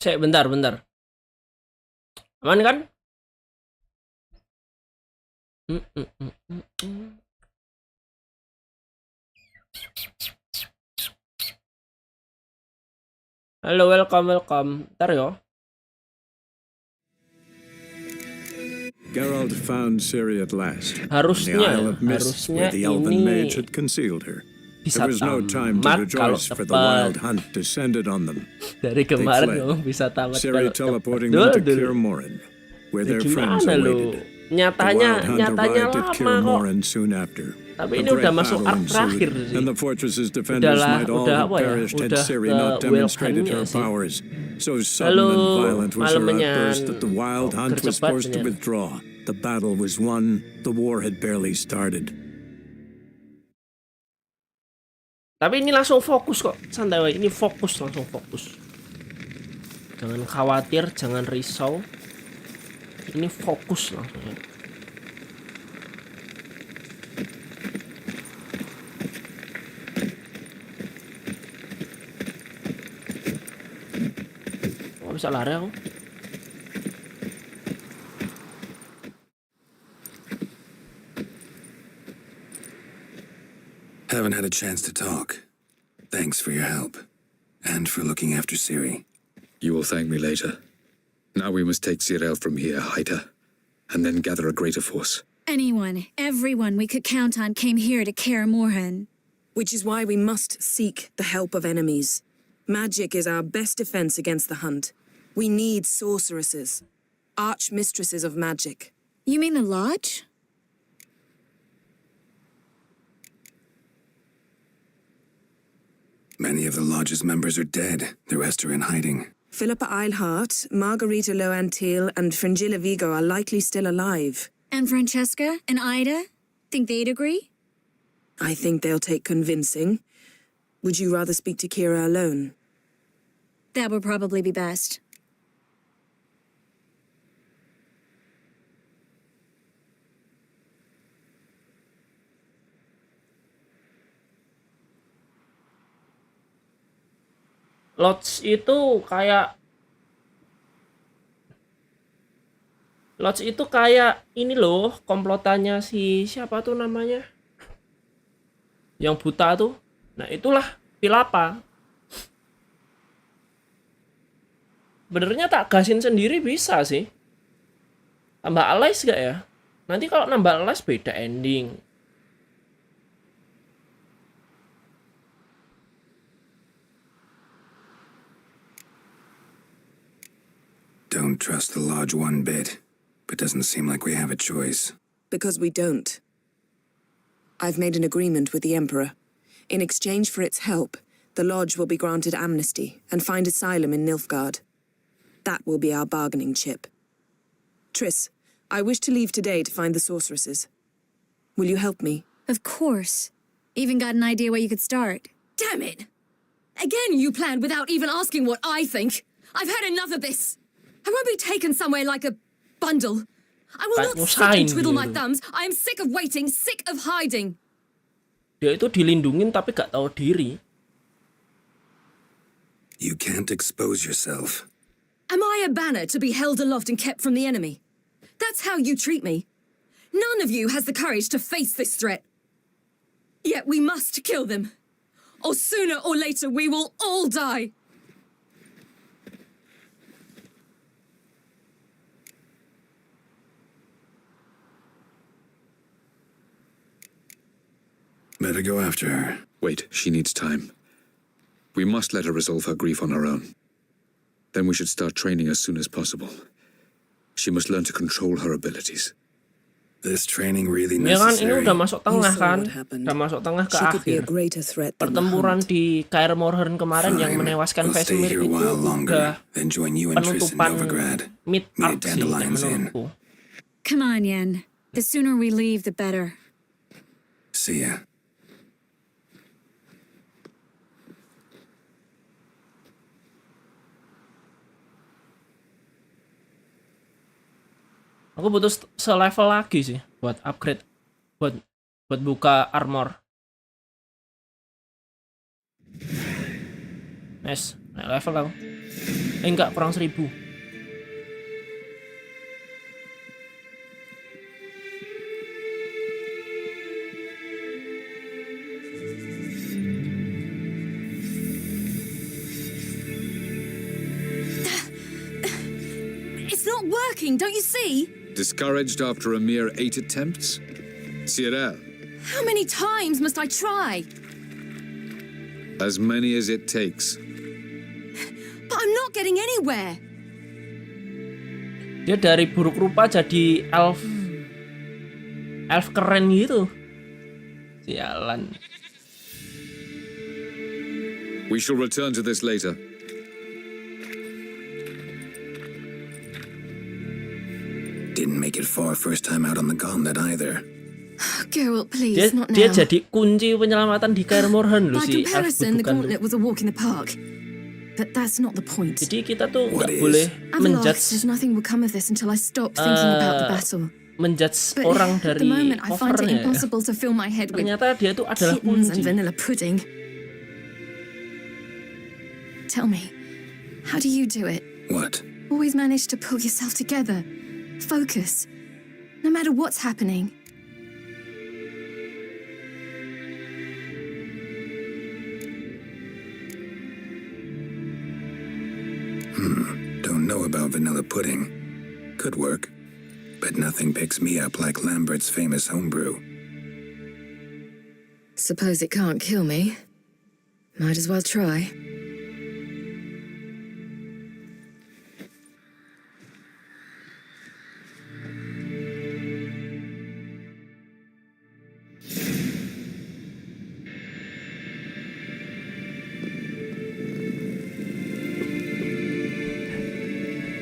Cek bentar. Aman kan? Halo, welcome. Ntar yo. Geralt found Ciri at last. Harusnya where the elven mage had concealed her. There was no time to rejoice, for the wild hunt descended on them. Dari kemarin lo bisa tamat. Ciri teleporting them to Kaer Morhen, where their friends awaited. Nyatanya lama kok. Soon after. Tapi ini udah masuk arc terakhir sih. And the fortress's defenders might all have perished had Ciri not demonstrated her powers. So sudden and violent was her outburst that the wild hunt was forced to withdraw. The battle was won. The war had barely started. Tapi ini langsung fokus kok, santai woy. Ini langsung fokus. Jangan khawatir, jangan risau. Ini fokus langsung ya. Oh, bisa lari aku. Haven't had a chance to talk. Thanks for your help. And for looking after Ciri. You will thank me later. Now we must take Geralt from here, hide her, and then gather a greater force. Everyone we could count on came here to Kaer Morhen. Which is why we must seek the help of enemies. Magic is our best defense against the hunt. We need sorceresses. Archmistresses of magic. You mean the Lodge? Many of the Lodge's members are dead. The rest are in hiding. Philippa Eilhart, Margarita Loantil, and Fringilla Vigo are likely still alive. And Francesca and Ida? Think they'd agree? I think they'll take convincing. Would you rather speak to Kira alone? That would probably be best. Lodge itu kayak ini loh, komplotannya si siapa tuh namanya? Yang buta tuh. Nah, itulah Pilapa. Benernya tak gasin sendiri bisa sih. Tambah alias gak ya? Nanti kalau nambah alias beda ending. Don't trust the Lodge one bit, but doesn't seem like we have a choice. Because we don't. I've made an agreement with the Emperor. In exchange for its help, the Lodge will be granted amnesty and find asylum in Nilfgaard. That will be our bargaining chip. Triss, I wish to leave today to find the sorceresses. Will you help me? Of course. Even got an idea where you could start. Damn it! Again you planned without even asking what I think. I've had enough of this. I won't be taken somewhere like a bundle. I will not sit and twiddle my thumbs. I am sick of waiting, sick of hiding. Dia itu dilindungin tapi gak tahu diri. You can't expose yourself. Am I a banner to be held aloft and kept from the enemy? That's how you treat me. None of you has the courage to face this threat. Yet we must kill them. Or sooner or later we will all die. Better go after her. Wait, she needs time. We must let her resolve her grief on her own. Then we should start training as soon as possible. She must learn to control her abilities. This training really Ya kan, ini necessary. udah masuk tengah kan? Udah masuk tengah ke akhir. Pertempuran di Kaer Morhen kemarin yang menewaskan Vesemir itu udah penutupan mid arc sih menurutku. Come on, Yen. The sooner we leave, the better. See ya. Aku butuh selevel lagi sih buat upgrade, buat buka armor. Nice, naik level aku. Enggak, kurang 1000. It's not working, don't you see? Discouraged after a mere 8 attempts? Cyril. How many times must I try? As many as it takes. But I'm not getting anywhere. Dia dari buruk rupa jadi elf keren gitu. Sialan. We shall return to this later. Didn't make it far first time out on the gauntlet either. Geralt, please, not now. Dia jadi kunci penyelamatan di Kaer Morhen loh By si elf comparison, the bukan. gauntlet was a walk in the park. But that's not the point. Jadi kita tuh What nggak is? boleh I've lost. menjudge Nothing will come of this until I stop thinking about the battle. menjudge But orang at dari the moment, I find it covernya. impossible to fill my head with Ternyata dia tuh adalah kittens and kunci. vanilla pudding. Tell me, how do you do it? What? Always manage to pull yourself together, focus, no matter what's happening. Don't know about vanilla pudding. Could work. But nothing picks me up like Lambert's famous homebrew. Suppose it can't kill me. Might as well try.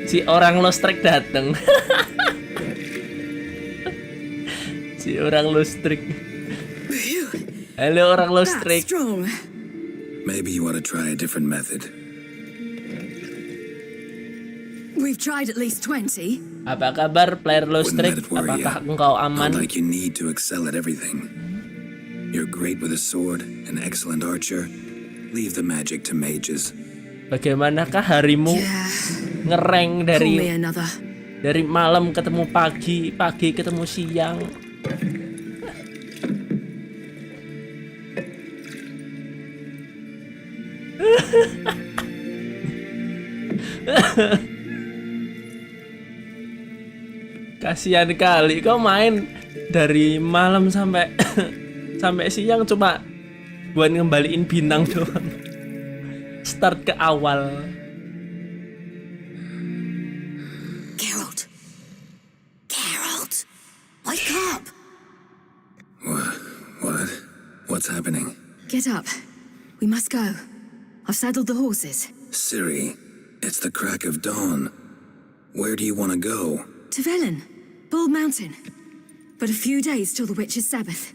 Si orang lostrek dateng. Si orang lostrek. Halo orang lostrek. Strong. Maybe you ought to try a different method. We've tried at least 20. Apa kabar player lostrek? Wouldn't let it worry Apakah you. engkau Not aman? like you need to excel at everything. You're great with a sword, an excellent archer. Leave the magic to mages. Bagaimanakah harimu Yeah. ngereng Call me dari another. malam ketemu pagi, pagi ketemu siang? Kasihan kali kau main dari malam sampai sampai siang cuma buat ngembaliin bintang doang. Start ke awal. Geralt. Geralt. Wake up. What? What's happening? Get up. We must go. I've saddled the horses. Ciri, it's the crack of dawn. Where do you want to go? To Velen. Bald Mountain. But a few days till the Witch's Sabbath.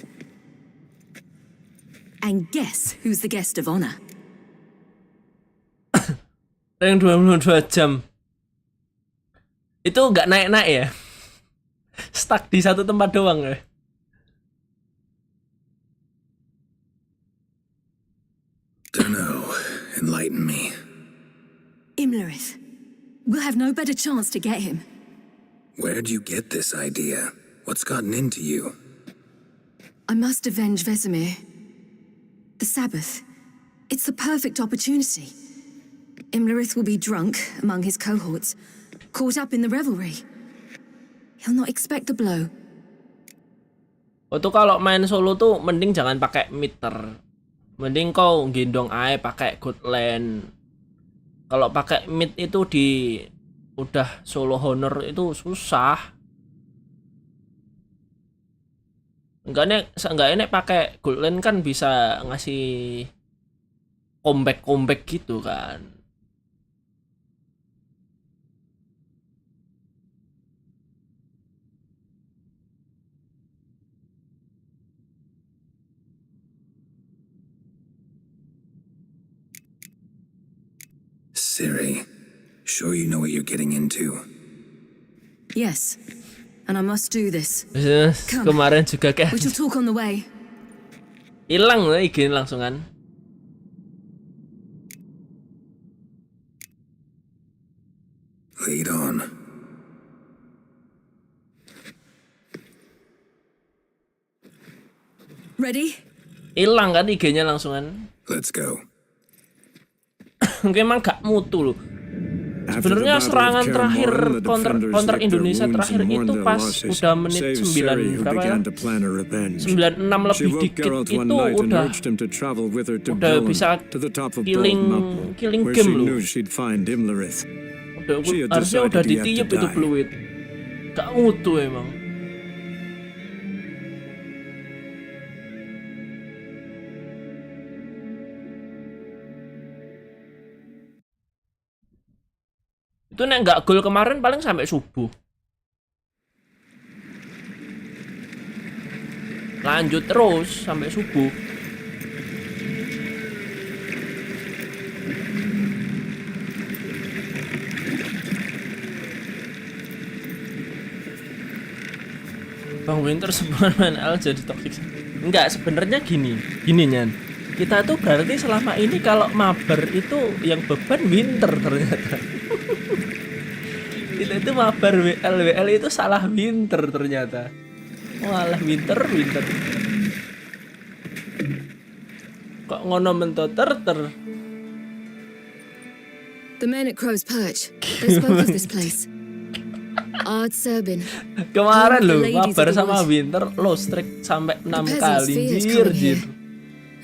And guess who's the guest of honor? Yang 22 jam. Itu nggak naik-naik ya? Stuck di satu tempat doang ya? Dunno. Enlighten me. Imlerith. We'll have no better chance to get him. Where'd you get this idea? What's gotten into you? I must avenge Vesemir. The Sabbath. It's the perfect opportunity. Imlerith will be drunk among his cohorts, caught up in the revelry. He'll not expect the blow. Oh tuh kalau main solo tuh mending jangan pakai meter. Mending kau gendong ae pakai good land. Kalau pakai mid itu di udah solo honor itu susah. Enggak enek pakai good land kan bisa ngasih comeback gitu kan. Ciri, sure you know what you're getting into? Yes, and I must do this. Kemarin juga kayak We shall talk on the way. hilang lah izin langsungan. Ready? Hilang kan IG-nya langsungan. Let's go. Mungkin emang gak mutu loh. Sebenarnya serangan terakhir counter Indonesia terakhir itu pas udah menit 9 berapa ya? 96 lebih dikit itu udah bisa killing game loh. Harusnya udah ditiup itu fluid. Gak mutu emang. Itu nek nggak gol kemarin paling sampai subuh. Lanjut terus sampai subuh. Bang Winter sebelum main L jadi toxic. Enggak, sebenarnya gini Nyan. Kita tuh berarti selama ini kalau mabar itu yang beban Winter ternyata. Kita itu mabar WL itu salah Winter ternyata. Walah Winter. Kok ngono mentoter. The men at Crow's Perch, they spoke of this place. Ard Serbin. Kemarin lo mabar sama Winter lo strike sampai 6 kali. Jir.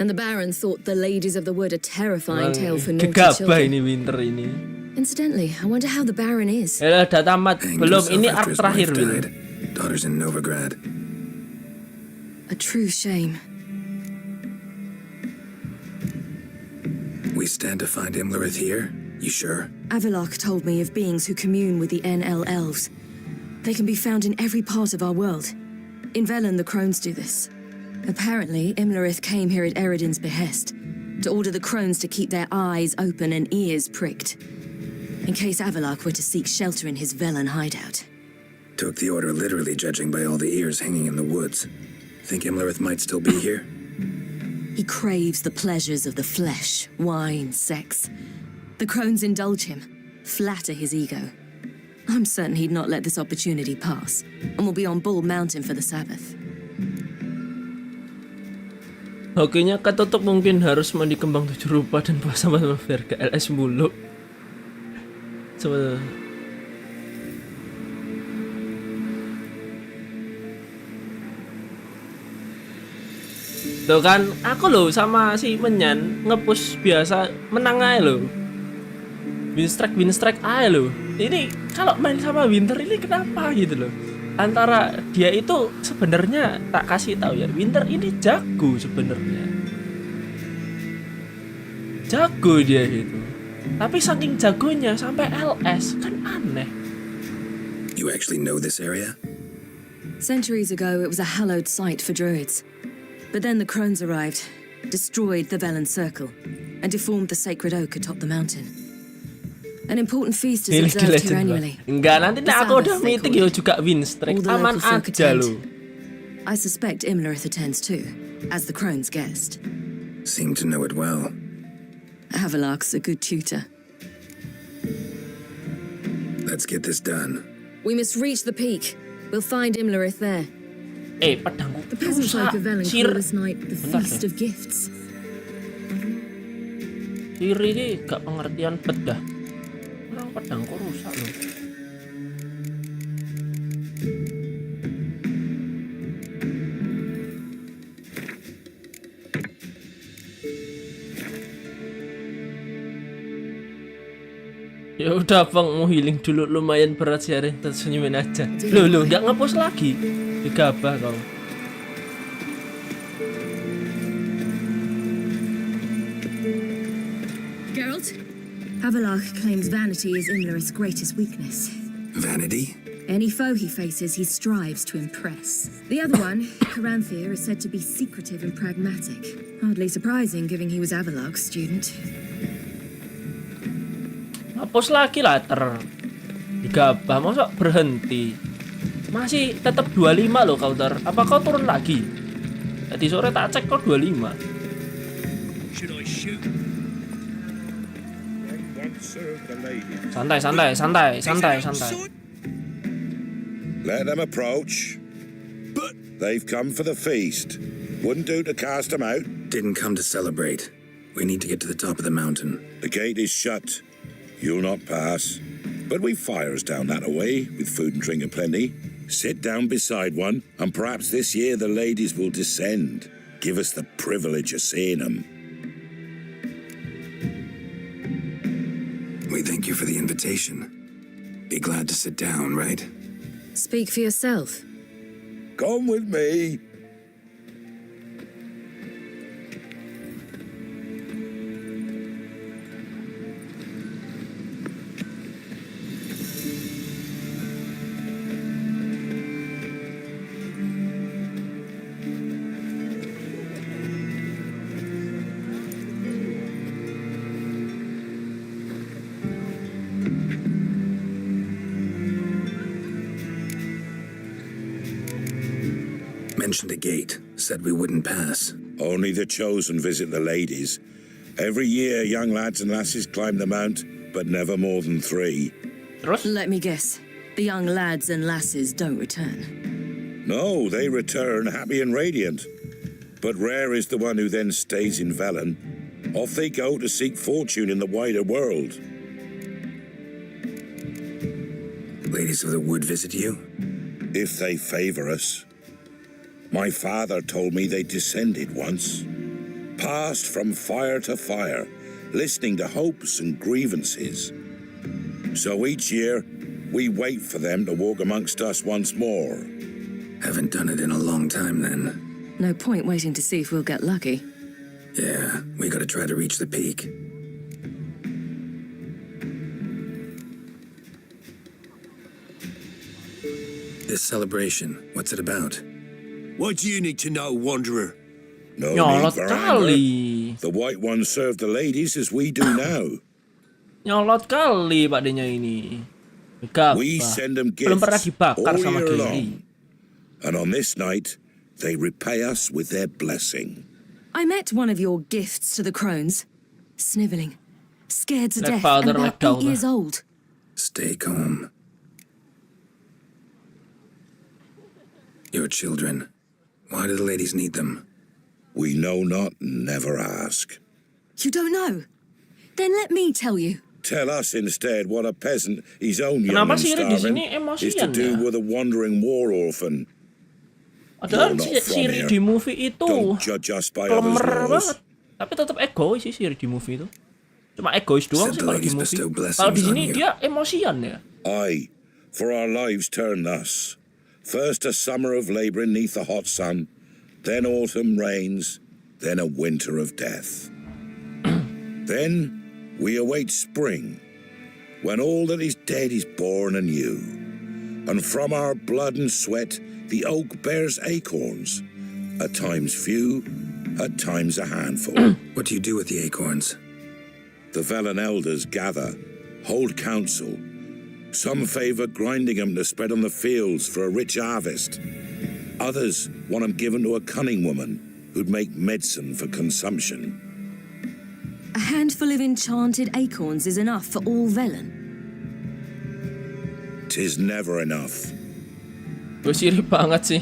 And the Baron thought the ladies of the wood a terrifying tale for naughty gegabah children. ini Winter ini. Incidentally, I wonder how the Baron is. Udah tamat. Belum, ini arc terakhir Will. Daughter's in Novigrad. A true shame. We stand to find Imlerith here? You sure? Avalok told me of beings who commune with the NL elves. They can be found in every part of our world. In Velen, the crones do this. Apparently, Imlerith came here at Eredin's behest, to order the crones to keep their eyes open and ears pricked, in case Avalok were to seek shelter in his Velen hideout. Took the order literally, judging by all the ears hanging in the woods. Think Imlerith might still be here? He craves the pleasures of the flesh, wine, sex. The crones indulge him, flatter his ego. I'm certain he'd not let this opportunity pass, and will be on Bull Mountain for the Sabbath. Hokinya ketutup mungkin harus mandi kembang 7 rupa dan puasa sama Verga LS mulu. Coba. Tuh kan, aku loh sama si Menyan nge-push biasa menang aja loh. Win strike aja loh. Ini kalau main sama Winter ini kenapa gitu loh? Antara dia itu sebenarnya tak kasih tahu ya, Winter ini jago sebenarnya. Jago dia itu. Tapi saking jagonya sampai LS kan aneh. You actually know this area? Centuries ago, it was a hallowed site for druids. But then the crones arrived, destroyed the Velen Circle, and deformed the sacred oak atop the mountain. An important feast is observed here annually. Enggak, nanti aku udah meeting yo juga win streak. Aman aja lo. I suspect Imlerith attends too, as the crone's guest. Seem to know it well. Avalok's a good tutor. Let's get this done. We must reach the peak. We'll find Imlerith there. Pedangku. The peasant folk of Velen call this night the Feast of Gifts. Siri ini gak pengertian bedah. Orang pedangku rusak loh. Ya udah Bang, mau healing dulu, lumayan berat sih hari, tersenyumin aja. Loh, nggak ngepost lagi. Digabah kau. Geralt? Avalok claims vanity is Imlerith's greatest weakness. Vanity? Any foe he faces, he strives to impress. The other one, Terakhir, is said to be secretive and pragmatic. Hardly surprising, given he was Avalok's student. Hapus lagi lah digabah, masa berhenti. Masih tetap 25 loh counter. Apa kau turun lagi? Tadi sore tak cek kau 25. Santai. Let them approach. They've come for the feast. Wouldn't do to cast them out. Didn't come to celebrate. We need to get to the top of the mountain. The gate is shut. You'll not pass. But we've fires down that away, with food and drink aplenty. Sit down beside one, and perhaps this year the ladies will descend. Give us the privilege of seeing them. We thank you for the invitation. Be glad to sit down, right? Speak for yourself. Come with me. Mentioned a gate, said we wouldn't pass. Only the chosen visit the ladies. Every year, young lads and lasses climb the mount, but never more than 3. Terus? Let me guess. The young lads and lasses don't return. No, they return happy and radiant. But rare is the one who then stays in Velen. Off they go to seek fortune in the wider world. Ladies of the wood visit you? If they favor us. My father told me they descended once. Passed from fire to fire, listening to hopes and grievances. So each year, we wait for them to walk amongst us once more. Haven't done it in a long time then. No point waiting to see if we'll get lucky. Yeah, we gotta try to reach the peak. This celebration, what's it about? What do you need to know, Wanderer? No Nyolot need for kali. anger. The white ones serve the ladies as we do now. Nyolot kali Pak Denya ini. Gak, We Pak. send them Belum pernah gifts dibakar all sama year Gary. long. And on this night, they repay us with their blessing. I met one of your gifts to the crones. Snivelling. Scared to Like death father, and like about 8 daughter. years old. Stay calm. Your children. Why do the ladies need them? We know not, never ask. You don't know? Then let me tell you. Tell us instead what a peasant, his own young Kenapa and Siri di starving, sini is to emosian do ya? with a wandering war orphan. Padahal You're not from Siri here. di movie itu Don't judge us by others' klemer laws. banget. Tapi tetap egois sih Siri di movie itu. Cuma egois doang Said sih the kalau di ladies movie. bestow blessings Kalau di on sini you. dia emosian ya. Aye, for our lives turn thus. First a summer of labour neath the hot sun, then autumn rains, then a winter of death. Then we await spring, when all that is dead is born anew. And from our blood and sweat the oak bears acorns, at times few, at times a handful. What do you do with the acorns? The Velen elders gather, hold council. Some favour grinding them to spread on the fields for a rich harvest. Others want them given to a cunning woman who'd make medicine for consumption. A handful of enchanted acorns is enough for all Velen. 'Tis never enough. Gue Siri banget sih.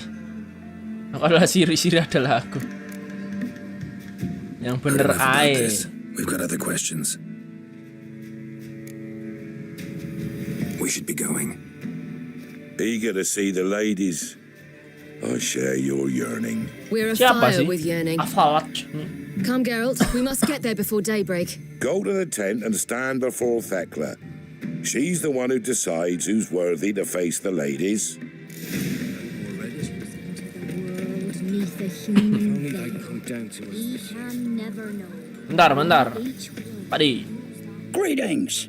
Nah, kalau Siri adalah aku. Yang Heard bener enough about ae. this. We've got other questions. We should be going. Eager to see the ladies. I share your yearning. We're Siapa afire sih? with yearning. Avalanche. Come, Geralt. We must get there before daybreak. Go to the tent and stand before Thekla. She's the one who decides who's worthy to face the ladies. Bentar. Padi, Greetings.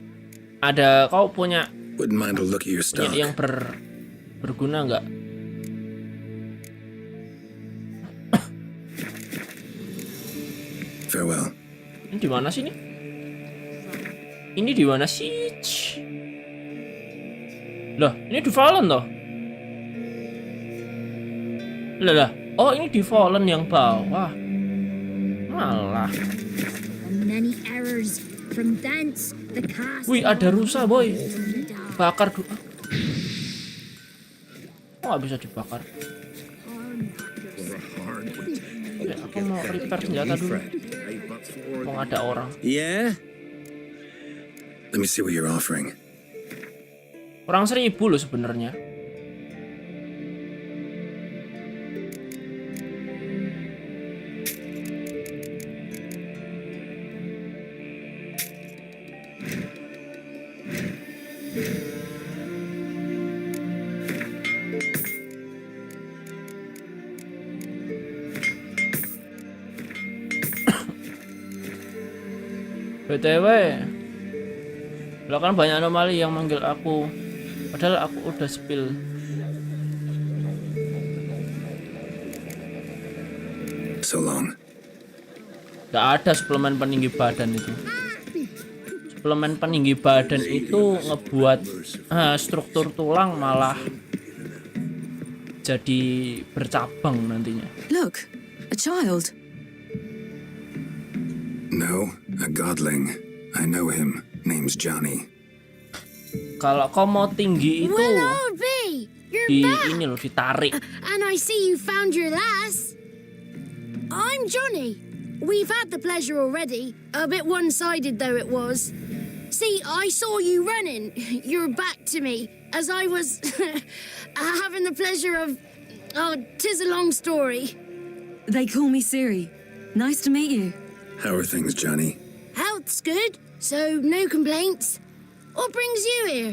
ada kau punya Wouldn't mind a look at your stock. yang berguna nggak? Farewell. Ini di mana sih ini? Ini di mana sih? Lah, ini di Fallen toh? Lah. Oh, ini di Fallen yang bawah. Malah. Wih, ada rusa, boy. Bakar dulu. Oh, nggak bisa dibakar. Oke, aku mau repair senjata dulu. Mau ada orang. Yeah? Let me see what you're offering. Orang 1000 loh sebenarnya. BTW, lo kan banyak anomali yang manggil aku, padahal aku udah spill. So long. Gak ada suplemen peninggi badan itu. Suplemen peninggi badan itu ngebuat struktur tulang malah jadi bercabang nantinya. Look, a child. No, a godling. I know him. Name's Johnny. Kalau kau mau tinggi itu Well, I'll be. You're di back. ini loh, ditarik. And I see you found your lass. I'm Johnny. We've had the pleasure already. A bit one-sided though it was. See, I saw you running. Your back to me as I was having the pleasure of. Oh, 'tis a long story. They call me Siri. Nice to meet you. How are things, Johnny? Health's good, so no complaints. What brings you here?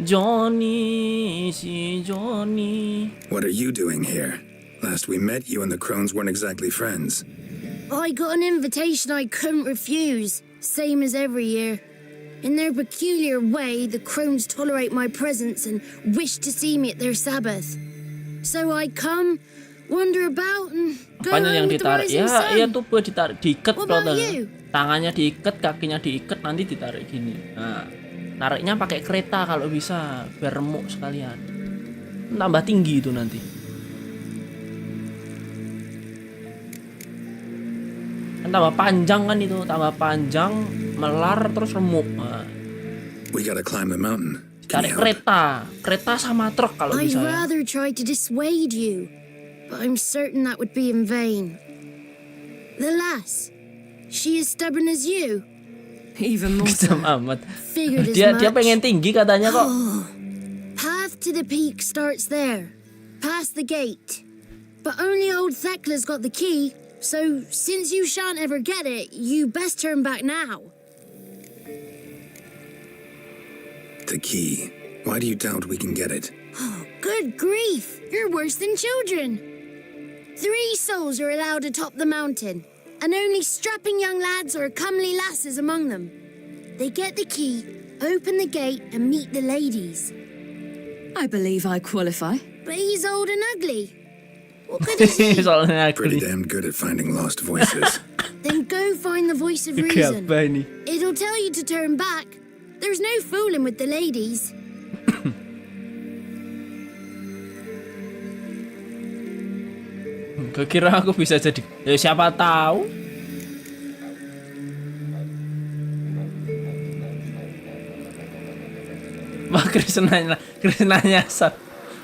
Johnny, si Johnny. What are you doing here? Last we met, you and the crones weren't exactly friends. I got an invitation I couldn't refuse, same as every year. In their peculiar way, the crones tolerate my presence and wish to see me at their Sabbath. So I come, wander about, and go Apanya yang home with the ditarik? rising Ya, sun. iya tuh buat ditarik, diikat What about total. you? Tangannya diikat, kakinya diikat, nanti ditarik gini. Nah, nariknya pakai kereta kalau bisa, biar remuk sekalian. Tambah tinggi itu nanti. Kan tambah panjang kan itu, tambah panjang, melar terus remuk. Nah, We gotta climb the mountain. Can cari you help? kereta sama truk kalau I'd bisa. Ya. rather try to dissuade you, but I'm certain that would be in vain. The lass, she is stubborn as you. Even more so. Kejam amat. Figured as Dia much. pengen tinggi katanya kok. Path to the peak starts there, past the gate. But only old Thekla's got the key, so since you shan't ever get it, you best turn back now. The key. Why do you doubt we can get it? Good grief, you're worse than children. 3 souls are allowed atop the mountain, and only strapping young lads or comely lasses among them. They get the key, open the gate, and meet the ladies. I believe I qualify. But he's old and ugly. What good is he? Soalnya Pretty aku damn good at finding lost voices. Then go find the voice of nih. reason. Apa ini? It'll tell you to turn back. There's no fooling with the ladies. Kira aku bisa jadi. Ya siapa tahu. Mbak Krisnanya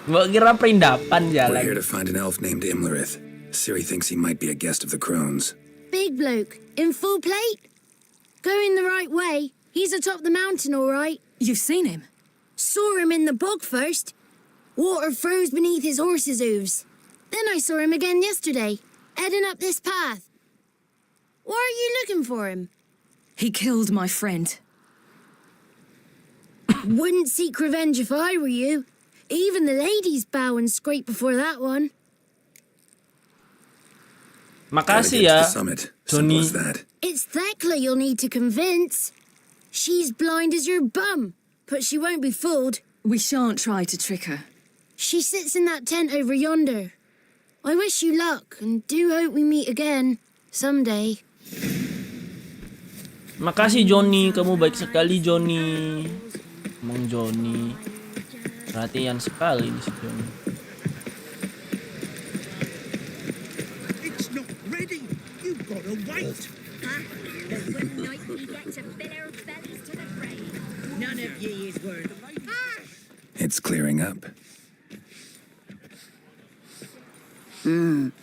Mbak kira perindapan We're here jalan. to find an elf named Imlerith. Ciri thinks he might be a guest of the crones. Big bloke, in full plate. Going the right way. He's atop the mountain, all right. You've seen him? Saw him in the bog first. Water froze beneath his horse's hooves. Then I saw him again yesterday, heading up this path. Why are you looking for him? He killed my friend. Wouldn't seek revenge if I were you. Even the ladies bow and scrape before that one. Gotta Makasih get to ya, the summit. Simple Johnny. as that. It's Thekla you'll need to convince. She's blind as your bum, but she won't be fooled. We shan't try to trick her. She sits in that tent over yonder. I wish you luck, and do hope we meet again, someday. Makasih Johnny, kamu baik sekali Johnny. Emang Johnny perhatian sekali di si Johnny. It's not ready. You've got to wait. None of ye is worth. It's clearing up.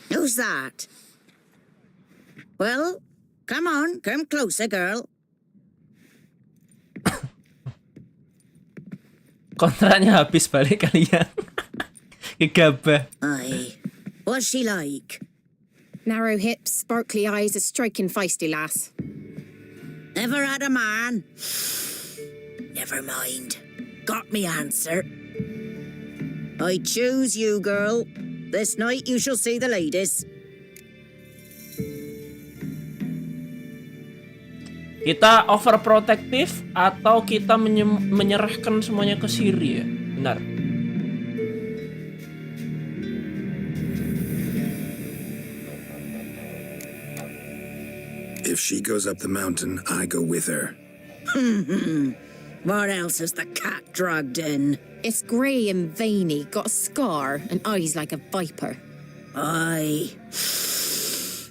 Who's that? Well, come on, come closer, girl. Kontraknya habis, balik kalian. Gegabah. Aye. What's she like? Narrow hips, sparkly eyes, a striking feisty lass. Ever had a man? Never mind. Got me answer. I choose you, girl. This night you shall see the ladies. Kita overprotective atau kita menyerahkan semuanya ke Siri ya? Benar. If she goes up the mountain, I go with her. What else is the cat dragged in? It's grey and veiny, got a scar, and eyes like a viper. Aye.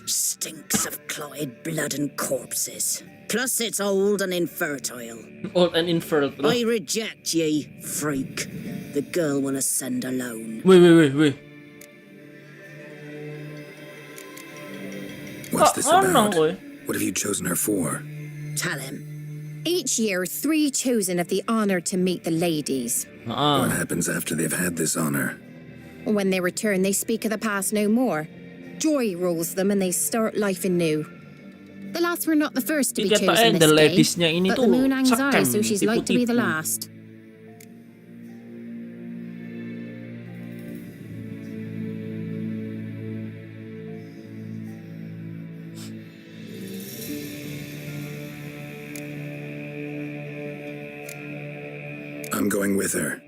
Stinks of clotted blood and corpses. Plus it's old and infertile. Old and infertile. I reject ye, freak. The girl will ascend alone. Wait. What's this about? No, What have you chosen her for? Tell him. Each year, 3 chosen of the honour to meet the ladies. What happens after they've had this honor? When they return, they speak of the past no more. Joy rules them and they start life anew. The last were not the first to be chosen this day, but the moon hangs high, so she's like to be the last. I'm going with her.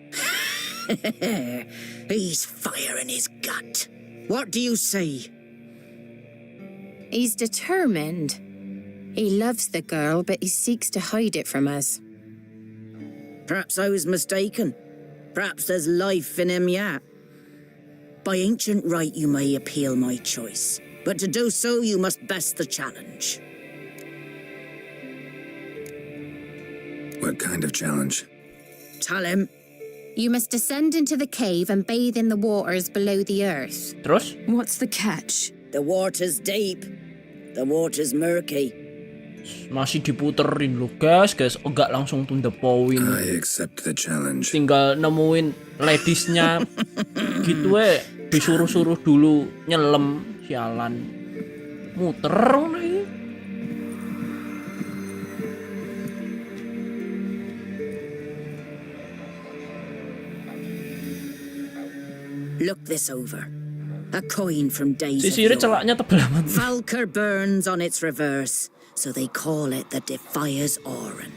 He's fire in his gut. What do you say? He's determined. He loves the girl, but he seeks to hide it from us. Perhaps I was mistaken. Perhaps there's life in him yet. By ancient right you may appeal my choice, but to do so you must best the challenge. What kind of challenge? Tell him. You must descend into the cave and bathe in the waters below the earth. Terus? What's the catch? The water's deep. The water's murky. Masih diputerin loh guys, enggak langsung to the point. I accept the challenge. Tinggal nemuin ladiesnya gitu disuruh-suruh dulu nyelam, sialan. Muter nih. Look this over. A coin from days Si Siri celaknya tebel amat. Falker burns on its reverse, so they call it the Defier's Oran.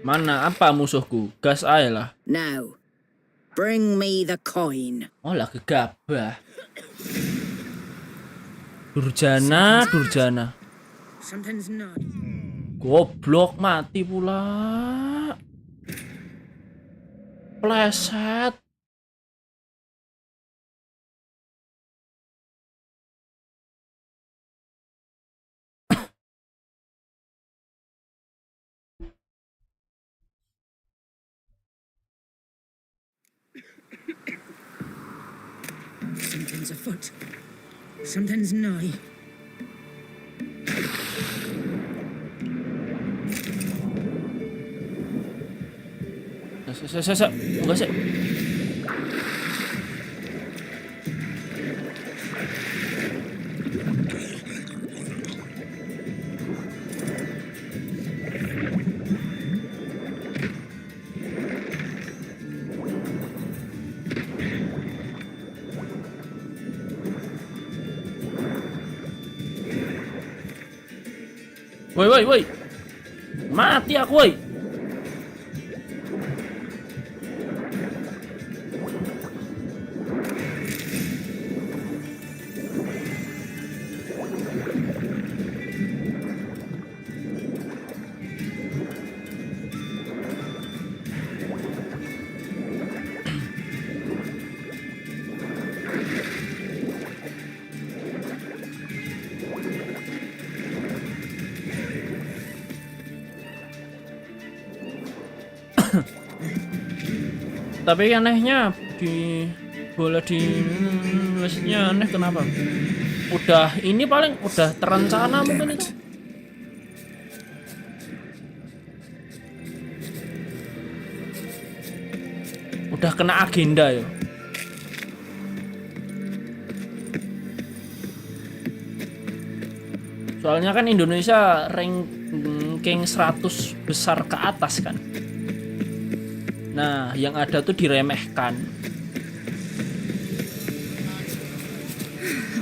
Mana apa musuhku? Gas aja lah. Now, bring me the coin. Oh lah gegabah. Durjana. Something's not. Goblok mati pula. Pleset. Something's afoot. Something's nigh. Enggak sih. Woi. Mati aku, woi. Tapi anehnya boleh di Animasinya aneh kenapa? Udah ini paling udah terencana mungkin itu. Udah kena agenda ya. Soalnya kan Indonesia ranking 100 besar ke atas kan. Nah, yang ada tuh diremehkan.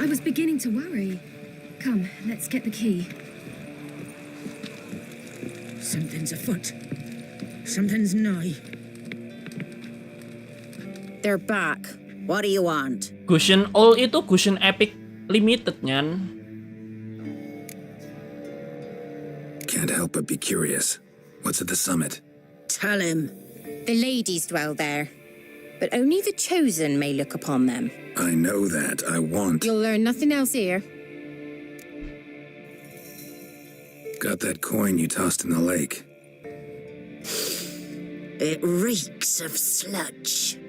I was beginning to worry. Come, let's get the key. Something's afoot. Something's nigh. They're back. What do you want? Goshen All itu Goshen Epic Limited nyan. Can't help but be curious. What's at the summit? Tell him. The ladies dwell there, but only the chosen may look upon them. I know that. I want. You'll learn nothing else here. Got that coin you tossed in the lake. It reeks of sludge.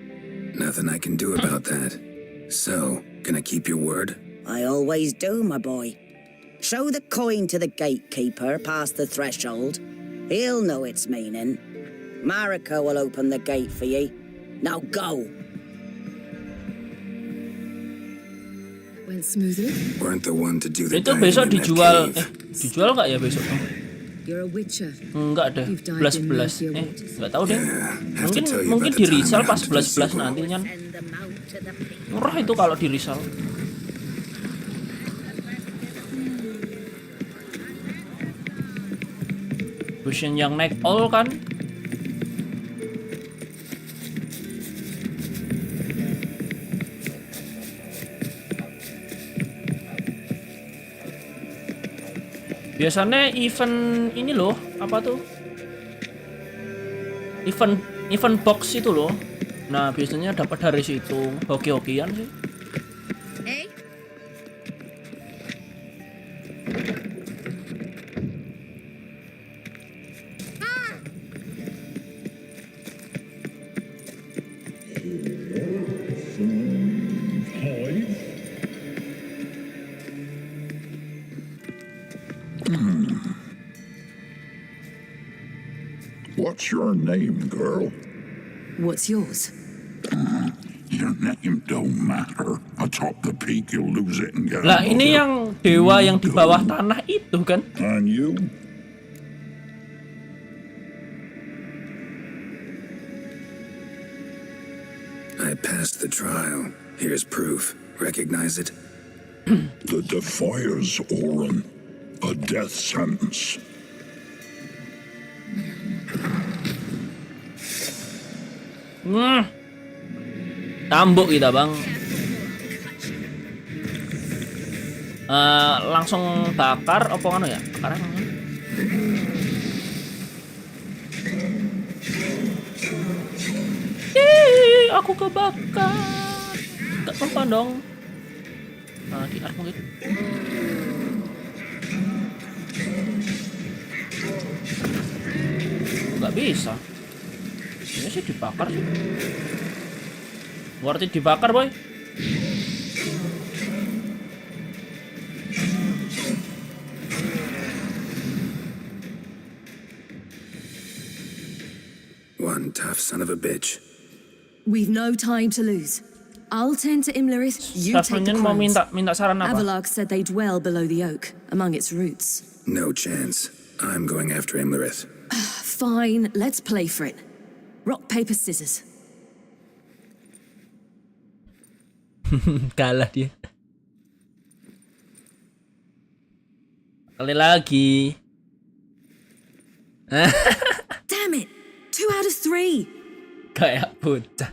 Nothing I can do about that. So, gonna keep your word? I always do, my boy. Show the coin to the gatekeeper past the threshold. He'll know its meaning. Marika will open the gate for ye. Now go. Went smoothly. Weren't the one to do the Itu diving besok in that dijual. cave. Dijual nggak ya besok? You're a witcher. Enggak deh. You've dived in 11. murkier waters. Nggak tahu deh. Yeah, have to tell you Mungkin about di the time Rizal I pas hunted a 11 sequel. nantinya. Murah itu kalau di Rizal. Goshen yang naik all kan? Biasanya event ini loh, apa tuh? Event box itu loh. Nah, biasanya dapat dari situ. Hoki-hokian sih. Eh? What's your name, girl? What's yours? Your name don't matter. Atop the peak, you'll lose it and get Lah, another. ini yang dewa yang di bawah tanah itu kan? And you? I passed the trial. Here's proof. Recognize it? The Defier's Orin. A death sentence. Tambuk kita bang. Langsung bakar apa kan ya? Bakar langsung. Aku kebakar. Gak apa dong. Di arm mungkin. Gak bisa. Ini sih dibakar sih. Berarti dibakar boy. One tough son of a bitch. We've no time to lose. I'll tend to Imlerith, you take the mau crones. minta saran apa? Avalark said they dwell below the oak, among its roots. No chance. I'm going after Imlerith. Fine, let's play for it. Rock, paper, scissors. Kalah dia. Kali lagi. Damn it! 2 out of 3! Kayak bocah.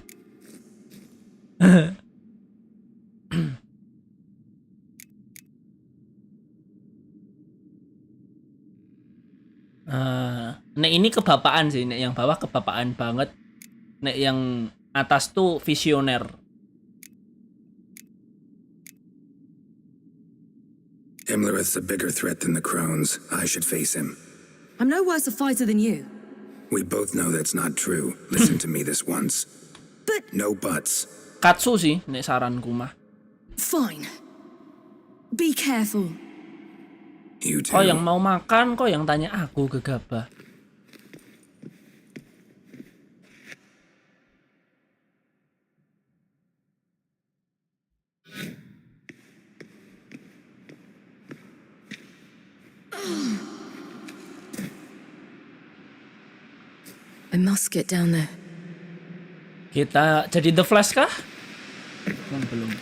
Nek ini kebapaan sih, nek yang bawah kebapaan banget. Nek yang atas tuh visioner. Imlerith's a bigger threat than the crones. I should face him. I'm no worse a fighter than you. We both know that's not true. Listen to me this once. But... No buts. Katsu sih, nek saranku mah. Fine. Be careful. You too. Kok yang mau makan, kok yang tanya aku, gegabah. I must get down there. Kita jadi The Flash kah? Belum.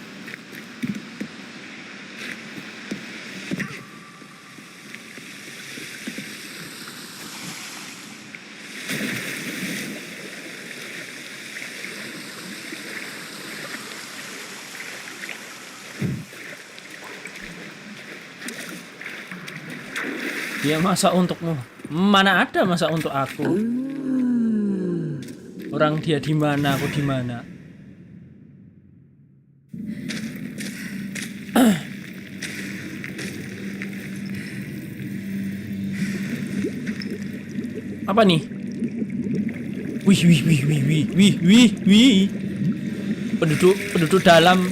Dia masak untukmu. Mana ada masak untuk aku? Orang dia di mana, aku di mana? Apa nih? Wih. Penduduk dalam.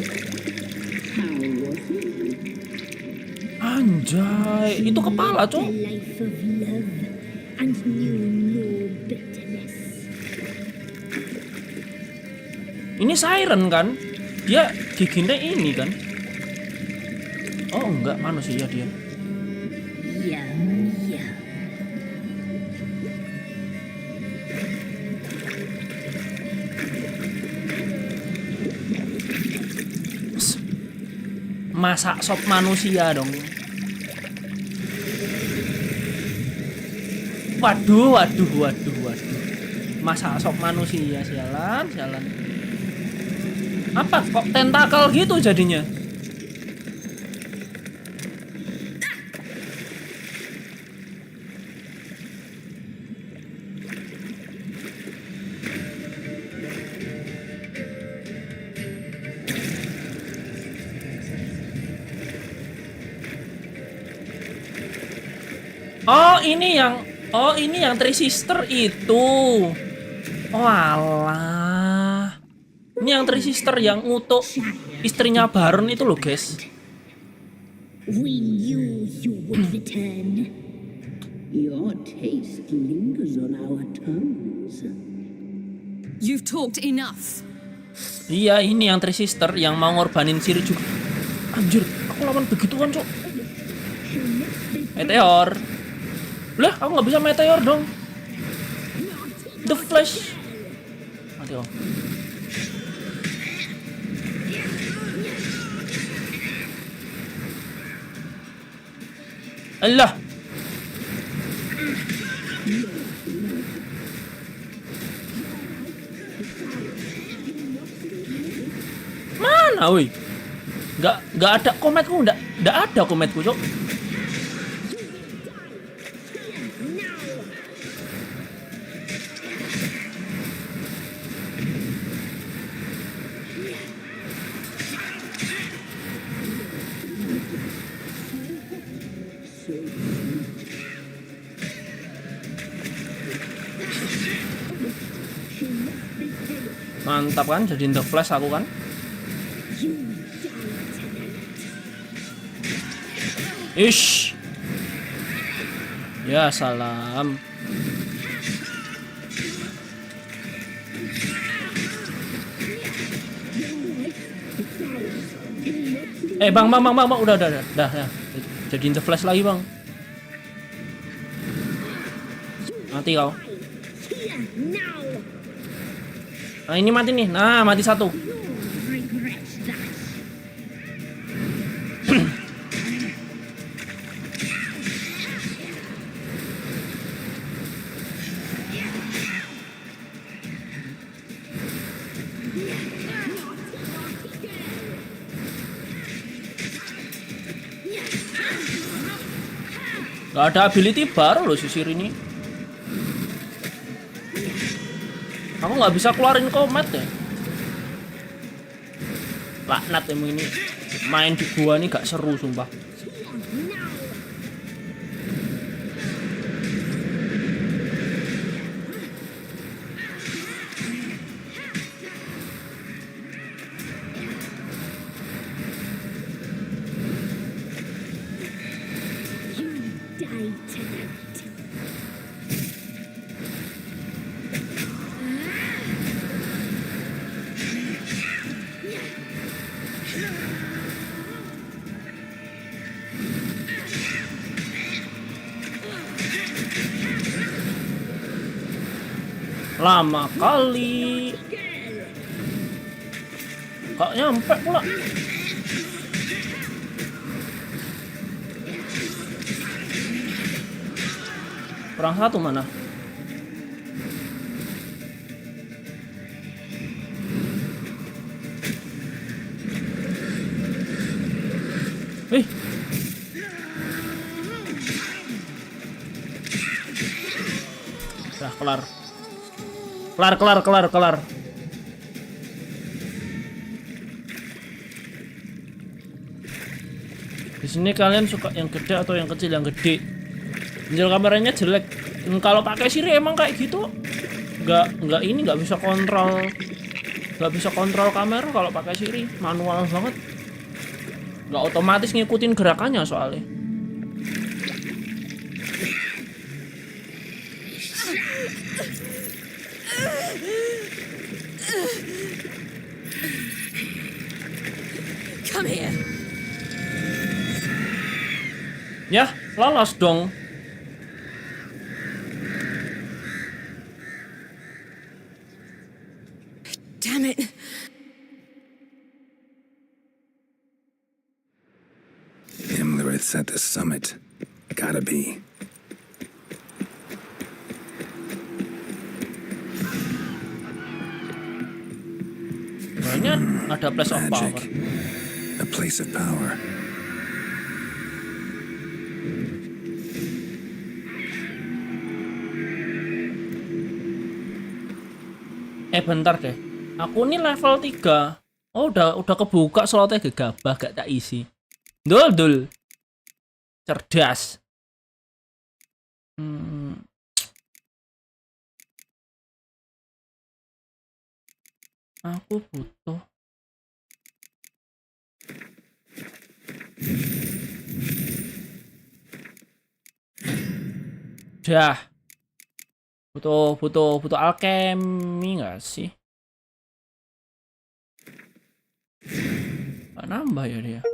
Anjay, itu kepala, Cok. Ini siren kan? Dia giginya ini kan? Oh enggak, manusia dia. Masak sop manusia dong. Waduh. Masak sop manusia, sialan. Apa kok tentakel gitu jadinya? Oh ini yang Three Sister itu. Oh alah. Ini yang Three Sister yang ngutuk istrinya Baron itu loh, guys. We knew you would return. Your taste lingers on our tongues. You've talked enough. Iya, ini yang Three Sister yang mau ngorbanin Siri juga. Anjir, aku lawan begituan, Cok. Meteor. Lah, aku nggak bisa meteor dong. The Flash. Mati om. Allah. Mana, woi? Nggak ada kometku, nggak ada kometku, Cok. Mantap kan, jadi The Flash aku kan. Ish. Ya salam. Bang, udah. Jadiin The Flash lagi, Bang. Mati kau. Nah, ini mati nih. Nah, mati satu. Gak ada ability baru loh si Siri ini. Aku nggak bisa keluarin komet ya. Laknat emang ini. Main di gua nih gak seru sumpah. Lama kali. Gak nyampe pula. Perang satu mana? Dah kelar. Kelar. Di sini kalian suka yang gede atau yang kecil? Yang gede. Anjir, kameranya jelek. Kalau pakai Siri emang kayak gitu. Nggak bisa kontrol. Nggak bisa kontrol kamera kalau pakai Siri. Manual banget. Nggak otomatis ngikutin gerakannya soalnya. Come here. Ya, lolos dong. Damn it. Himmler's at the summit. Gotta be. Banyak ada place of power. A place of power. Bentar deh. Aku ini level 3. Oh, udah kebuka slotnya gegabah gak tak isi. Dul. Cerdas. Aku butuh. Dah. Butuh alkemi nggak sih? Nggak nambah ya dia.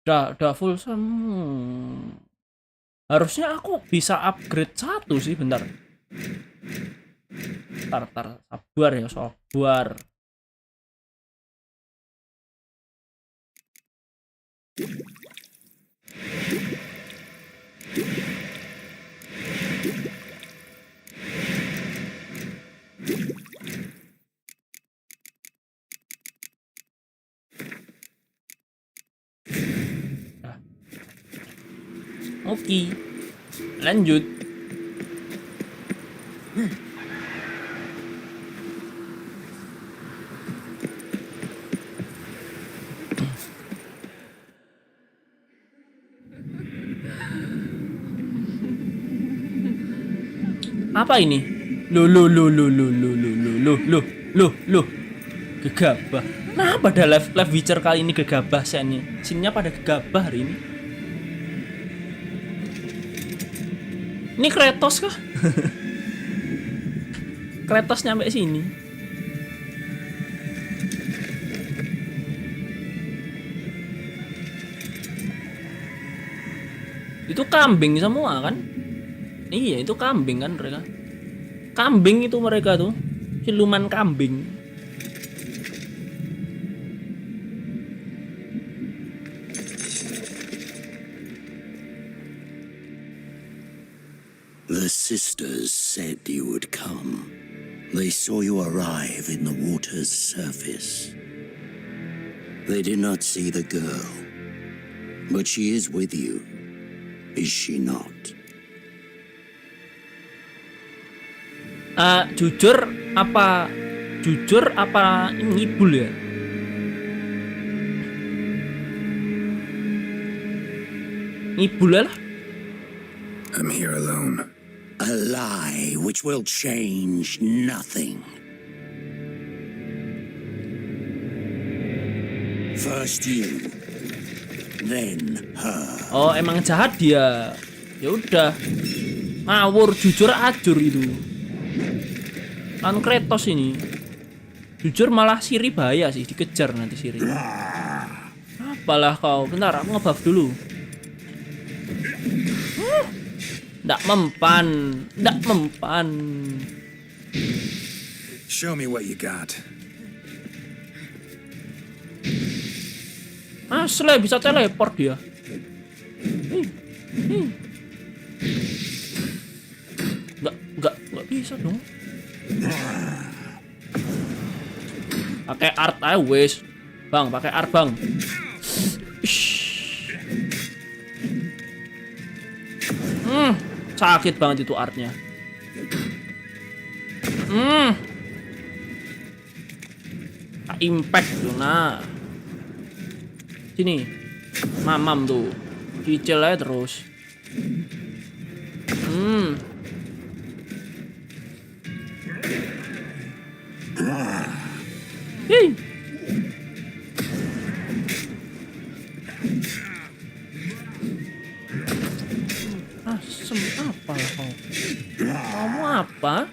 Udah full harusnya aku bisa upgrade 1 sih, bentar. Sabar ya, sabar. Oke, lanjut. Apa ini? Loh. Gegabah. Nah, pada live Witcher kali ini gegabah scene-nya pada gegabah hari ini. Ini Kratos kah? Kratos nyampe sini. Itu kambing semua kan? Iya, itu kambing kan mereka. Kambing itu mereka tuh. Siluman kambing. The sisters said you would come. They saw you arrive in the water's surface. They did not see the girl, but she is with you, is she not? Jujur apa ngibul ya? Ngibul lah. I'm here alone. A lie which will change nothing. First you, then her. Oh, emang jahat dia. Ya udah. Ngawur, jujur ajur itu. Kan Kratos ini. Jujur malah Siri bahaya sih, dikejar nanti Siri. Apalah kau, bentar aku ngebuff dulu. Nggak mempan. Show me what you got. Asli bisa teleport dia. Nggak bisa dong. Pakai art aja wes. Bang, pakai art, Bang. Sakit banget itu artnya. Impact tuh, nah. Sini. Mamam tuh. Cicil aja terus. Asem apa lah kau? Kamu apa?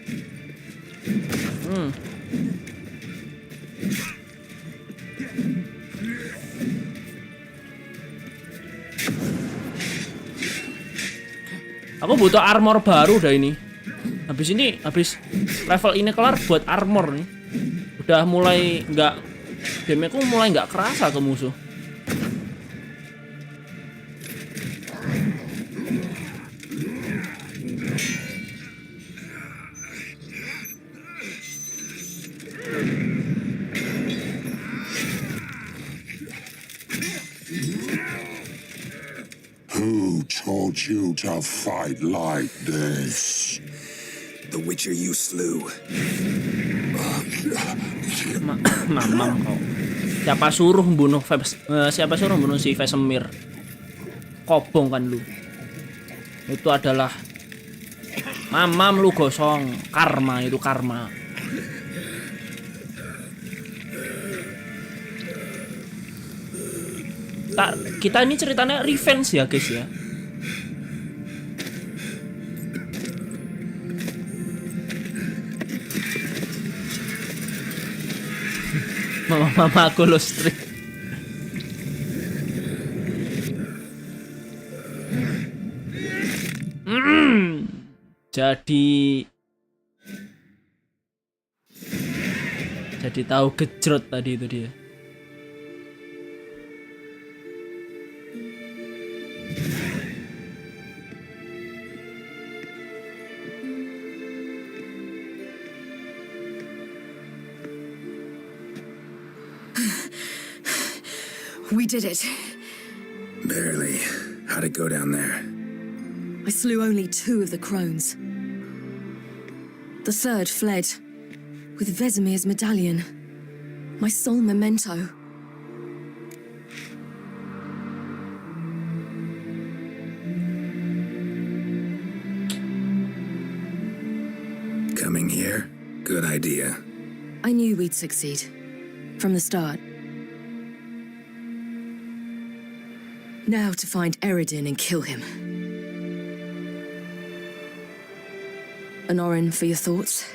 Aku butuh armor baru dah ini. Habis level ini kelar buat armor nih. Udah mulai nggak, damage-ku mulai nggak kerasa ke musuh. Who told you to fight like this? The Witcher you slew. Mamam kau. Siapa suruh bunuh si Vesemir? Kobong kan lu. Itu adalah mamam lu gosong. Karma itu karma. Kita ini ceritanya revenge ya guys ya. Mama aku lo strik. Jadi tahu gejrot tadi itu dia. We did it. Barely. How'd it go down there? I slew only 2 of the crones. The third fled, with Vesemir's medallion, my sole memento. Coming here? Good idea. I knew we'd succeed. From the start. Now to find Eredin and kill him. Anorin, for your thoughts?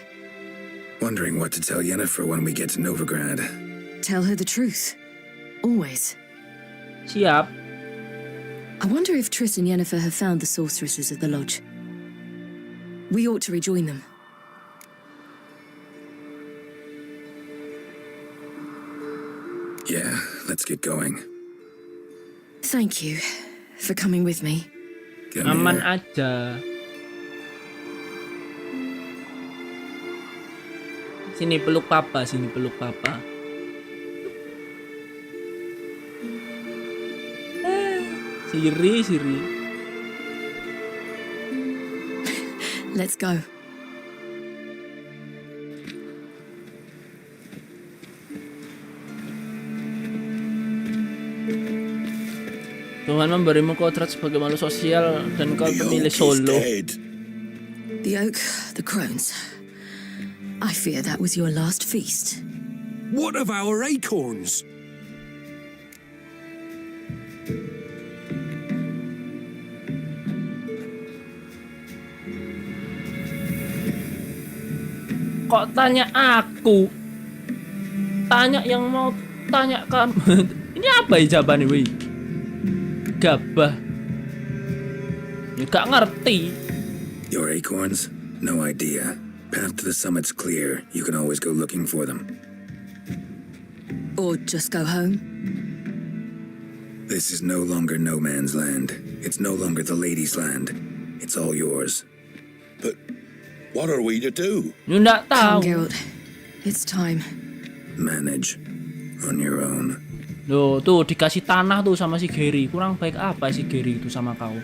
Wondering what to tell Yennefer when we get to Novigrad. Tell her the truth. Always. Siap. I wonder if Triss and Yennefer have found the sorceresses of the Lodge. We ought to rejoin them. Yeah, let's get going. Thank you for coming with me. Aman aja. Sini peluk papa, sini peluk papa. Siri. Let's go. Tuhan memberimu kodrat sebagai makhluk sosial dan kau memilih solo. The oak, the crones. I fear that was your last feast. What of our acorns? Kok tanya aku? tanya yang mau tanya kamu. Ini apa ya jawabannya, woi? Gabah. Ya gak ngerti. Your acorns? No idea. Path to the summit's clear. You can always go looking for them. Or just go home. This is no longer no man's land. It's no longer the lady's land. It's all yours. But what are we to do? You nggak tahu. Come, Geralt. It's time. Manage on your own. Loh, tuh dikasih tanah tuh sama si Gary. Kurang baik apa si Gary itu sama kau?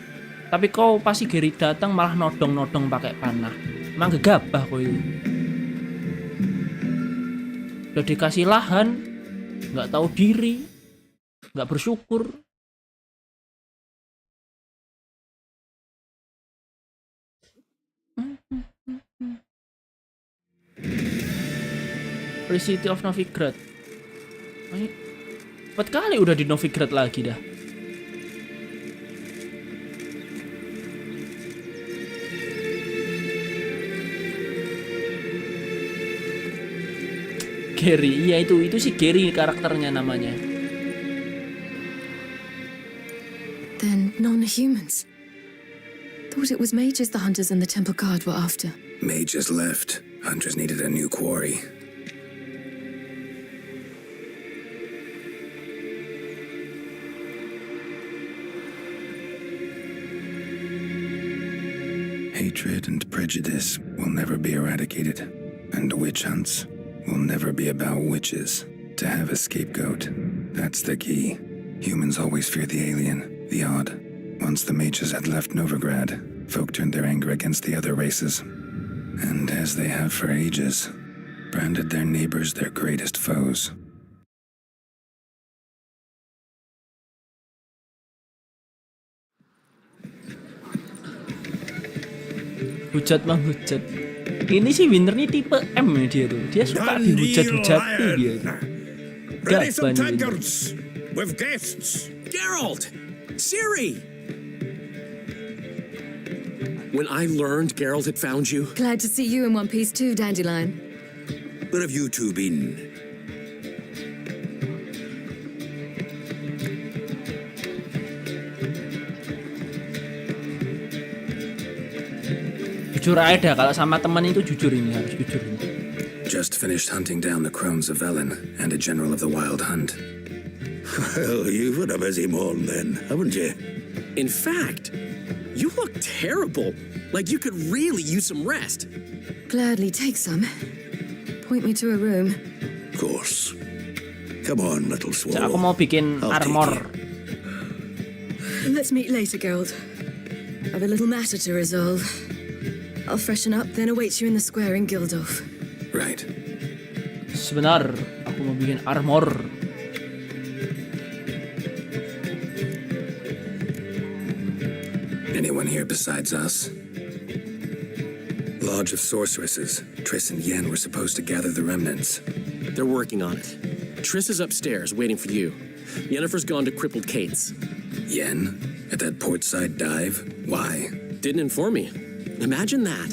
Tapi kau pasti Gary datang malah nodong-nodong pakai panah. Emang gegabah kau itu. Udah dikasih lahan, nggak tahu diri, nggak bersyukur. City of Novigrad. Empat kali udah di Novigrad lagi dah. Gary, iya itu si Gary karakternya namanya. Then non-humans. Thought it was mages the hunters and the temple guard were after. Mages left. Hunters needed a new quarry. Hatred and prejudice will never be eradicated, and witch hunts will never be about witches. To have a scapegoat, that's the key. Humans always fear the alien, the odd. Once the mages had left Novigrad, folk turned their anger against the other races. And as they have for ages, branded their neighbors their greatest foes. Hujat menghujat. Ini si Winter nih tipe M ya dia tuh. Dia suka dihujat-hujati dia. Ready some tankards with guests. Geralt! Ciri! When I learned Geralt had found you... Glad to see you in one piece too, Dandelion. Where have you two been? Jujur aja kalau sama teman itu jujur ini harus jujur ini. Just finished hunting down the crones of Velen and a general of the Wild Hunt. Well, you've had a busy morning then, haven't you? In fact, you look terrible. Like you could really use some rest. Gladly take some. Point me to a room. Of course. Come on, little swallow. Aku mau bikin armor. Let's meet later, Geralt. I've a little matter to resolve. I'll freshen up, then await you in the square in Gildorf. Right. Sebentar, aku mau bikin armor. Anyone here besides us? Lodge of Sorceresses. Triss and Yen were supposed to gather the remnants. They're working on it. Triss is upstairs, waiting for you. Yennefer's gone to crippled Kate's. Yen? At that portside dive? Why? Didn't inform me. Imagine that.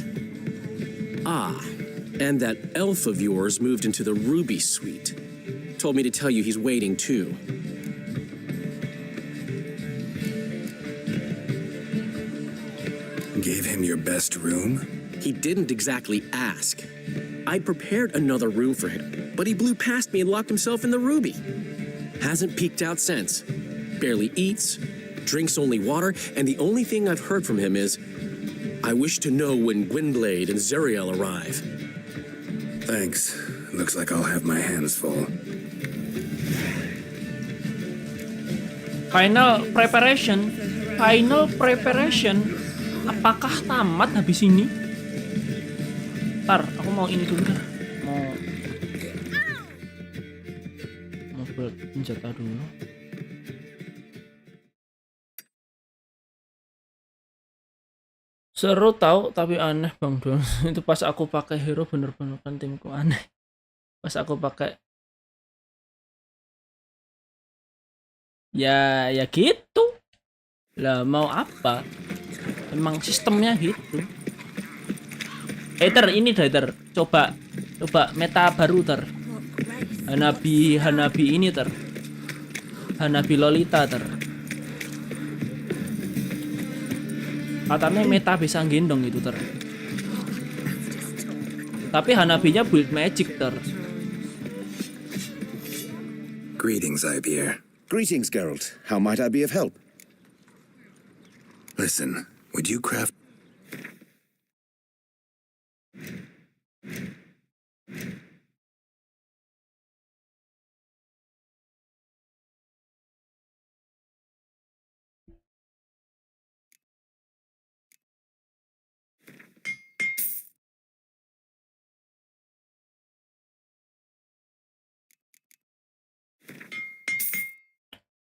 Ah, and that elf of yours moved into the Ruby Suite. Told me to tell you he's waiting too. Gave him your best room? He didn't exactly ask. I prepared another room for him, but he blew past me and locked himself in the Ruby. Hasn't peeked out since. Barely eats, drinks only water, and the only thing I've heard from him is, I wish to know when Gwynblade and Zuriel arrive. Thanks. Looks like I'll have my hands full. Final preparation. Apakah tamat habis ini? Ntar, aku mau ini dulu dah. Mau buat senjata dulu. Seru tau, tapi aneh Bang Don. Itu pas aku pakai hero bener-bener kan timku aneh. Pas aku pakai ya gitu. Lah mau apa? Emang sistemnya gitu. Ter, ini dah Ter. Coba meta baru Ter. Hanabi ini Hanabi Lolita katanya meta bisa gendong itu tapi Hanabinya build magic Greetings, Ibeer. Greetings, Geralt. How might I be of help? Listen, would you craft...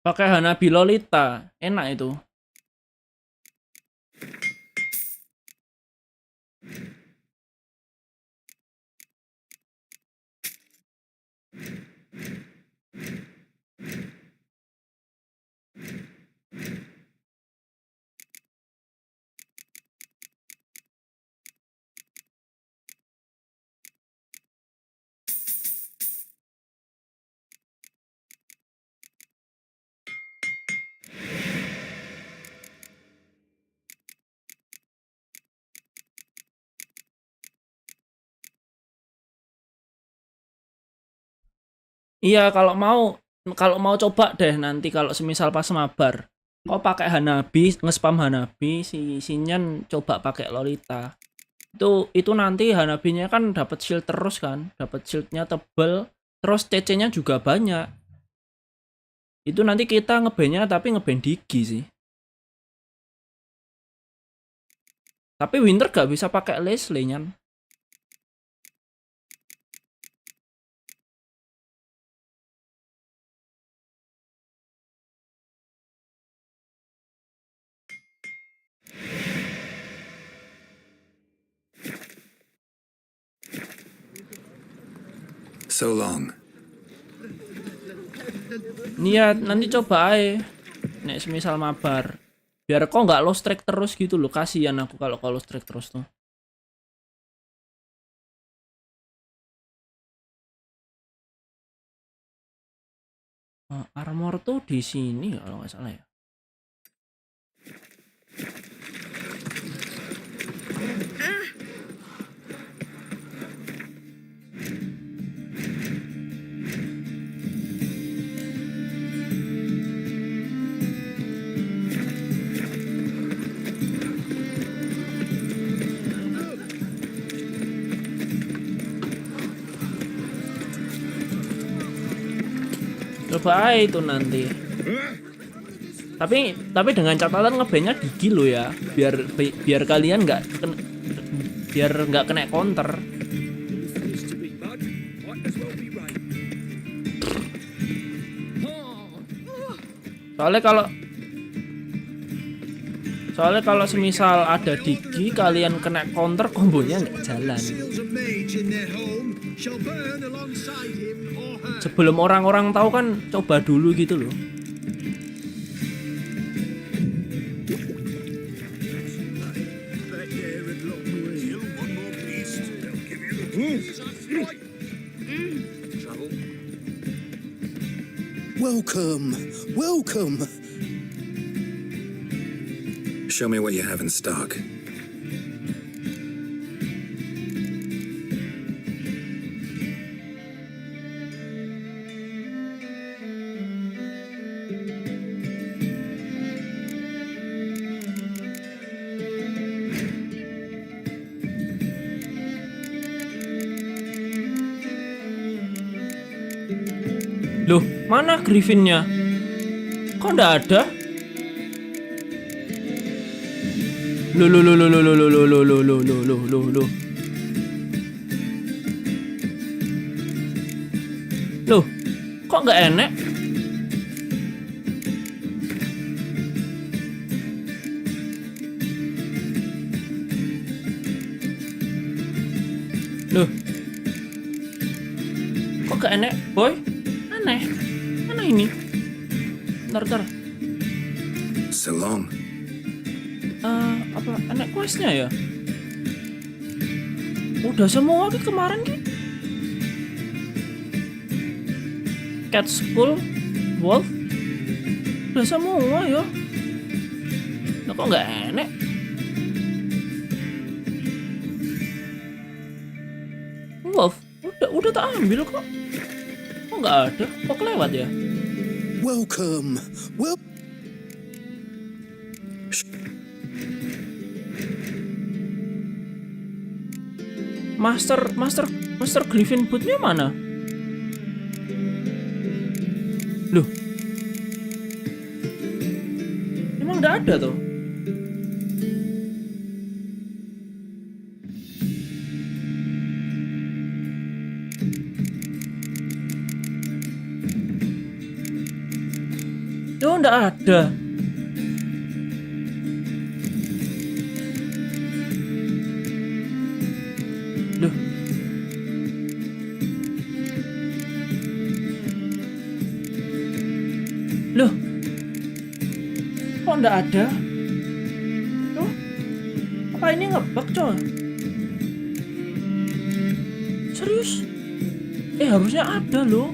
pakai Hanabi Lolita enak itu. Iya, kalau mau coba deh nanti kalau semisal pas mabar. Kau pakai Hanabi, nge-spam Hanabi, si Sinyan coba pakai Lolita. Itu nanti Hanabinya kan dapat shield terus kan, dapat shieldnya tebel, terus CC-nya juga banyak. Itu nanti kita ngebannya tapi ngeban Digi sih. Tapi Winter gak bisa pakai Leslie nyan. So long. Niat nanti coba aja. Nek semisal mabar. Biar kok nggak lost track terus gitu loh. Kasihan aku kalau lost track terus tuh. Armor tuh di sini kalau nggak salah ya. Coba aja itu nanti. Tapi dengan catatan ngebannya Digi lo ya, biar kalian nggak kena counter. Soalnya kalau semisal ada Digi kalian kena counter, kombonya nggak jalan. Sebelum orang-orang tahu kan coba dulu gitu loh. Welcome. Show me what you have in stock. Loh, mana Griffinnya? Kok nggak ada? Loh. Loh, kok nggak enek? Loh, kok nggak enek, boy? Aneh ini. Bentar. So long. Apa enek questnya ya? Udah semua kemarin ki. cat skull, wolf. Udah semua ya. Nah, kok nggak enek? Wolf, udah tak ambil kok. Kok nggak ada? Kok kelewat ya? Welcome. Master Griffin Bootnya mana? Loh, emang udah ada tuh? Oh, nggak ada. Loh. Loh. Kok nggak ada? Loh. Apa ini ngebug, coy? Serius? Harusnya ada loh.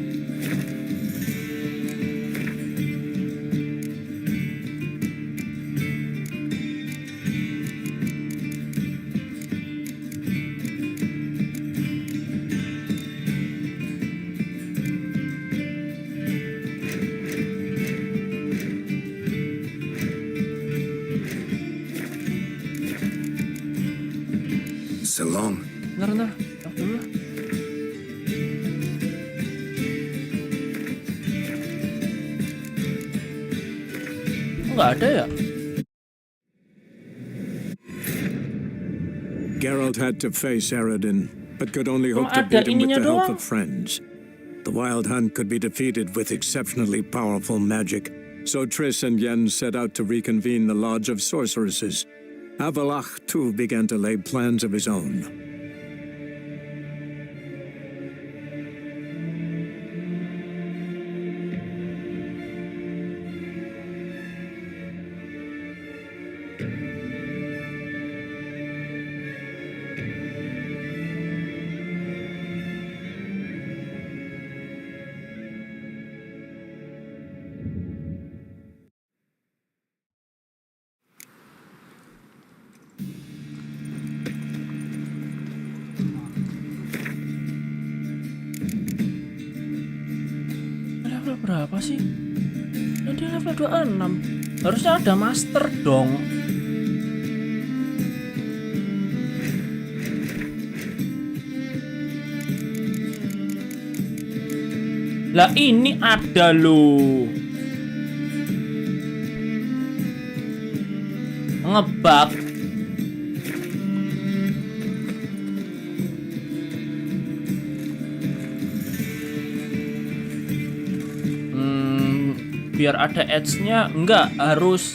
So long. Bentar. Stop dulu. Nggak ada ya? Geralt had to face Eredin, but could only hope to beat him with the help of friends. The Wild Hunt could be defeated with exceptionally powerful magic, so Triss and Yen set out to reconvene the Lodge of Sorceresses. Avalach, too, began to lay plans of his own. Berapa sih? Dia level 26. Harusnya ada master dong. Lah ini ada loh. Ngebug. Biar ada ads-nya, enggak harus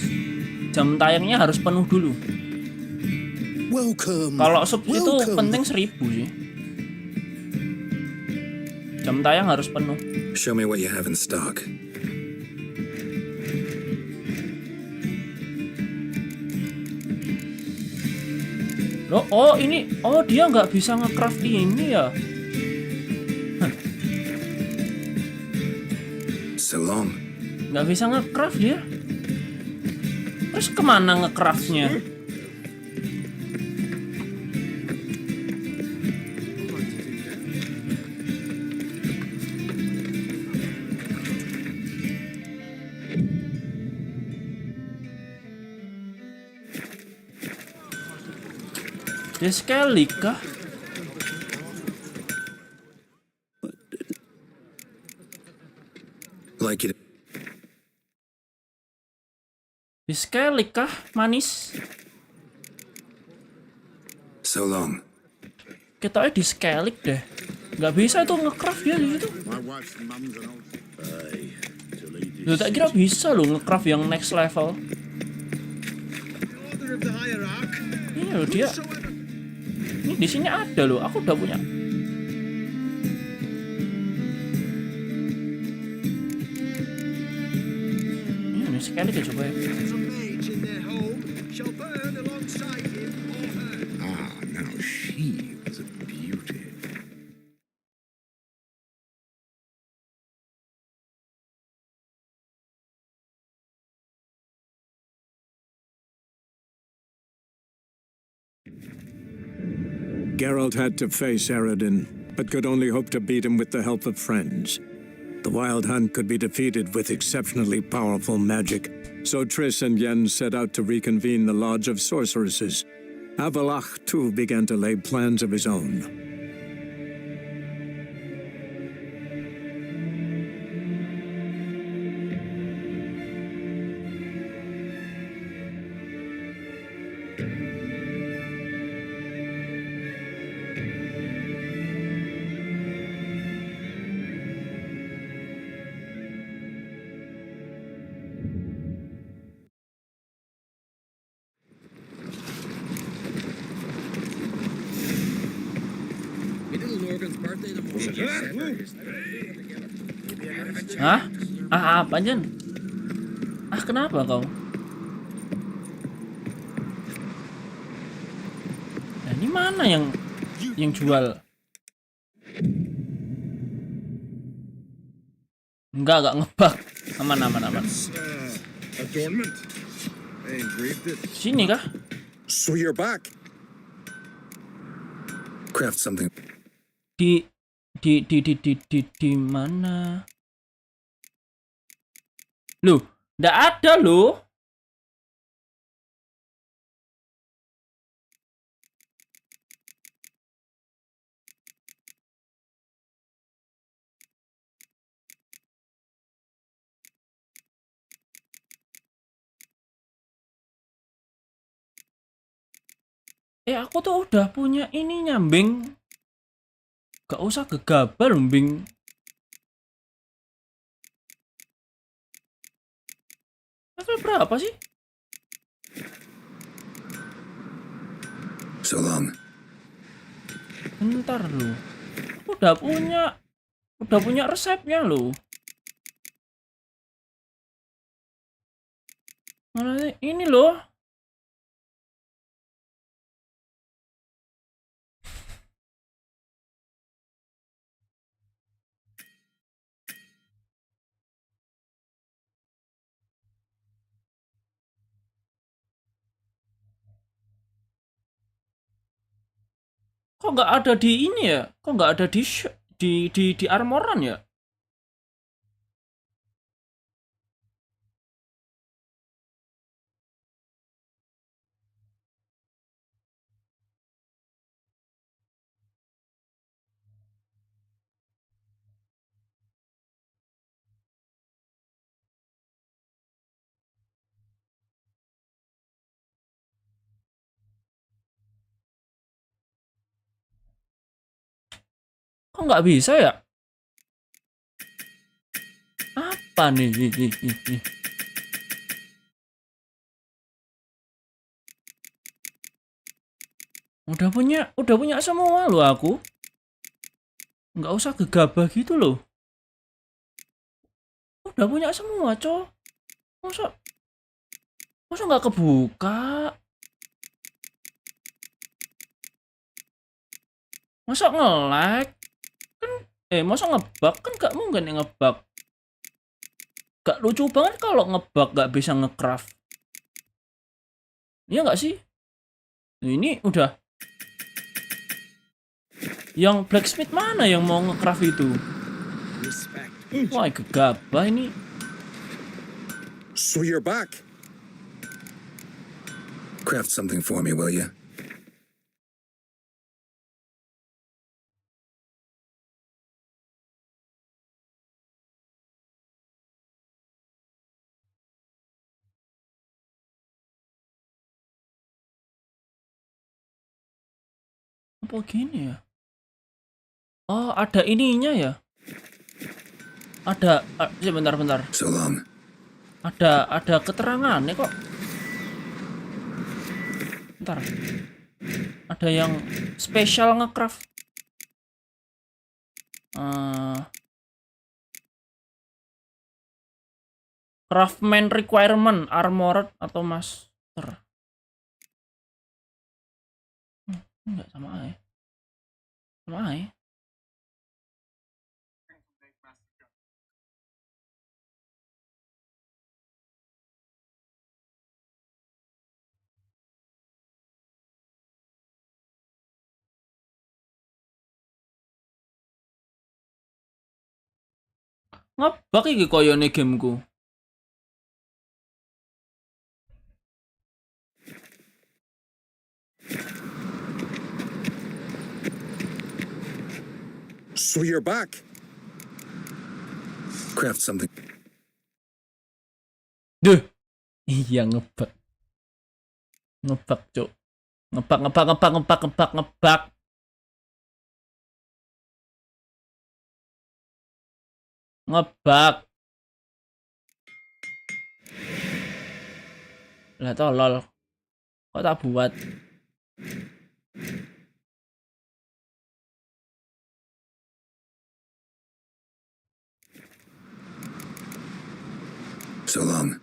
jam tayangnya harus penuh dulu. Kalau sub itu penting 1000 sih. Jam tayang harus penuh. Show me what you have in stock. Oh ini, dia nggak bisa nge-craft ini ya. So long. Nggak bisa nge-craft dia. Terus kemana nge-craftnya? Dia sekali kah? Like it. Sekali kah, manis? So long. Kita di scaling deh. Nggak bisa itu nge-craft dia di situ. Loh, tak kira bisa loh nge-craft yang next level. Ini loh dia. Ini di sini ada loh. Aku udah punya. Ini sekali aja coba ya. Geralt had to face Eredin, but could only hope to beat him with the help of friends. The Wild Hunt could be defeated with exceptionally powerful magic, so Triss and Yen set out to reconvene the Lodge of Sorceresses. Avalach, too, began to lay plans of his own. Hah? Apa Jen? Kenapa kau? Nah, ini mana yang jual? Enggak ngebug. Aman. Sini kah? So you're back. Craft something. Di mana? Loh, nggak ada loh. Aku tuh udah punya ini nyambing. Gak usah gegabah Bing. Level berapa sih? So long. Bentar loh. Aku udah punya resepnya loh. Mana ini loh. Kok nggak ada di ini ya? Kok nggak ada di armoran ya? Kok nggak bisa ya? Apa nih? Udah punya semua loh aku. Nggak usah gegabah gitu loh. Udah punya semua, cow. Masa nggak kebuka? Masa nge-lag? Masa ngebug? Kan gak mungkin yang ngebug. Gak lucu banget kalau ngebug gak bisa ngecraft. Iya gak sih? Ini udah. Yang blacksmith mana yang mau ngecraft itu? Wah, gegabah ini. So you're back. Craft something for me, will you? Apa gini ya? Oh, ada ininya ya? Ada, bentar. So long. Ada keterangannya kok. Bentar. Ada yang spesial ngecraft. Craftman requirement armored atau master. Enggak sama aja. Sama aja. Ngebug iki koyone gameku. So you're back. Craft something. Duh. Iya ngebug. Ngebug, Cuk. Ngebug. Ngebug. Lah tolol. Kok tak buat? So long.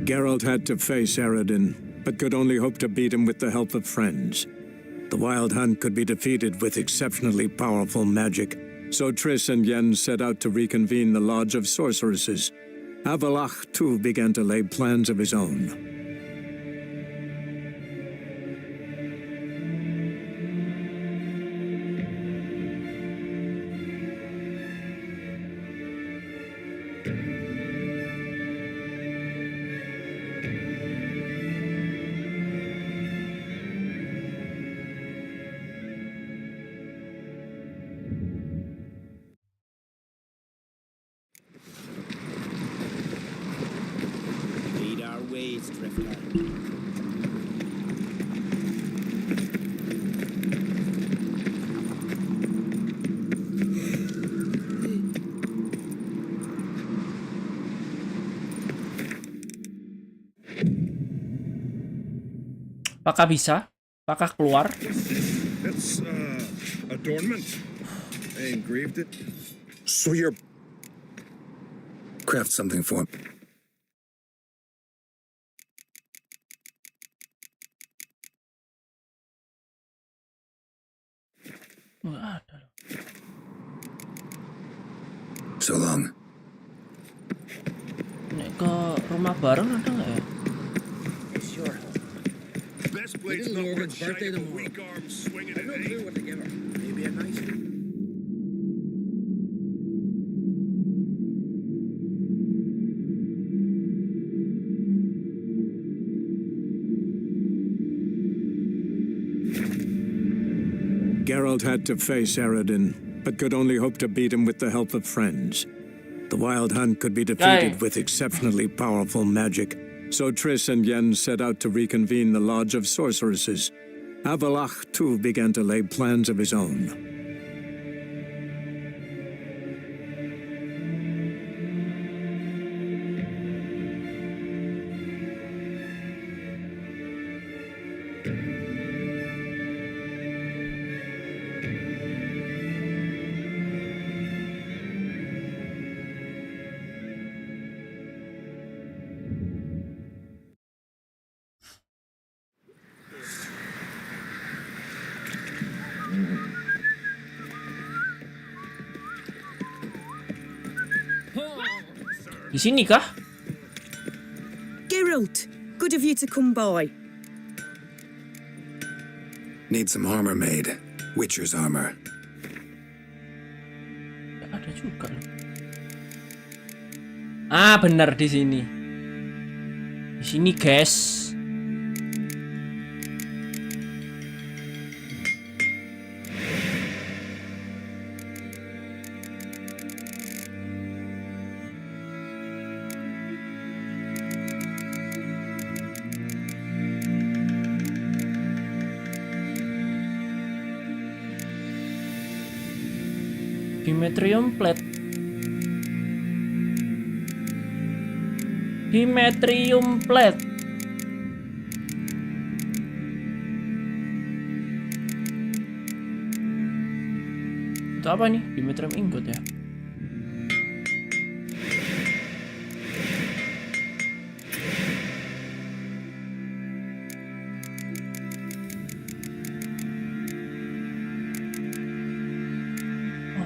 Geralt had to face Eredin, but could only hope to beat him with the help of friends. The Wild Hunt could be defeated with exceptionally powerful magic, so Triss and Yen set out to reconvene the Lodge of Sorceresses. Avalach, too, began to lay plans of his own. Apakah bisa? Apakah keluar? That's adornment. I engraved it. So you're... Craft something for him. So long. Nek ke rumah bareng ada nggak ya? Best place not worth shining a weak arm swinging at me. Maybe a nice. Geralt had to face Eredin, but could only hope to beat him with the help of friends. The Wild Hunt could be defeated with exceptionally powerful magic, so Triss and Yen set out to reconvene the Lodge of Sorceresses. Avalach, too, began to lay plans of his own. Di sini kah? Geralt, good of you to come by. Need some armor made. Witcher's armor. Ada juga loh. Ah, benar di sini. Di sini, guys. Dimetrium plate. Dimetrium plate. Itu apa nih? Dimetrium ingot ya.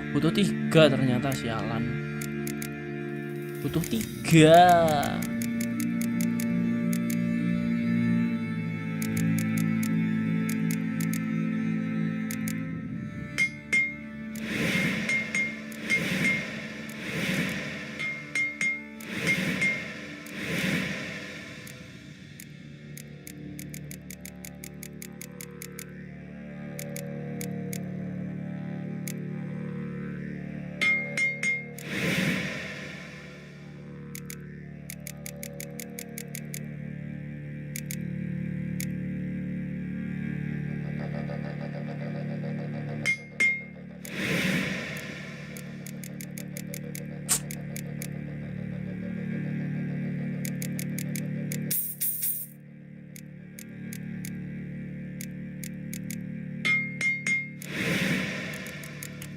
Butuh 3 ternyata, sialan. Butuh 3.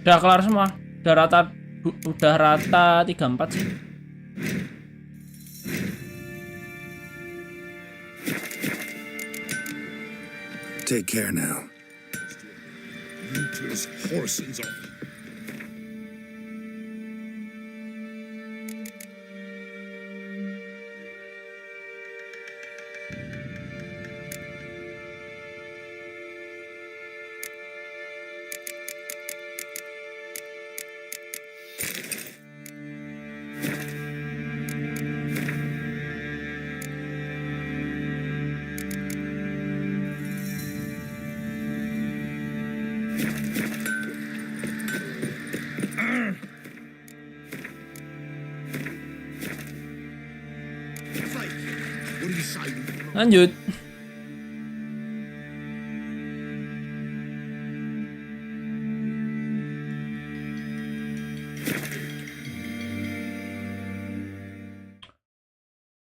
Udah kelar semua. Udah rata 34 sih. Take care now. Lanjut.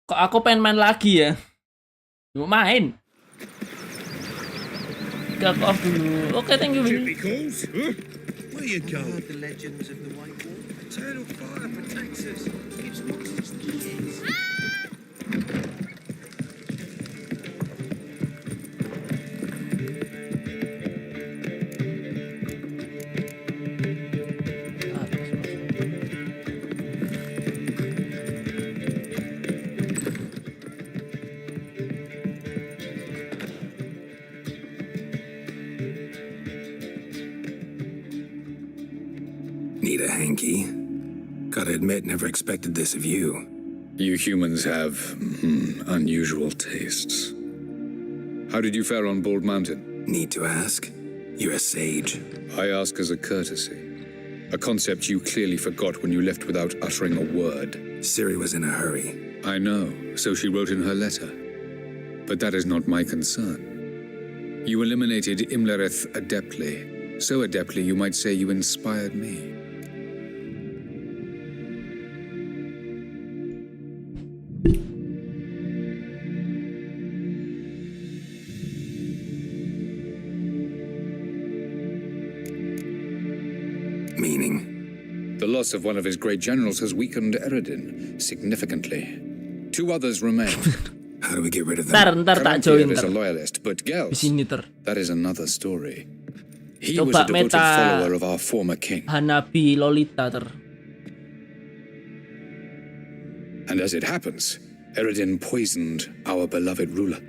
Kok aku pengen main lagi ya? Mau main. Get off dulu. Oke, thank you. Where you go? The legends of the White Wall. Eternal fire protects us. Gives monsters the ears. Need a hanky? Gotta admit, never expected this of you. You humans have unusual tastes. How did you fare on Bald Mountain? Need to ask? You're a sage. I ask as a courtesy. A concept you clearly forgot when you left without uttering a word. Ciri was in a hurry. I know, so she wrote in her letter. But that is not my concern. You eliminated Imlerith adeptly. So adeptly you might say you inspired me. Meaning? The loss of one of his great generals has weakened Eredin significantly. 2 others remain. How do we get rid of them? Ntar tak join is a loyalist, but Geralt, that is another story. He was Coba a devoted meta follower of our former king. Hanabi Lolita ter. And as it happens, Eredin poisoned our beloved ruler.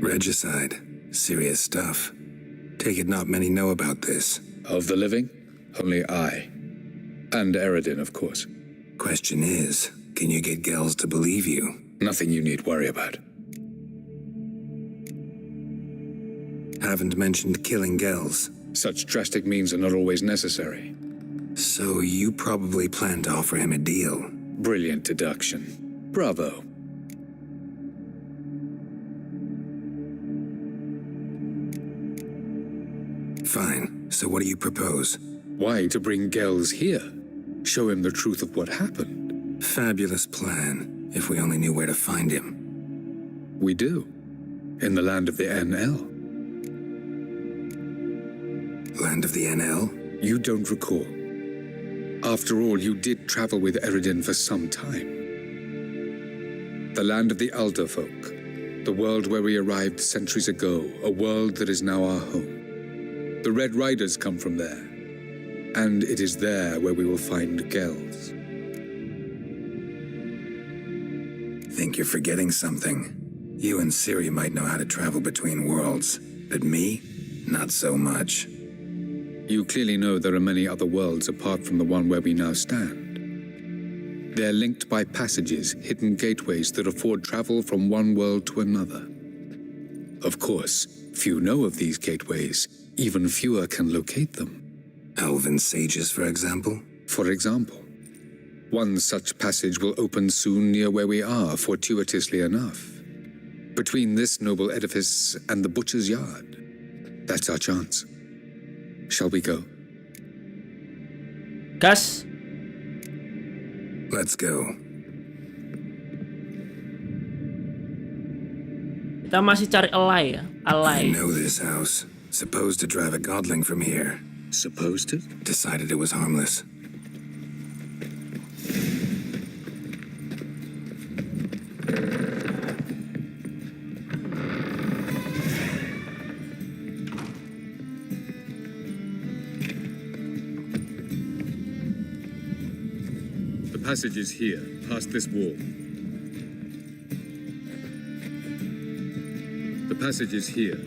Regicide. Serious stuff. Take it not many know about this. Of the living, only I. And Eredin, of course. Question is, can you get Gels to believe you? Nothing you need worry about. Haven't mentioned killing Gels. Such drastic means are not always necessary. So you probably plan to offer him a deal. Brilliant deduction. Bravo. Fine. So what do you propose? Why, to bring Gels here. Show him the truth of what happened. Fabulous plan. If we only knew where to find him. We do. In the land of the NL. Land of the NL? You don't recall. After all, you did travel with Eredin for some time. The land of the Elder folk, the world where we arrived centuries ago, a world that is now our home. The Red Riders come from there, and it is there where we will find Gels. Think you're forgetting something. You and Ciri might know how to travel between worlds, but me, not so much. You clearly know there are many other worlds apart from the one where we now stand. They're linked by passages, hidden gateways that afford travel from one world to another. Of course, few know of these gateways. Even fewer can locate them. Elven sages, for example? For example. One such passage will open soon near where we are, fortuitously enough. Between this noble edifice and the butcher's yard. That's our chance. Shall we go? Gas. Let's go. Kita masih cari ally ya, ally. I know this house. Supposed to drive a godling from here. Supposed to? Decided it was harmless. The passage is here, past this wall. The passage is here.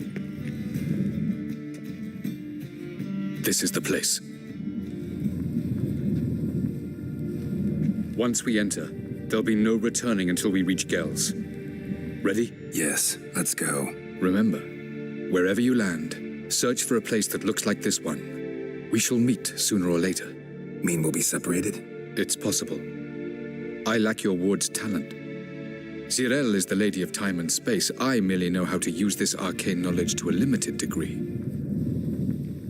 This is the place. Once we enter, there'll be no returning until we reach Gels. Ready? Yes, let's go. Remember, wherever you land, search for a place that looks like this one. We shall meet sooner or later. Mean we'll be separated? It's possible. I lack your ward's talent. Zirel is the lady of time and space. I merely know how to use this arcane knowledge to a limited degree.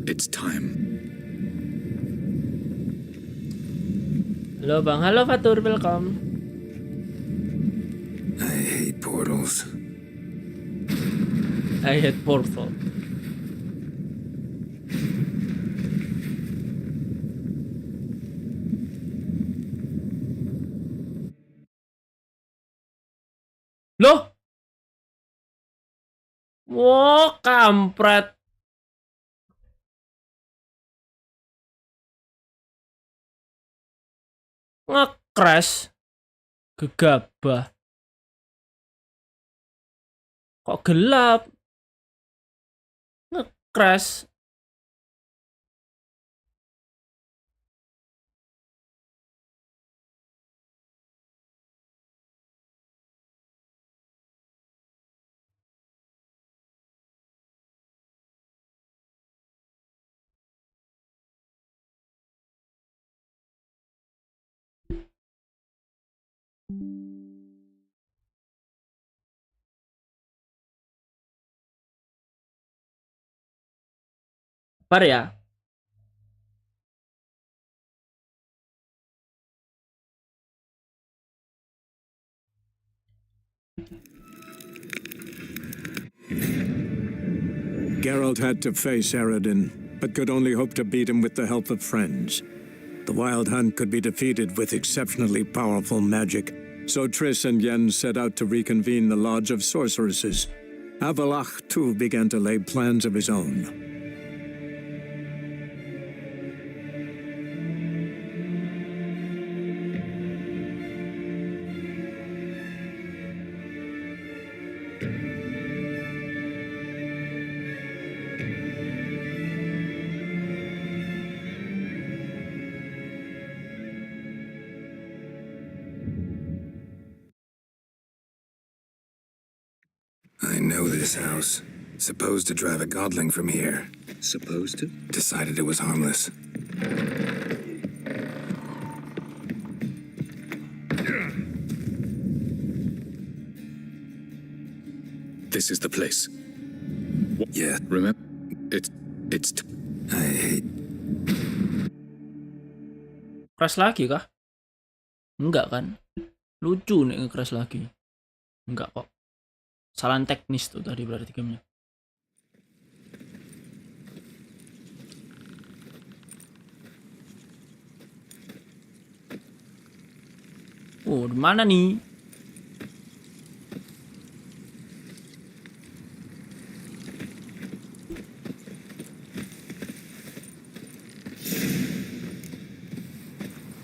It's time. Halo Bang, halo Fatur, welcome. I hate portals. I hate portal. Loh? Wah, kampret. Nge-crash. Gegabah. Kok gelap? Nge-crash. Bar ya. Geralt had to face Eredin, but could only hope to beat him with the help of friends. The Wild Hunt could be defeated with exceptionally powerful magic, so Triss and Yen set out to reconvene the Lodge of Sorceresses. Avalach, too, began to lay plans of his own. I know this house. Supposed to drive a godling from here. Supposed to? Decided it was harmless. This is the place. Yeah. Remember? It's I hate. Crash lagi kah? Enggak kan? Lucu nih nge-crash lagi. Enggak kok. Kesalahan teknis tuh tadi berarti gamenya. Oh, di mana nih?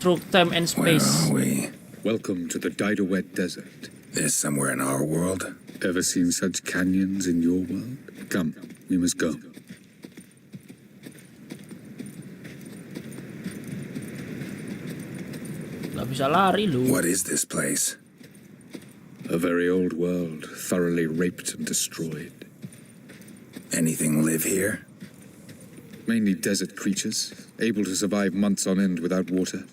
Through time and space. Where are we? Welcome to the Didowet Desert. This somewhere in our world? Ever seen such canyons in your world? Come, we must go. Gak bisa lari lu. What is this place? A very old world, thoroughly raped and destroyed. Anything live here? Mainly desert creatures, able to survive months on end without water.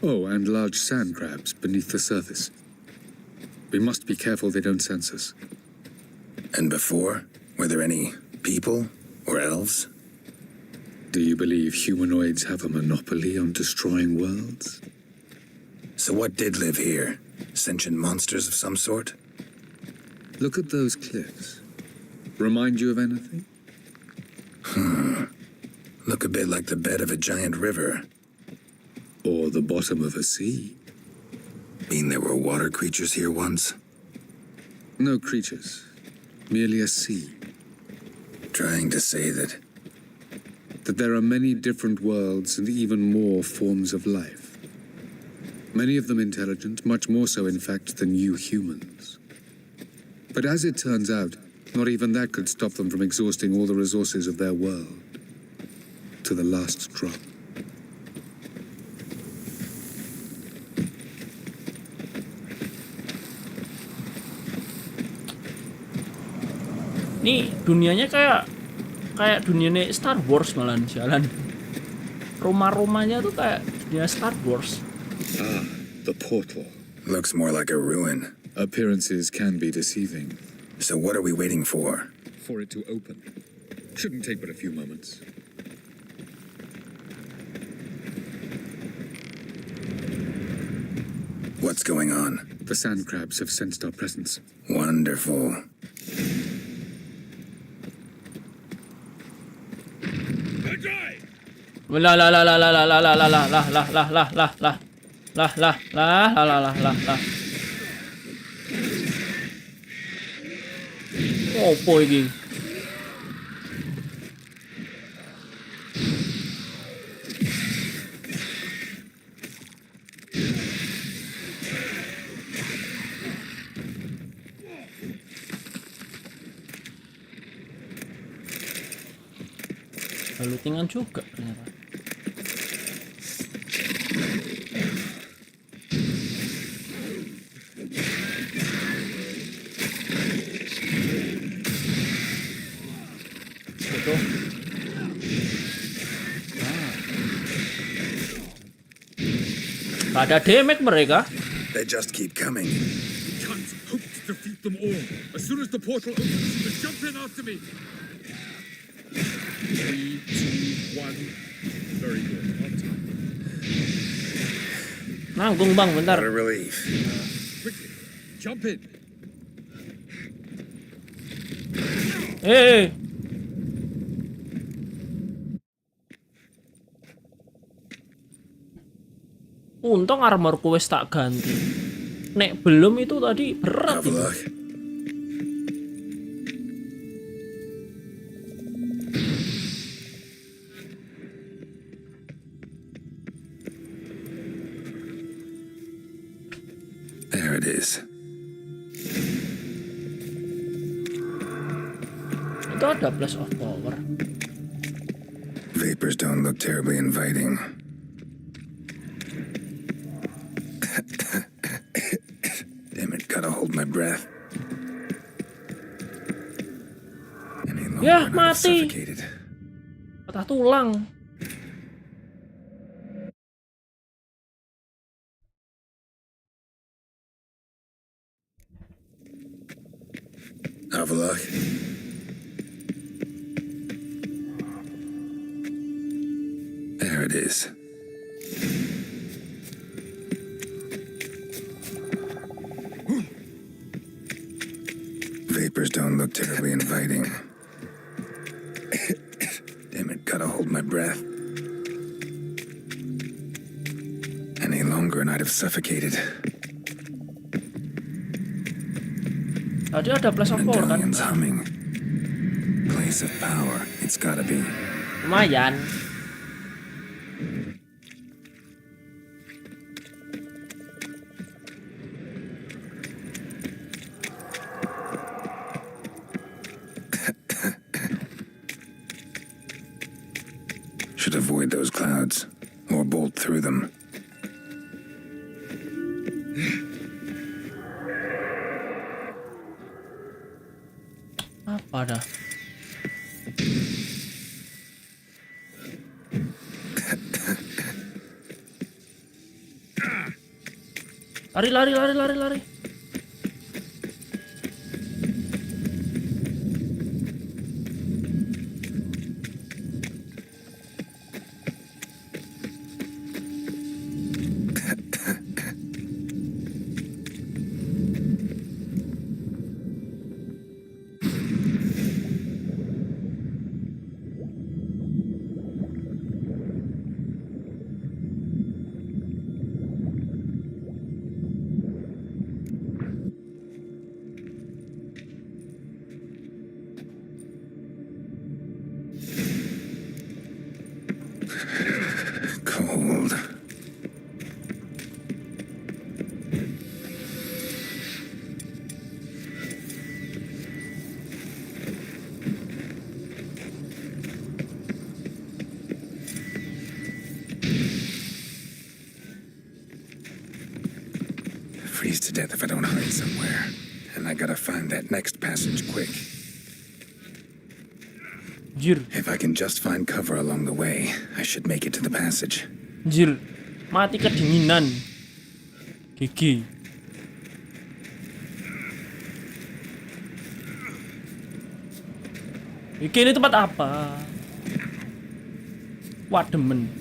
Oh, and large sand crabs beneath the surface. We must be careful they don't sense us. And before, were there any people or elves? Do you believe humanoids have a monopoly on destroying worlds? So what did live here? Sentient monsters of some sort? Look at those cliffs. Remind you of anything? Look a bit like the bed of a giant river. Or the bottom of a sea. Mean there were water creatures here once? No creatures. Merely a sea. Trying to say that there are many different worlds and even more forms of life. Many of them intelligent, much more so in fact than you humans. But as it turns out, not even that could stop them from exhausting all the resources of their world. To the last drop. Nih dunianya kayak dunianya Star Wars malahan jalan. Rumah-rumahnya tuh kayak dunia Star Wars. Ah, the portal. looks more like a ruin. Appearances can be deceiving. So what are we waiting for? For it to open. Shouldn't take but a few moments. What's going on? The sand crabs have sensed our presence. Wonderful. La la la la la la la la la la la la la la la la lah lah lah lah lah lah lah lah. Opo iki? Lootingan juga ternyata. Betul. Ada damage mereka. They just keep coming. Can't hope to defeat them all. As soon as the portal opens, just jump in after me. 3, 2, 1. Very good. On time. Nanggung bang, bentar. What a relief. Quickly, jump in. Hey. Untung armorku wis tak ganti. Nek belum itu tadi berat. There it is. Itu ada blast of power. Vapors don't look terribly inviting. Damn it, gotta hold my breath. Ya, mati. Patah tulang. Avalok. There it is. Vapors don't look terribly inviting. Damn it, gotta hold my breath. Any longer longer and I'd have suffocated. Tadi ada place of power kan? Medallion's humming. Place of power, it's gotta be. Lumayan. Should avoid those clouds, or bolt through them. Apa dah? Lari. Cold. Freeze to death if I don't hide somewhere. And I gotta find that next passage quick. If I can just find cover along the way, I should make it to the passage. Jir, mati kedinginan. Gigi. Gigi, ini tempat apa? Wah, demen.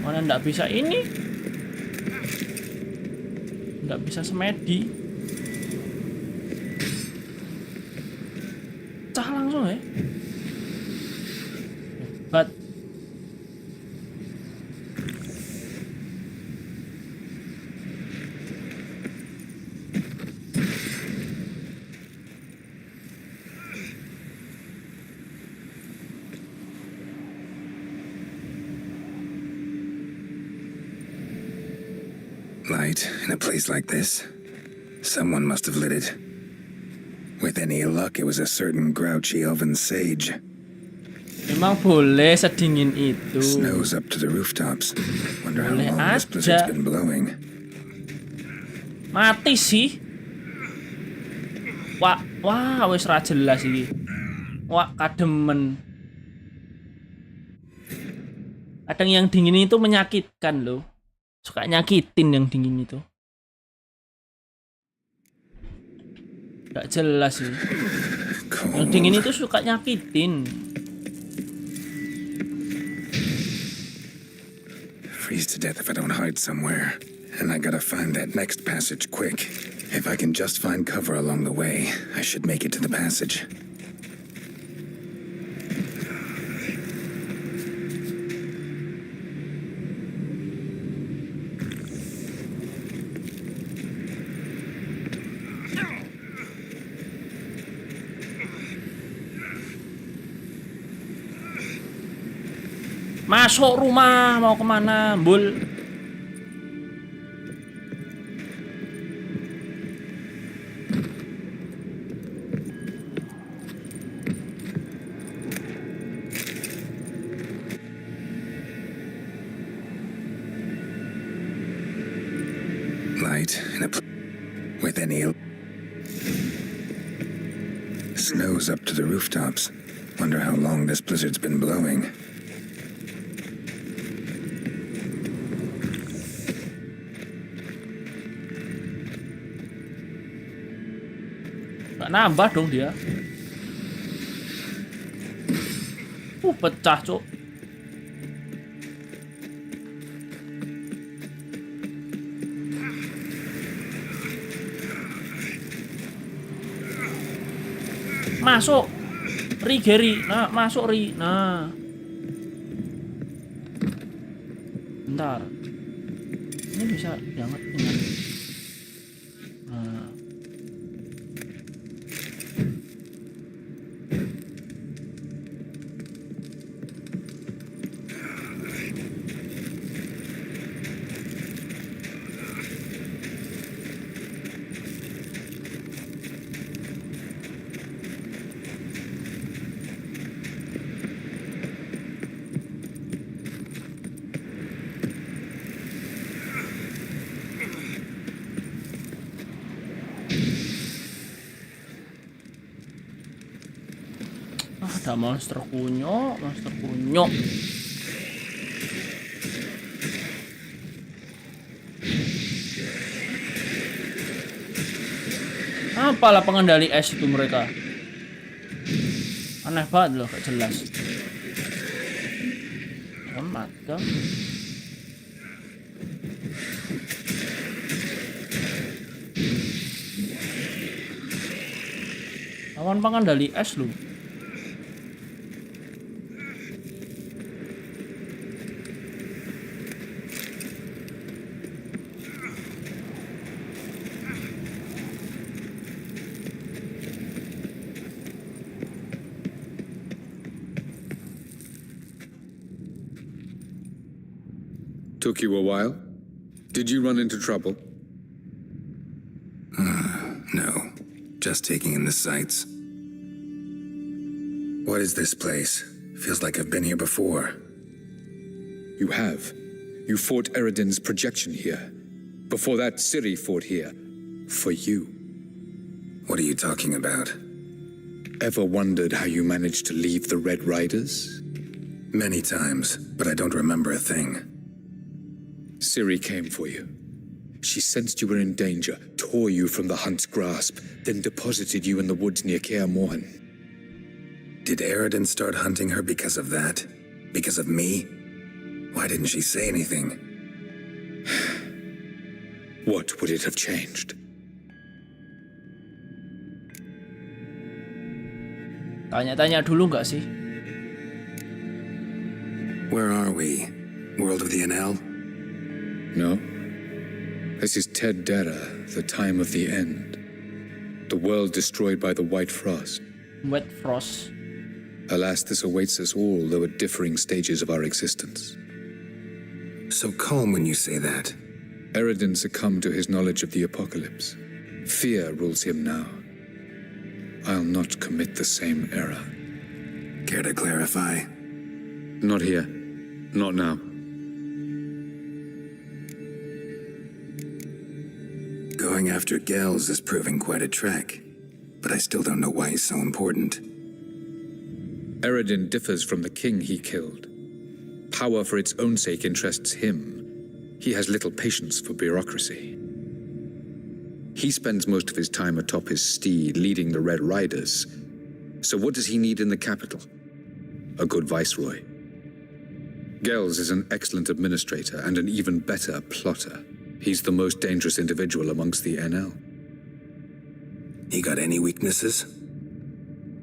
Mana ndak bisa ini? Ndak bisa semedi. Cah langsung ya. Hebat. Light in a place like this. Someone must have lit it. With any luck, it was a certain grouchy elven sage. Memang boleh sedingin itu. Snow's up to the rooftops. Wonder how long this blizzard's been blowing. Mati sih. Wah, wis ra jelas iki. Wah, kademen. Kadang yang dingin itu menyakitkan loh. Suka nyakitin yang dingin itu. Gak jelas sih. Yang dingin itu suka nyakitin. Freeze to death if I don't hide somewhere. And I gotta find that next passage quick. If I can just find cover along the way, I should make it to the passage. Masuk rumah, mau kemana, Bul? Light in a with any snow's up to the rooftops. Wonder how long this blizzard's been blowing. Gak nambah dong dia. Pecah, Cuk. Masuk. Ri Geri. Nah, masuk Ri. Nah. Bentar. Ini bisa diangkat dengan nah. Ada monster kunyuk. Apalah pengendali es itu mereka? Aneh banget loh, gak jelas. Amat kan? Lawan pengendali es lu. Took you a while? Did you run into trouble? No. Just taking in the sights. What is this place? Feels like I've been here before. You have. You fought Eredin's projection here. Before that, Ciri fought here. For you. What are you talking about? Ever wondered how you managed to leave the Red Riders? Many times, but I don't remember a thing. Ciri came for you. She sensed you were in danger, tore you from the hunt's grasp, then deposited you in the woods near Kaer Morhen. Did Eredin start hunting her because of that? Because of me? Why didn't she say anything? What would it have changed? Tanya-tanya dulu nggak sih? Where are we? World of the Enel? No. This is Ted Dera, the time of the end. The world destroyed by the White Frost. White Frost. Alas, this awaits us all, though at differing stages of our existence. So calm when you say that. Eredin succumbed to his knowledge of the apocalypse. Fear rules him now. I'll not commit the same error. Care to clarify? Not here. Not now. Going after Gels is proving quite a trek, but I still don't know why he's so important. Eredin differs from the king he killed. Power for its own sake interests him. He has little patience for bureaucracy. He spends most of his time atop his steed, leading the Red Riders. So what does he need in the capital? A good viceroy. Gels is an excellent administrator and an even better plotter. He's the most dangerous individual amongst the Enel. He got any weaknesses?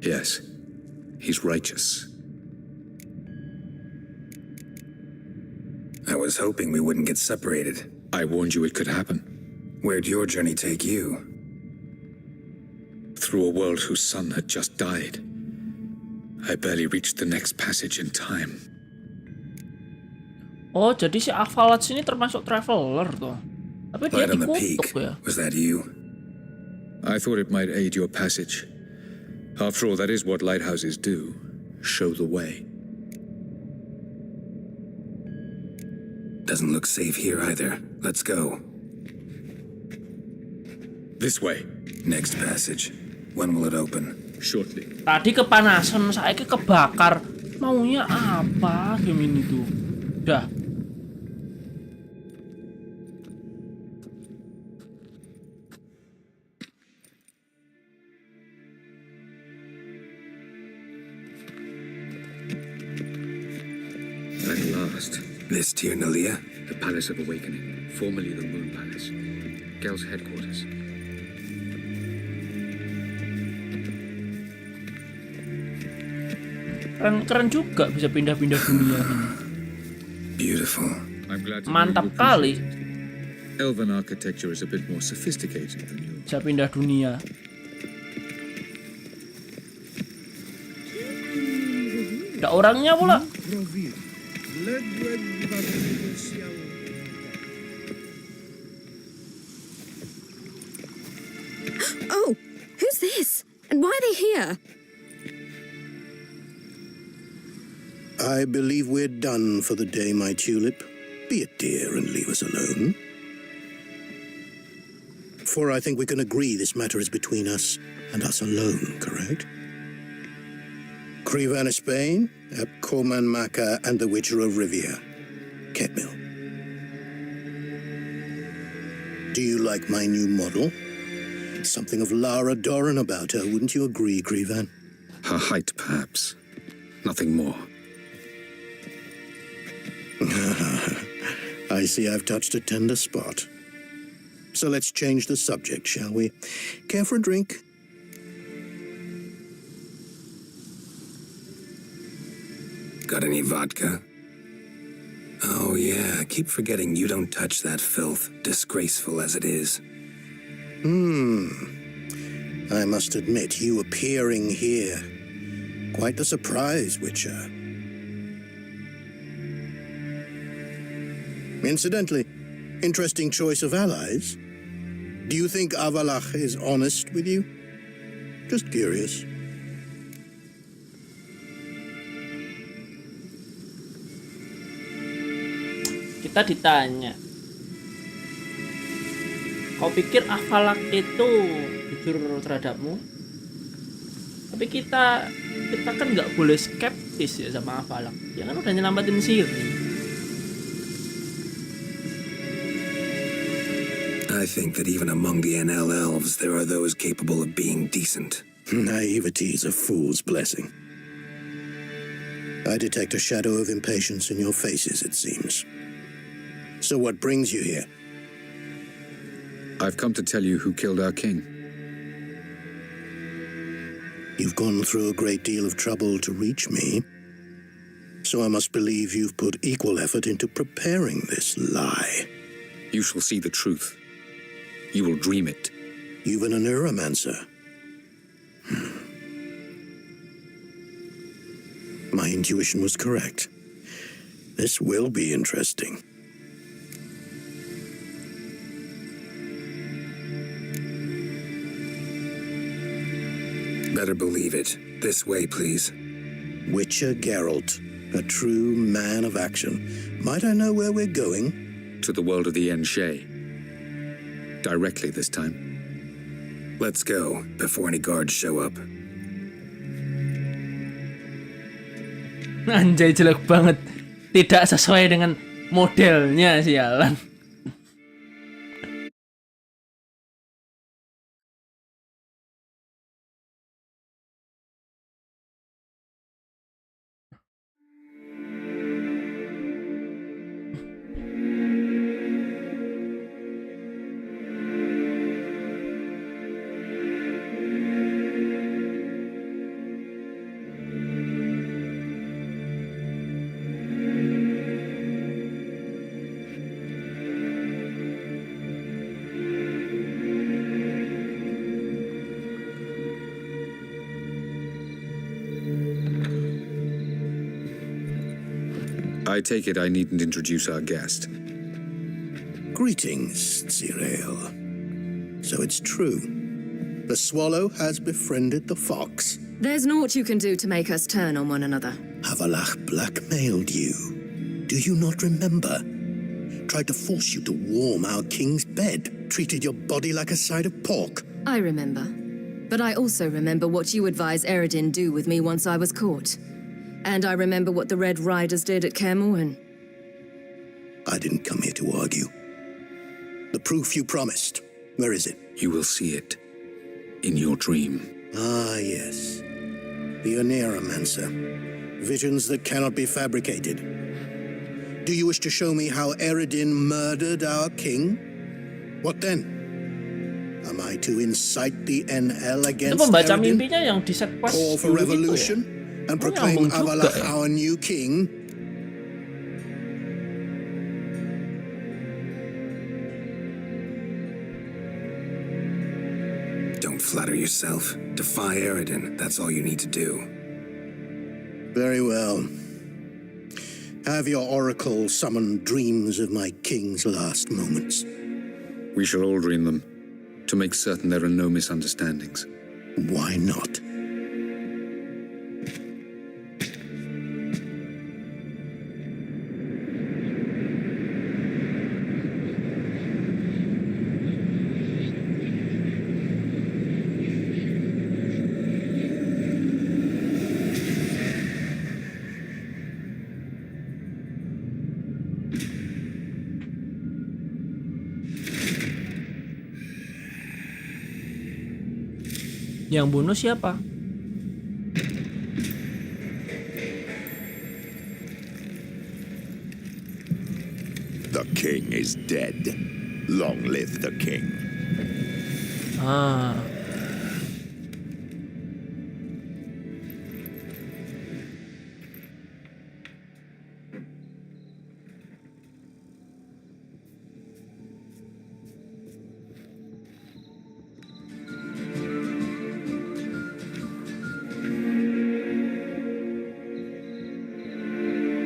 Yes. He's righteous. I was hoping we wouldn't get separated. I warned you it could happen. Where'd your journey take you? Through a world whose son had just died. I barely reached the next passage in time. Oh, jadi si Avalat sini termasuk traveler tuh. Tapi dia Light on the peak. dikutuk ya. Was that you? I thought it might aid your passage. After all, that is what lighthouses do. Show the way. Doesn't look safe here either. Let's go. This way. Next passage. When will it open? Shortly. Tadi kepanasan, saiki kebakar. Maunya apa game ini tuh? Udah. At last. This Tir Nalia? The Palace of Awakening, formerly the Moon Palace. Gel's headquarters. Keren juga bisa pindah-pindah dunia ini. Beautiful. Mantap kali. Elven architecture is a bit more sophisticated than yours. Bisa pindah dunia. Ada orangnya pula. Oh, who's this? And why are they here? I believe we're done for the day, my tulip. Be a dear and leave us alone. For I think we can agree this matter is between us and us alone, correct? Krivan of Spain, Abkoman Maka, and the Witcher of Rivia, Ketmil. Do you like my new model? Something of Lara Doran about her, wouldn't you agree, Krivan? Her height, perhaps. Nothing more. I see I've touched a tender spot. So let's change the subject, shall we? Care for a drink? Got any vodka? Oh yeah, keep forgetting you don't touch that filth, disgraceful as it is. I must admit, you appearing here, quite the surprise, Witcher. Incidentally, interesting choice of allies. Do you think Avalach is honest with you? Just curious. Kita ditanya, kau pikir Avalach itu jujur terhadapmu? Tapi kita kan nggak boleh skeptis ya sama Avalach. Dia kan udah nyelamatin Siri. I think that even among the NL elves, there are those capable of being decent. Naivety is a fool's blessing. I detect a shadow of impatience in your faces, it seems. So what brings you here? I've come to tell you who killed our king. You've gone through a great deal of trouble to reach me, so I must believe you've put equal effort into preparing this lie. You shall see the truth. You will dream it. You've an neuromancer. My intuition was correct. This will be interesting. Better believe it. This way, please. Witcher Geralt, a true man of action. Might I know where we're going? To the world of the Enshe. Directly this time. Let's go, before any guards show up. Anjay, jelek banget. Tidak sesuai dengan modelnya, sialan. I take it I needn't introduce our guest. Greetings, Cyril. So it's true. The swallow has befriended the fox. There's naught you can do to make us turn on one another. Avalach blackmailed you. Do you not remember? Tried to force you to warm our king's bed. Treated your body like a side of pork. I remember. But I also remember what you advised Eredin do with me once I was caught. And I remember what the Red Riders did at Kaer Morhen. I didn't come here to argue. The proof you promised, where is it? You will see it in your dream. Ah, yes. The Oneiromancer. Visions that cannot be fabricated. Do you wish to show me how Eredin murdered our king? What then? Am I to incite the NL against Itu pembaca Eredin? mimpinya yang di set pas Call for dulu gitu revolution? ya? and proclaim Avalach our new king? Don't flatter yourself. Defy Eredin. That's all you need to do. Very well. Have your oracle summon dreams of my king's last moments. We shall all dream them, to make certain there are no misunderstandings. Why not? Yang bunuh siapa? The king is dead. Long live the king. Ah.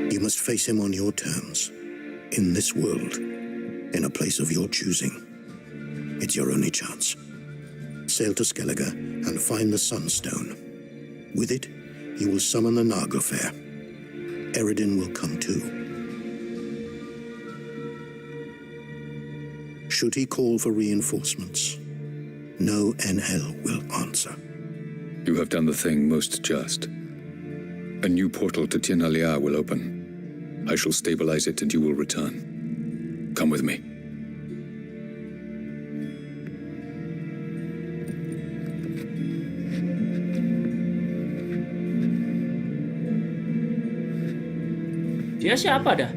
You must face him on your terms, in this world, in a place of your choosing. It's your only chance. Sail to Skellige and find the Sunstone. With it, you will summon the Naga Fair. Eredin will come too. Should he call for reinforcements, no NL will answer. You have done the thing most just. A new portal to Tinalia will open. I shall stabilize it and you will return. Come with me. Dia siapa dah?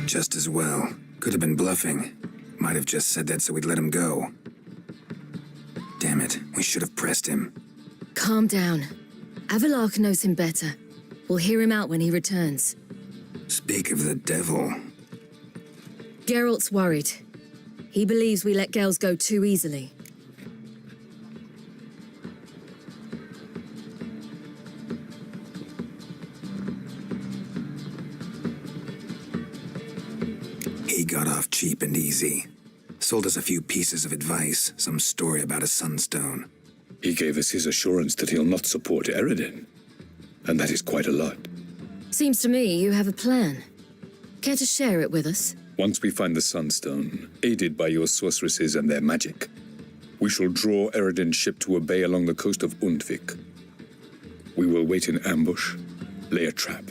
Just as well. Could have been bluffing. Might have just said that so we'd let him go. Damn it, we should have pressed him. Calm down. Avalach knows him better. We'll hear him out when he returns. Speak of the devil. Geralt's worried. He believes we let girls go too easily. He got off cheap and easy. Sold us a few pieces of advice, some story about a sunstone. He gave us his assurance that he'll not support Eredin. And that is quite a lot. Seems to me you have a plan. Care to share it with us? Once we find the Sunstone, aided by your sorceresses and their magic, we shall draw Eredin's ship to a bay along the coast of Undvik. We will wait in ambush, lay a trap.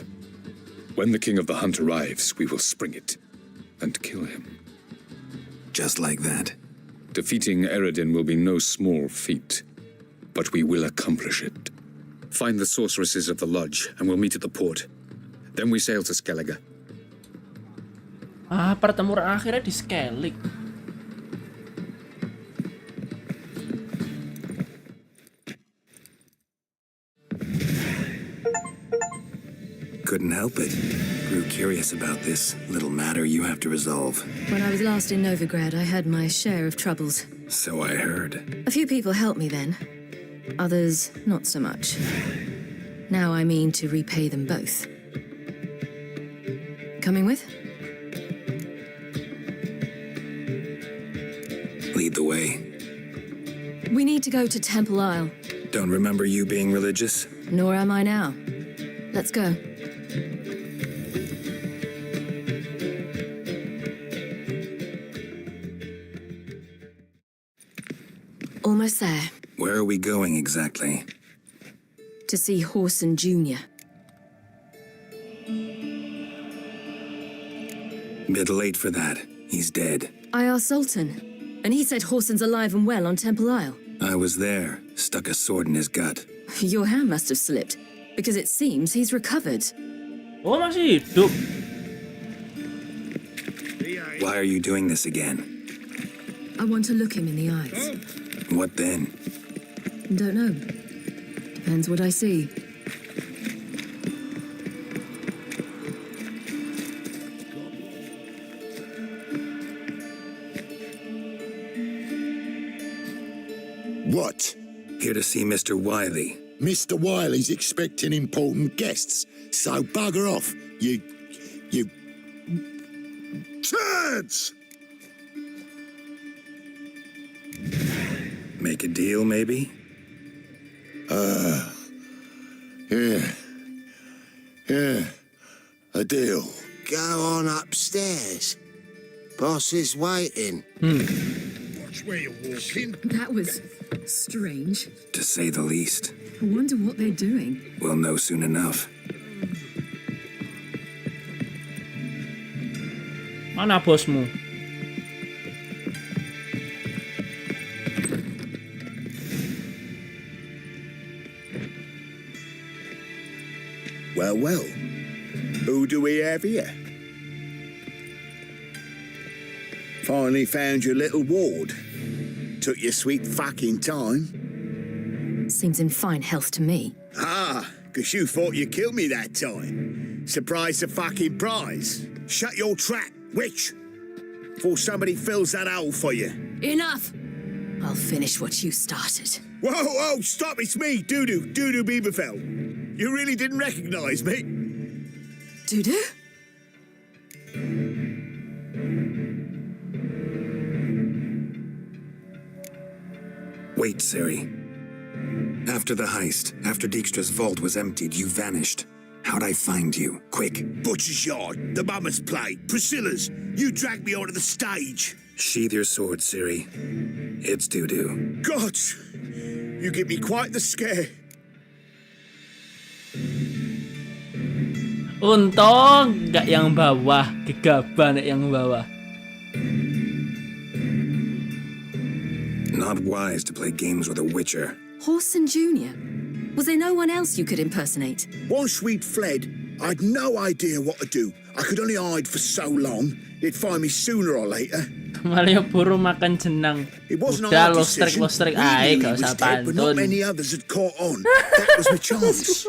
When the King of the Hunt arrives, we will spring it and kill him. Just like that? Defeating Eredin will be no small feat, but we will accomplish it. Find the sorceresses of the lodge, and we'll meet at the port. Then we sail to Skellige. Ah, pertempuran akhirnya di Skellig. Couldn't help it. Grew curious about this little matter you have to resolve. When I was last in Novigrad, I had my share of troubles. So I heard. A few people helped me then. Others, not so much. Now I mean to repay them both. Coming with? Lead the way. We need to go to Temple Isle. Don't remember you being religious? Nor am I now. Let's go. Almost there. Where are we going exactly? To see Horson Jr. Bit late for that. He's dead. I asked Sultan, and he said Horson's alive and well on Temple Isle. I was there. Stuck a sword in his gut. Your hand must have slipped. because it seems he's recovered. Oh, masih hidup. Why are you doing this again? I want to look him in the eyes. What then? Don't know. Depends what I see. What? Here to see Mr. Wiley. Mr. Wiley's expecting important guests, so bugger off, you turds! Make a deal, maybe? Yeah, a deal. Go on upstairs. Boss is waiting. Watch where you're walking. That was strange. To say the least. I wonder what they're doing. We'll know soon enough. Mana bosmu? Well, who do we have here? Finally found your little ward. Took your sweet fucking time. Seems in fine health to me. Ah, 'cause you thought you killed me that time. Surprise the fucking prize. Shut your trap, witch, before somebody fills that hole for you. Enough! I'll finish what you started. Whoa, stop, it's me, Dudu Bieberfeld. You really didn't recognize me? Dudu? Wait, Siri. After the heist, after Dijkstra's vault was emptied, you vanished. How'd I find you? Quick. Butcher's Yard, the Mama's Plate, Priscilla's. You dragged me onto the stage. Sheathe your sword, Siri. It's Dudu. God, you give me quite the scare. Untung gak yang bawah, gegabah yang bawah. Not wise to play games with a witcher. Horson Jr. Was there no one else you could impersonate? Once we'd fled, I'd no idea what to do. I could only hide for so long. They'd find me sooner or later. Malah buru makan jenang. Udah lo strike aja, gak usah but not pantun. many others had caught on. That was my chance.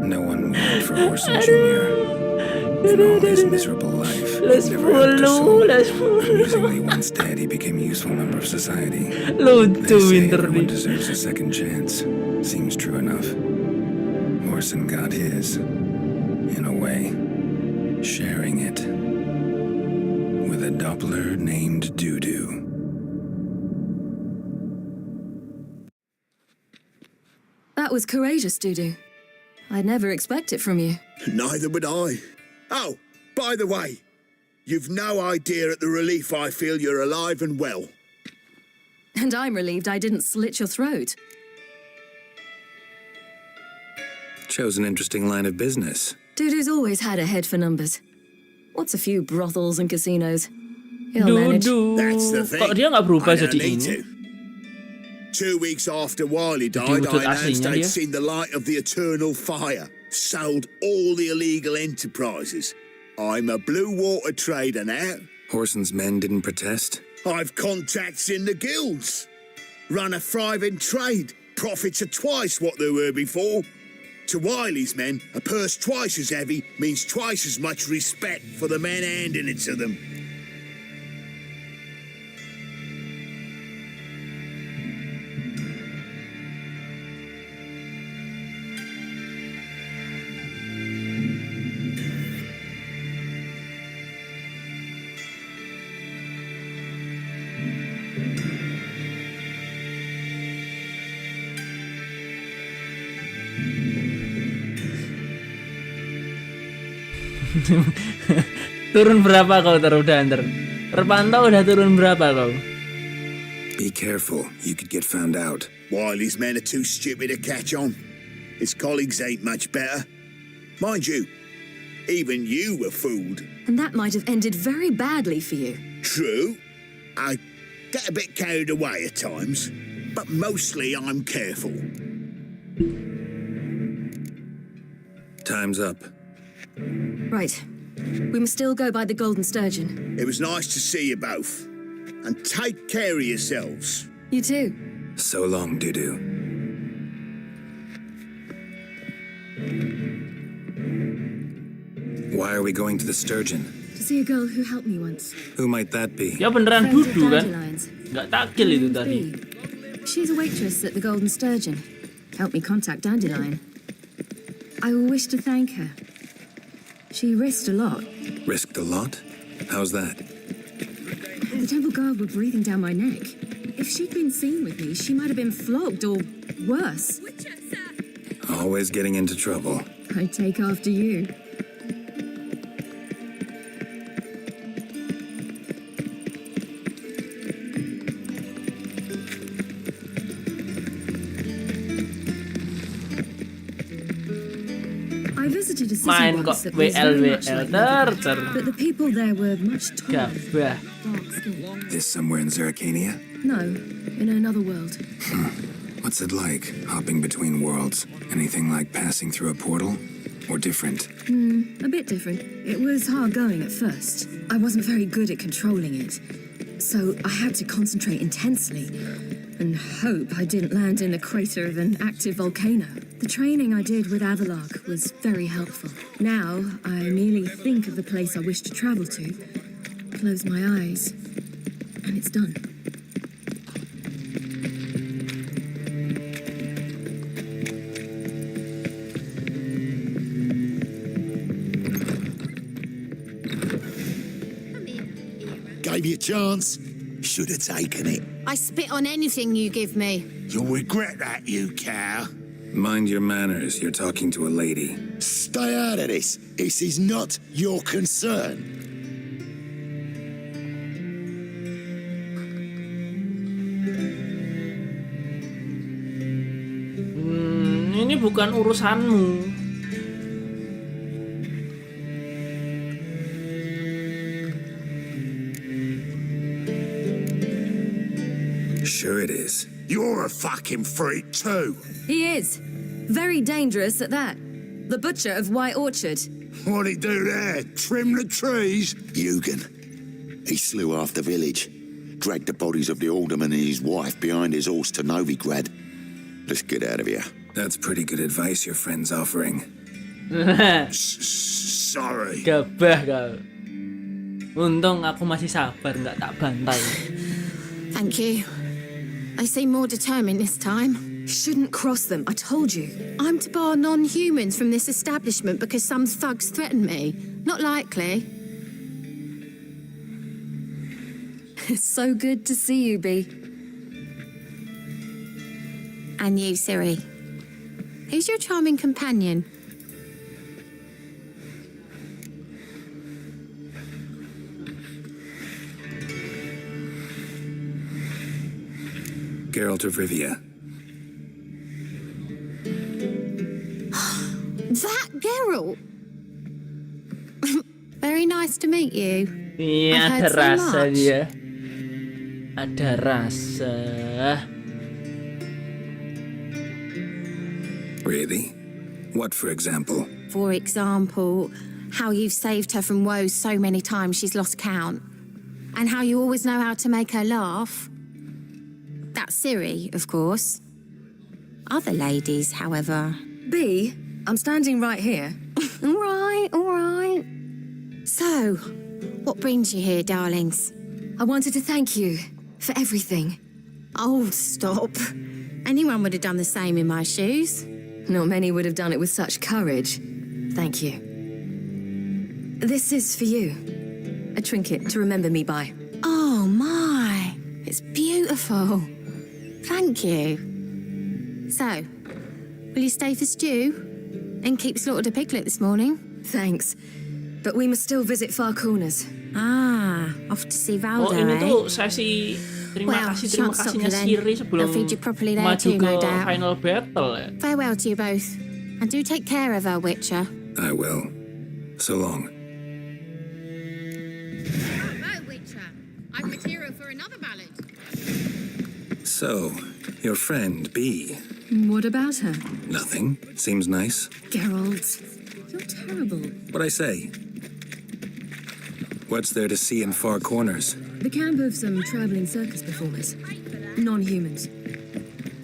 No one moved for Horson Jr. In all his miserable life, he never helped a soul. Amusingly, once dead, he became a useful member of society. They say everyone deserves a second chance. Seems true enough. Horson got his, in a way, sharing it with a Doppler named Dudu. That was courageous, Dudu. I'd never expect it from you. Neither would I. Oh, by the way, you've no idea at the relief I feel you're alive and well. And I'm relieved I didn't slit your throat. Chose an interesting line of business. Dudu's always had a head for numbers. What's a few brothels and casinos? He'll manage. That's the thing. Kok dia nggak berubah I don't jadi need ini? to. 2 weeks after Wiley Jadi died, wujud I announced aslinya I'd dia. seen the light of the eternal fire. Sold all the illegal enterprises. I'm a blue water trader now. Horson's men didn't protest? I've contacts in the guilds. Run a thriving trade. Profits are twice what they were before. To Wiley's men, a purse twice as heavy means twice as much respect for the men handing it to them. Turun berapa kau terpantau udah turun berapa kau? Be careful, you could get found out. Wiley's men are too stupid to catch on. His colleagues ain't much better. Mind you, even you were fooled. And that might have ended very badly for you. True. I get a bit carried away at times, but mostly I'm careful. Time's up. Right. We must still go by the Golden Sturgeon. It was nice to see you both. And take care of yourselves. You too. So long, Dudu. Why are we going to the Sturgeon? To see a girl who helped me once. Who might that be? Ya beneran Friend of Dudu kan? Dandelions. Nggak takil itu Named tadi. Bee. She's a waitress at the Golden Sturgeon. Helped me contact Dandelion. I wish to thank her. She risked a lot. Risked a lot? How's that? The temple guard were breathing down my neck. If she'd been seen with me, she might have been flogged or worse. Always getting into trouble. I take after you. I visited a city Main once kok that was very much WL like Living, but the people there were much taller, Gabah. dark-skinned. This somewhere in Zeracania? No, in another world. What's it like, hopping between worlds? Anything like passing through a portal? Or different? A bit different. It was hard going at first. I wasn't very good at controlling it. So I had to concentrate intensely and hope I didn't land in the crater of an active volcano. The training I did with Avalok was very helpful. Now I merely think of the place I wish to travel to, close my eyes, and it's done. Gave you a chance. Should have taken it. I spit on anything you give me. You'll regret that, you cow. Mind your manners, you're talking to a lady. Stay out of this. This is not your concern. Ini bukan urusanmu. Sure it is. You're a fucking freak too. He is. Very dangerous at that. The butcher of White Orchard. What'd he do there? Trim the trees? Eugen. He slew half the village. Dragged the bodies of the alderman and his wife behind his horse to Novigrad. Let's get out of here. That's pretty good advice your friend's offering. Sorry. Gabah kau. Untung aku masih sabar, nggak tak bantai. Thank you. They seem more determined this time. Shouldn't cross them, I told you. I'm to bar non-humans from this establishment because some thugs threaten me. Not likely. It's so good to see you, Bee. And you, Ciri. Who's your charming companion? Geralt of Rivia. That Geralt? Very nice to meet you. Iya, I've ada heard so rasa much. dia. Ada rasa. Really? What, for example? For example, how you've saved her from woes so many times she's lost count. And how you always know how to make her laugh. That's Ciri, of course. Other ladies, however. Bee, I'm standing right here. All right. So, what brings you here, darlings? I wanted to thank you for everything. Oh, stop. Anyone would have done the same in my shoes. Not many would have done it with such courage. Thank you. This is for you. A trinket to remember me by. Oh, my. It's beautiful. Thank you. So, will you stay for stew? And keep slaughtered a piglet this morning? Thanks. But we must still visit far corners. Ah, off to see Valdo, Oh, ini eh? tuh sesi terima kasihnya Ciri sebelum I'll feed you properly there maju too, ke no doubt. final battle ya. Farewell to you both. And do take care of her, Witcher. I will. So long. Bravo, Witcher. I've material for another ballad. So, your friend, Bee. What about her? Nothing. Seems nice. Geralt. You're terrible. What'd I say? What's there to see in far corners? The camp of some traveling circus performers. Non-humans.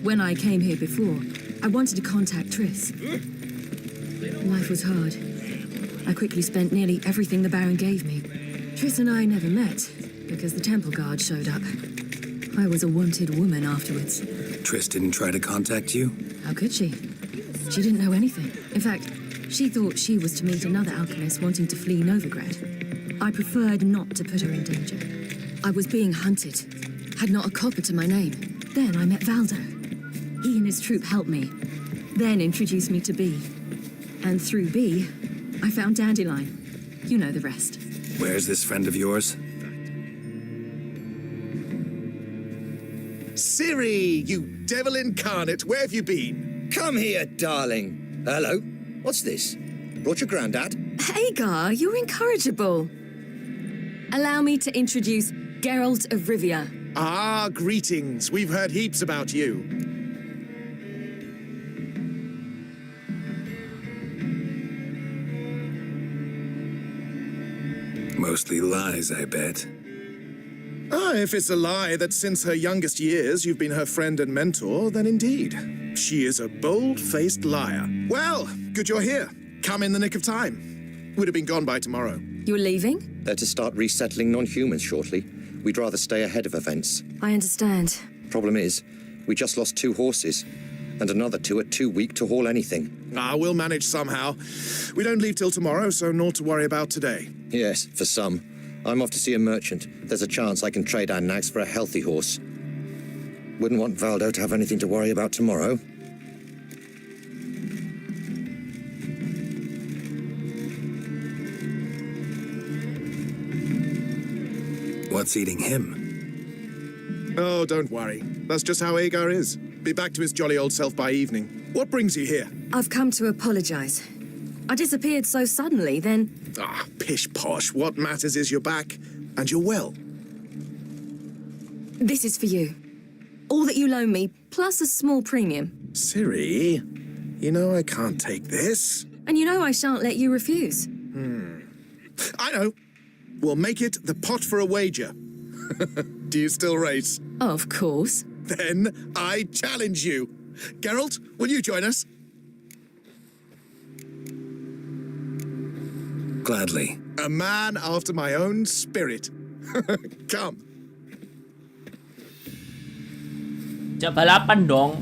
When I came here before, I wanted to contact Triss. Life was hard. I quickly spent nearly everything the Baron gave me. Triss and I never met, because the temple guard showed up. I was a wanted woman afterwards. Triss didn't try to contact you? How could she? She didn't know anything. In fact, she thought she was to meet another alchemist wanting to flee Novigrad. I preferred not to put her in danger. I was being hunted. Had not a copper to my name. Then I met Valdo. He and his troop helped me. Then introduced me to B. And through B, I found Dandelion. You know the rest. Where's this friend of yours? Ciri, you devil incarnate, where have you been? Come here, darling. Hello. What's this? Brought your granddad? Hagar, you're incorrigible. Allow me to introduce Geralt of Rivia. Ah, greetings. We've heard heaps about you. Mostly lies, I bet. Ah, if it's a lie that since her youngest years you've been her friend and mentor, then indeed. She is a bold-faced liar. Well, good you're here. Come in the nick of time. Would have been gone by tomorrow. You're leaving? They're to start resettling non-humans shortly. We'd rather stay ahead of events. I understand. Problem is, we just lost 2 horses, and another 2 are too weak to haul anything. Ah, we'll manage somehow. We don't leave till tomorrow, so naught to worry about today. Yes, for some. I'm off to see a merchant. There's a chance I can trade our nags for a healthy horse. Wouldn't want Valdo to have anything to worry about tomorrow. What's eating him? Oh, don't worry. That's just how Agar is. Be back to his jolly old self by evening. What brings you here? I've come to apologize. I disappeared so suddenly, then... Ah, pish-posh. What matters is you're back, and you're well. This is for you. All that you loan me, plus a small premium. Ciri, you know I can't take this. And you know I shan't let you refuse. I know. We'll make it the pot for a wager. Do you still race? Of course. Then I challenge you. Geralt, will you join us? Gladly. A man after my own spirit. Come. Jak balapan dong.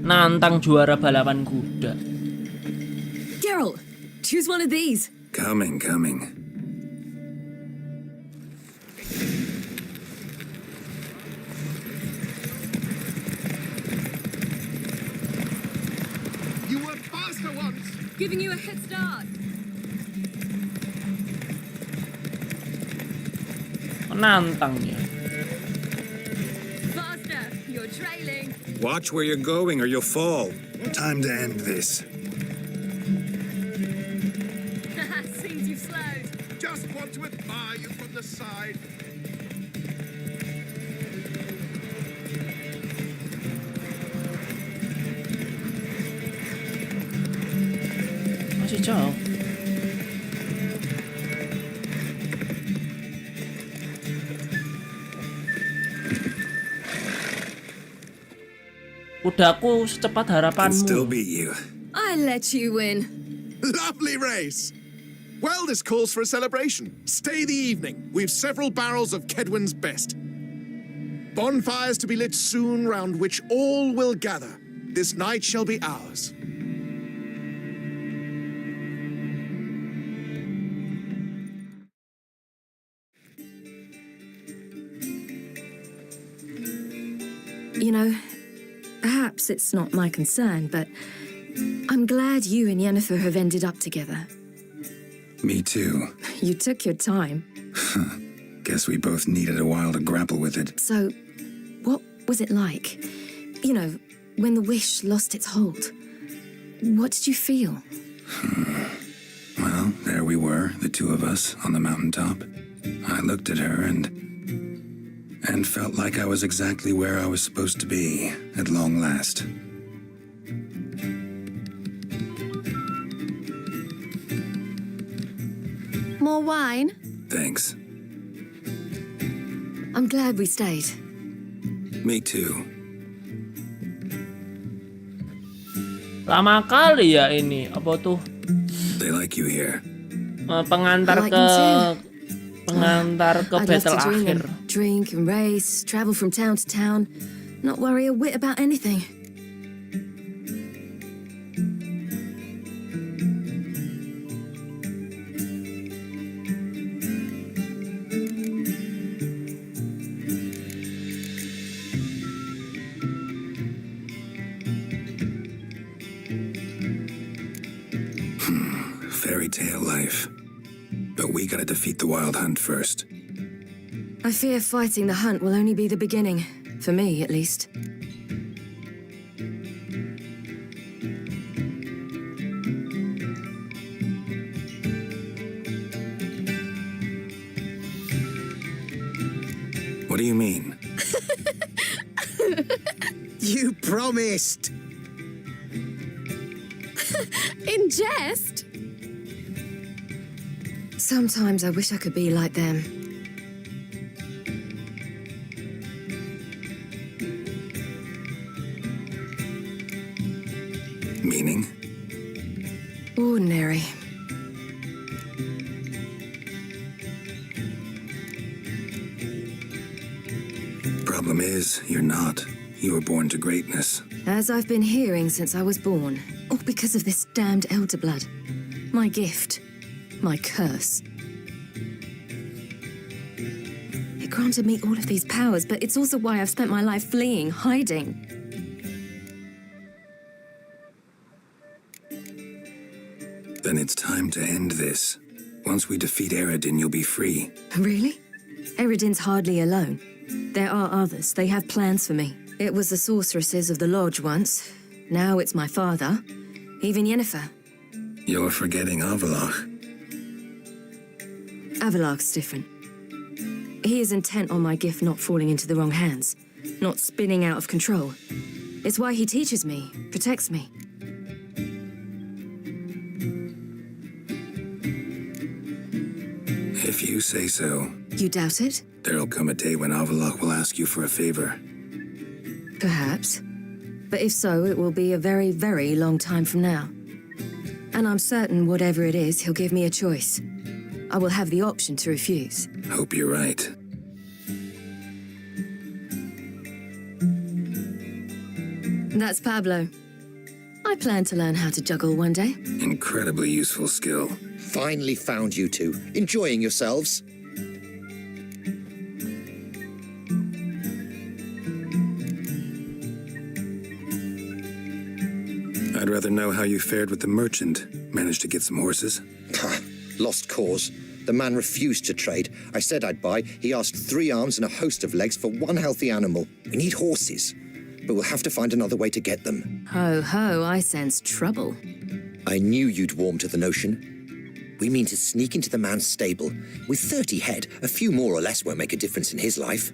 Nantang juara balapan kuda. Geralt, choose one of these. Coming. You were faster once. Giving you a head start. Nantang ya. Faster, you're trailing. Watch where you're going or you'll fall. Time to end this. Seems you've slowed. Just want to admire you from the side. Masih jauh. Kudaku secepat harapanmu. Still beat you. I let you win. Lovely race. Well, this calls for a celebration. Stay the evening. We've several barrels of Kedwen's best. Bonfires to be lit soon, round which all will gather. This night shall be ours. You know, perhaps it's not my concern, but I'm glad you and Yennefer have ended up together. Me too. You took your time. Guess we both needed a while to grapple with it. So, what was it like? You know, when the wish lost its hold. What did you feel? Well, there we were, the two of us, on the mountaintop. I looked at her and felt like I was exactly where I was supposed to be, at long last. More wine? Thanks. I'm glad we stayed. Me too. Lama kali ya ini. Apa tuh? They like you here. Pengantar ke battle akhir. Drink and race, travel from town to town, not worry a whit about anything. Fairy tale life. But we gotta defeat the Wild Hunt first. I fear fighting the hunt will only be the beginning. For me, at least. What do you mean? You promised! In jest? Sometimes I wish I could be like them. Meaning? Ordinary. Problem is, you're not. You were born to greatness. As I've been hearing since I was born. All because of this damned elder blood. My gift. My curse. It granted me all of these powers, but it's also why I've spent my life fleeing, hiding. Then it's time to end this. Once we defeat Eredin, you'll be free. Really? Eredin's hardly alone. There are others. They have plans for me. It was the sorceresses of the Lodge once. Now it's my father. Even Yennefer. You're forgetting Avallac'h. Avallac'h's different. He is intent on my gift not falling into the wrong hands. Not spinning out of control. It's why he teaches me, protects me. If you say so. You doubt it? There'll come a day when Avallac'h will ask you for a favor. Perhaps. But if so, it will be a very, very long time from now. And I'm certain whatever it is, he'll give me a choice. I will have the option to refuse. Hope you're right. That's Pablo. I plan to learn how to juggle one day. Incredibly useful skill. Finally found you two. Enjoying yourselves? I'd rather know how you fared with the merchant. Managed to get some horses? Lost cause. The man refused to trade. I said I'd buy. He asked 3 arms and a host of legs for one healthy animal. We need horses, but we'll have to find another way to get them. Ho, ho, I sense trouble. I knew you'd warm to the notion. We mean to sneak into the man's stable. With 30 head, a few more or less won't make a difference in his life.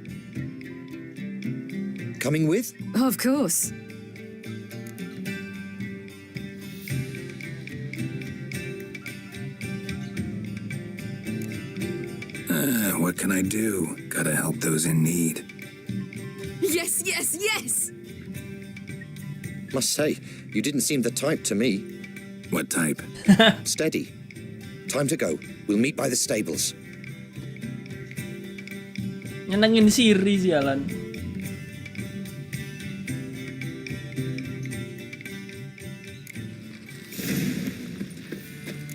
Coming with? Of course. What can I do? Gotta help those in need. Yes, yes, yes! Must say, you didn't seem the type to me. What type? Steady. Time to go. We'll meet by the stables. Nyenengin Siri sialan.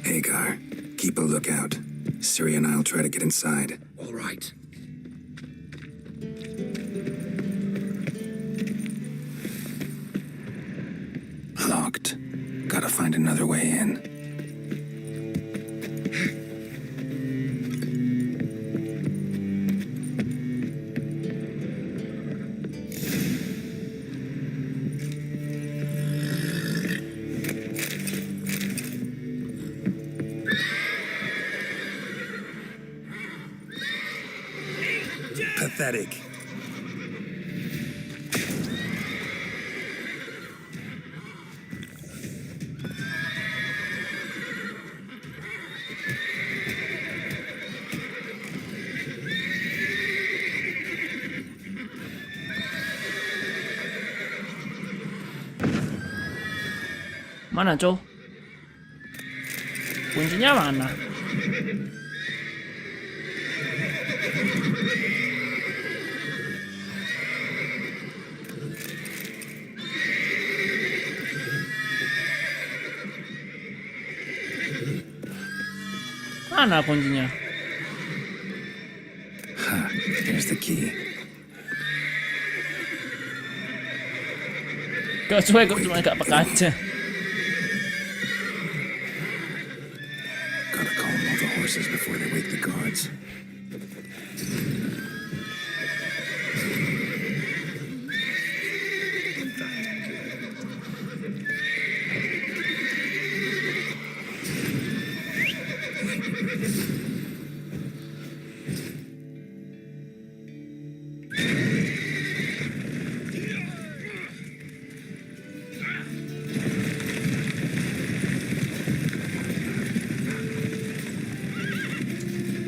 Hagar, keep a lookout. Ciri and I'll try to get inside. All right. Locked. Gotta find another way in. Pathetic. Mana, Cow? Kuncinya mana? Mana kuncinya? There's the key. Kok cuma agak peka aja. Gotta calm all the horses before they wake the guards.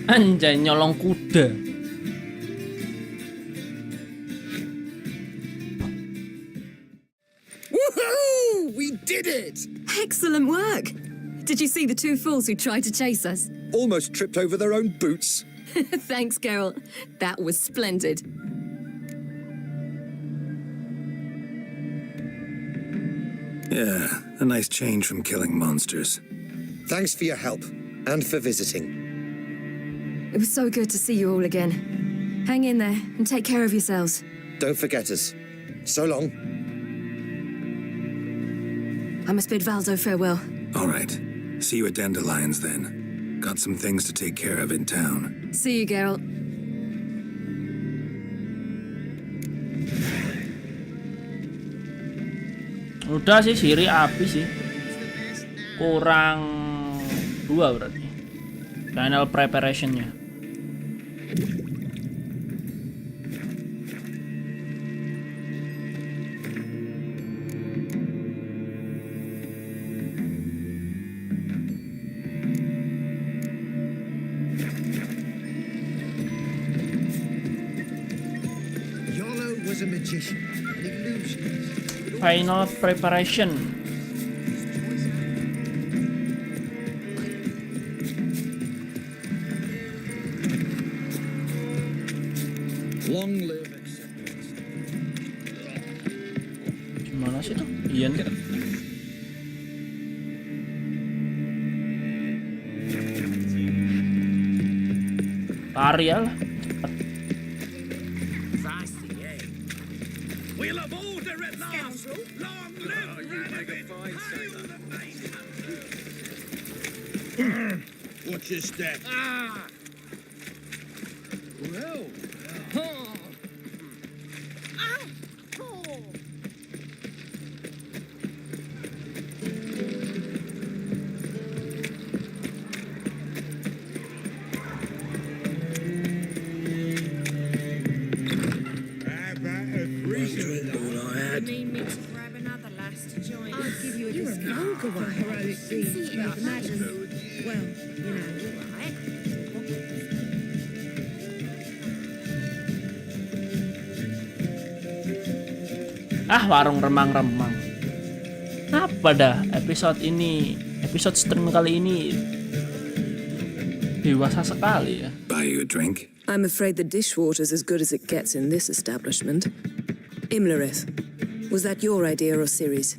Anjay, nyolong kuda. Woohoo! We did it! Excellent work! Did you see the two fools who tried to chase us? Almost tripped over their own boots. Thanks, Geralt. That was splendid. Yeah, a nice change from killing monsters. Thanks for your help, and for visiting. It was so good to see you all again. Hang in there, and take care of yourselves. Don't forget us. So long. I must bid Valdo farewell. All right. See you at Dandelion's then. Got some things to take care of in town. See you, Geralt. Udah sih, Siri api sih. Kurang 2 berarti. Final preparationnya. Was a magician, an illusionist. Final preparation. Long live acceptance. Gimana sih tuh? Ian kan? Arya lah. We'll have order at last. Long live Radovid. Watch your step. Well. Warung remang-remang. Apa dah episode stream kali ini dewasa sekali ya. Buy you a drink? I'm afraid the dishwater's as good as it gets in this establishment. Imlerith, was that your idea or Ciri's?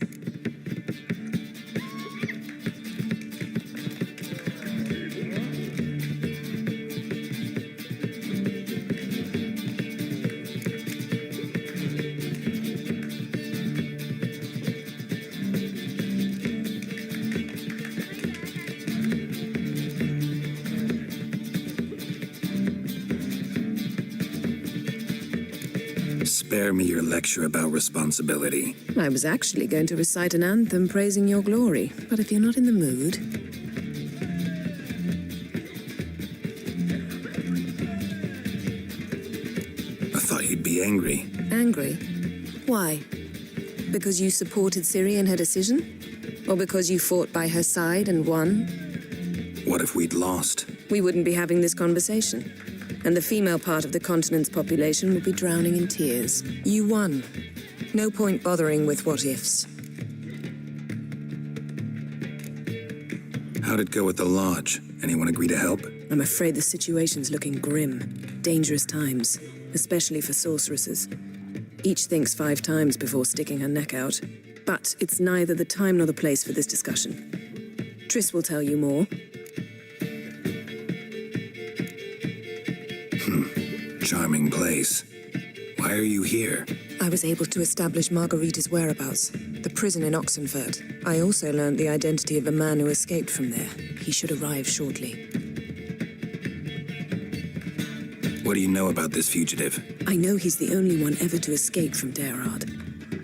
Spare me your lecture about responsibility. I was actually going to recite an anthem praising your glory, but if you're not in the mood... I thought you'd be angry. Angry? Why? Because you supported Ciri in her decision? Or because you fought by her side and won? What if we'd lost? We wouldn't be having this conversation. And the female part of the continent's population would be drowning in tears. You won. No point bothering with what-ifs. How'd it go with the lodge? Anyone agree to help? I'm afraid the situation's looking grim. Dangerous times, especially for sorceresses. Each thinks 5 times before sticking her neck out. But it's neither the time nor the place for this discussion. Triss will tell you more. Charming place. Why are you here? I was able to establish Margarita's whereabouts, the prison in Oxenfurt. I also learned the identity of a man who escaped from there. He should arrive shortly. What do you know about this fugitive? I know he's the only one ever to escape from Geralt.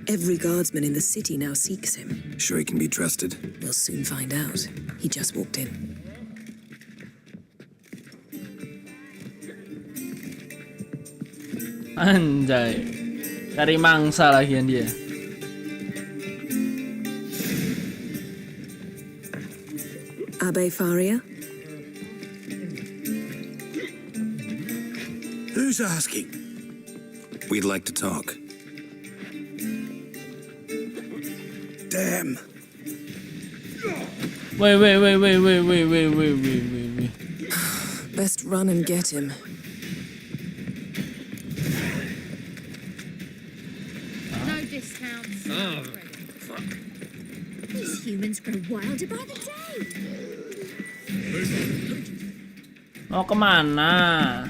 Every guardsman in the city now seeks him. Sure he can be trusted? We'll soon find out. He just walked in. Anjay, cari mangsa lagian dia. Abbe Faria? Who's asking? We'd like to talk. Damn. Wait. Best run and get him. No discounts. Oh, fuck. These humans grow wilder by the day. Mau kemana?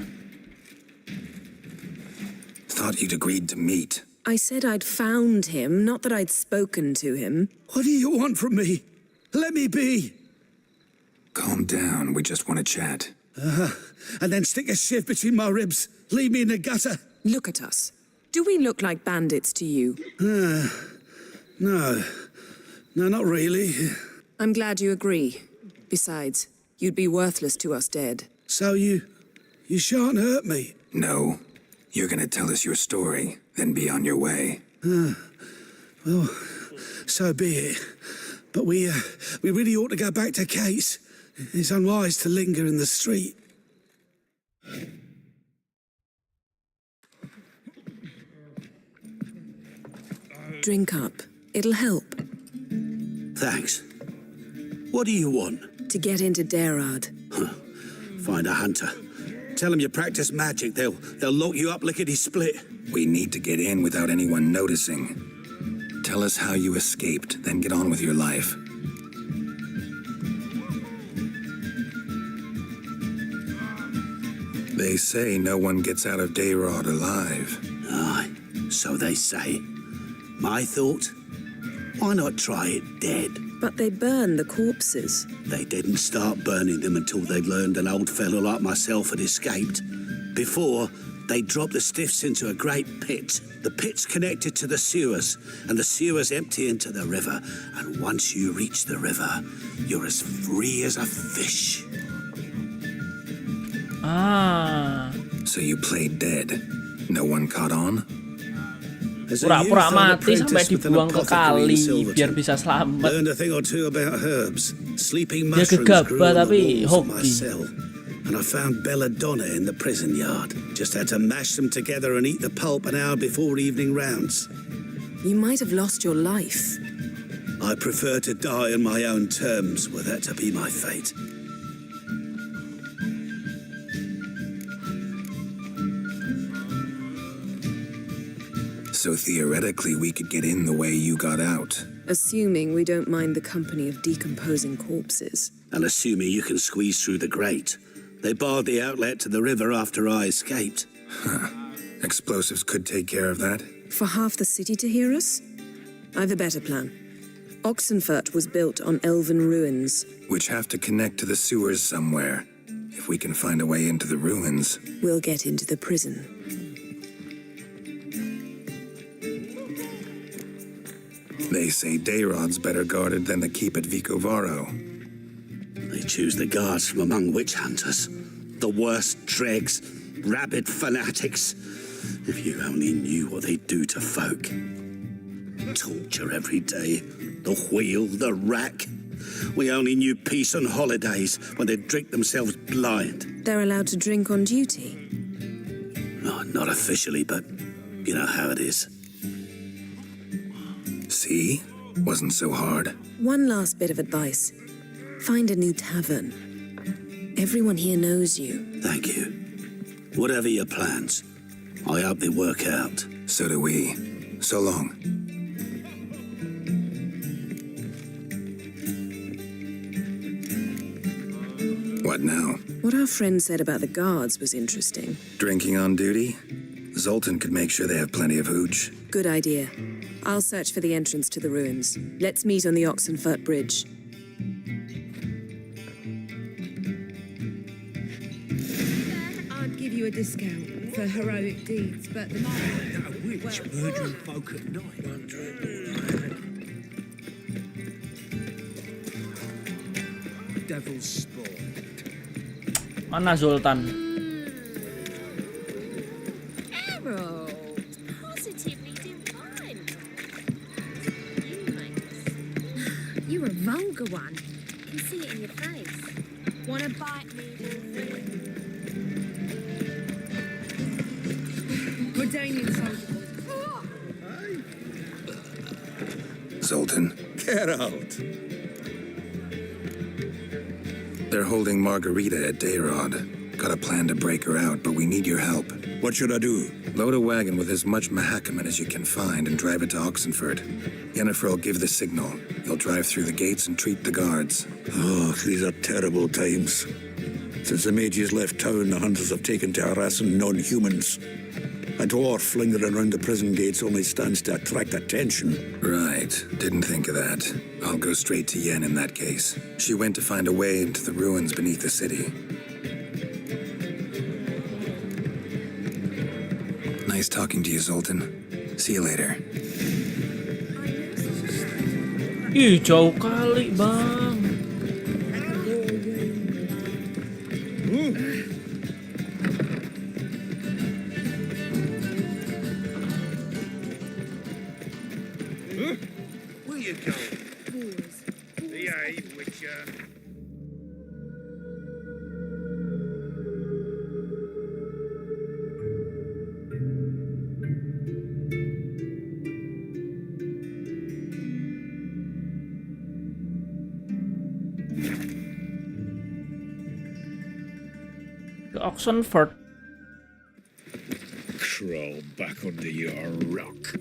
Thought you'd agreed to meet. I said I'd found him, not that I'd spoken to him. What do you want from me? Let me be. Calm down, we just want to chat. And then stick a sieve between my ribs. Leave me in the gutter. Look at us. Do we look like bandits to you? No, not really. I'm glad you agree. Besides, you'd be worthless to us dead. So you shan't hurt me? No. You're gonna tell us your story, then be on your way. Well, so be it. But we really ought to go back to Kate's. It's unwise to linger in the street. Drink up. It'll help. Thanks. What do you want? To get into Geralt. Find a hunter. Tell them you practice magic. They'll lock you up lickety-split. We need to get in without anyone noticing. Tell us how you escaped, then get on with your life. They say no one gets out of Geralt alive. Aye, so they say. My thought? Why not try it dead? But they burn the corpses. They didn't start burning them until they'd learned an old fellow like myself had escaped. Before, they dropped the stiffs into a great pit. The pit's connected to the sewers, and the sewers empty into the river. And once you reach the river, you're as free as a fish. So you played dead. No one caught on? Pura-pura mati sampai dibuang ke kali biar bisa selamat. Learned a thing or two about herbs. Sleeping Dia mushrooms grew gegabah on the tapi walls of my hoki. cell. And I found belladonna in the prison yard. Just had to mash them together and eat the pulp an hour before evening rounds. You might have lost your life. I prefer to die on my own terms, were that to be my fate. So theoretically, we could get in the way you got out. Assuming we don't mind the company of decomposing corpses. And assuming you can squeeze through the grate. They barred the outlet to the river after I escaped. Explosives could take care of that. For half the city to hear us? I've a better plan. Oxenfurt was built on elven ruins. Which have to connect to the sewers somewhere. If we can find a way into the ruins. We'll get into the prison. They say Dayrod's better guarded than the keep at Vicovaro. They choose the guards from among witch hunters. The worst dregs, rabid fanatics. If you only knew what they do to folk. Torture every day. The wheel, the rack. We only knew peace on holidays when they'd drink themselves blind. They're allowed to drink on duty? No, not officially, but you know how it is. See? Wasn't so hard. One last bit of advice. Find a new tavern. Everyone here knows you. Thank you. Whatever your plans, I hope they work out. So do we. So long. What now? What our friend said about the guards was interesting. Drinking on duty? Zoltan could make sure they have plenty of hooch. Good idea. I'll search for the entrance to the ruins. Let's meet on the Oxenfurt Bridge. I'd give you a discount for heroic deeds, but the market... A witch murdering folk at night. Devil's spawn. Mana Zoltan? Geralt, positively divine. You're a vulgar one. Can see it in your face. Wanna bite me? Redanian soldier. Zoltan. Geralt. They're holding Margarita at Dayrod. Got a plan to break her out, but we need your help. What should I do? Load a wagon with as much Mahakaman as you can find and drive it to Oxenfurt. Yennefer will give the signal. He'll drive through the gates and treat the guards. Oh, these are terrible times. Since the mages left town, the hunters have taken to harassing non-humans. A dwarf lingering around the prison gates only stands to attract attention. Right. Didn't think of that. I'll go straight to Yen in that case. She went to find a way into the ruins beneath the city. Nice talking to you, Zoltan. See you later. Ih, jauh kali, Bang. Where you going? Behave, Witcher. Ke Oxenfurt. Crawl back under your rock.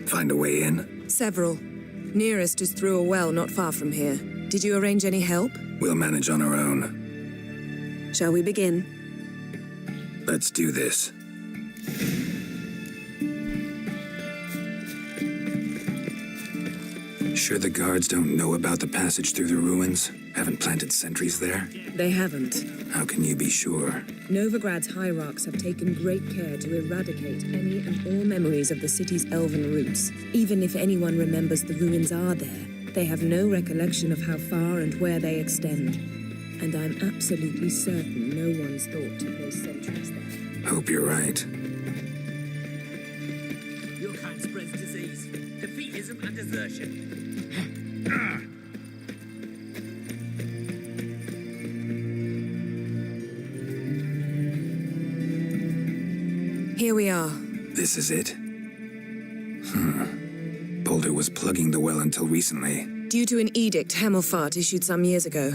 Find a way in? Several. Nearest is through a well not far from here. Did you arrange any help? We'll manage on our own. Shall we begin? Let's do this. Sure the guards don't know about the passage through the ruins? Haven't planted sentries there? They haven't. How can you be sure? Novigrad's hierarchs have taken great care to eradicate any and all memories of the city's elven roots. Even if anyone remembers the ruins are there, they have no recollection of how far and where they extend. And I'm absolutely certain no one's thought to place sentries there. Hope you're right. Your kind spreads disease, defeatism and desertion. Here we are. This is it? Boulder was plugging the well until recently. Due to an edict Hemelfart issued some years ago.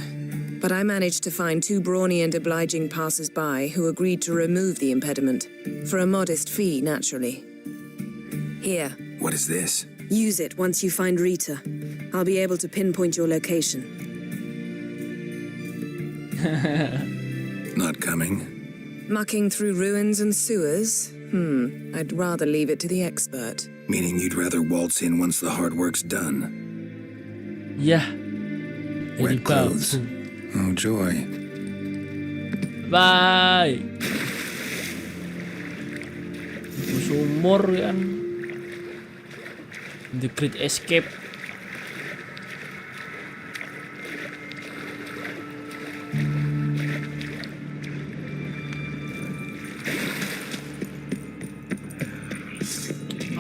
But I managed to find two brawny and obliging passers-by who agreed to remove the impediment. For a modest fee, naturally. Here. What is this? Use it once you find Rita. I'll be able to pinpoint your location. Not coming? Mucking through ruins and sewers? I'd rather leave it to the expert. Meaning you'd rather waltz in once the hard work's done? Yeah. Wet clothes. Oh, joy. Bye. Sumur kan. The Great Escape.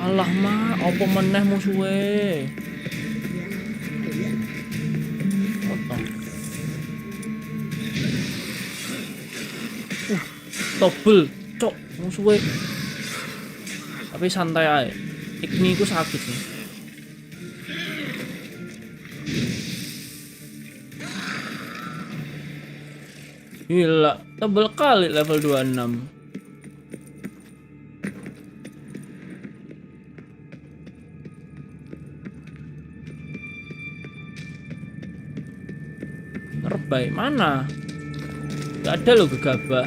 Alah mah, apa meneh musuhe? Tobel. musuhe. Tapi santai aja. Igni ku sakit nih. Gila, tebel kali level 26. Ngerbai mana? Gak ada loh gegabah.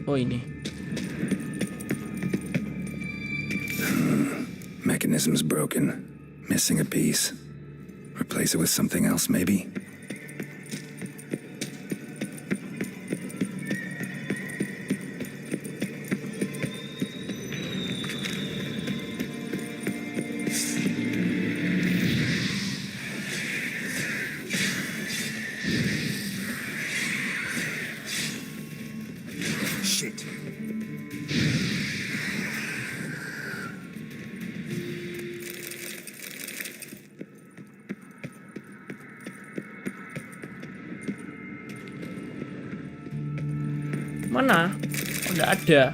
Oh ini. Mechanism's broken. Missing a piece. Replace it with something else, maybe? Mana? Oh, nggak ada.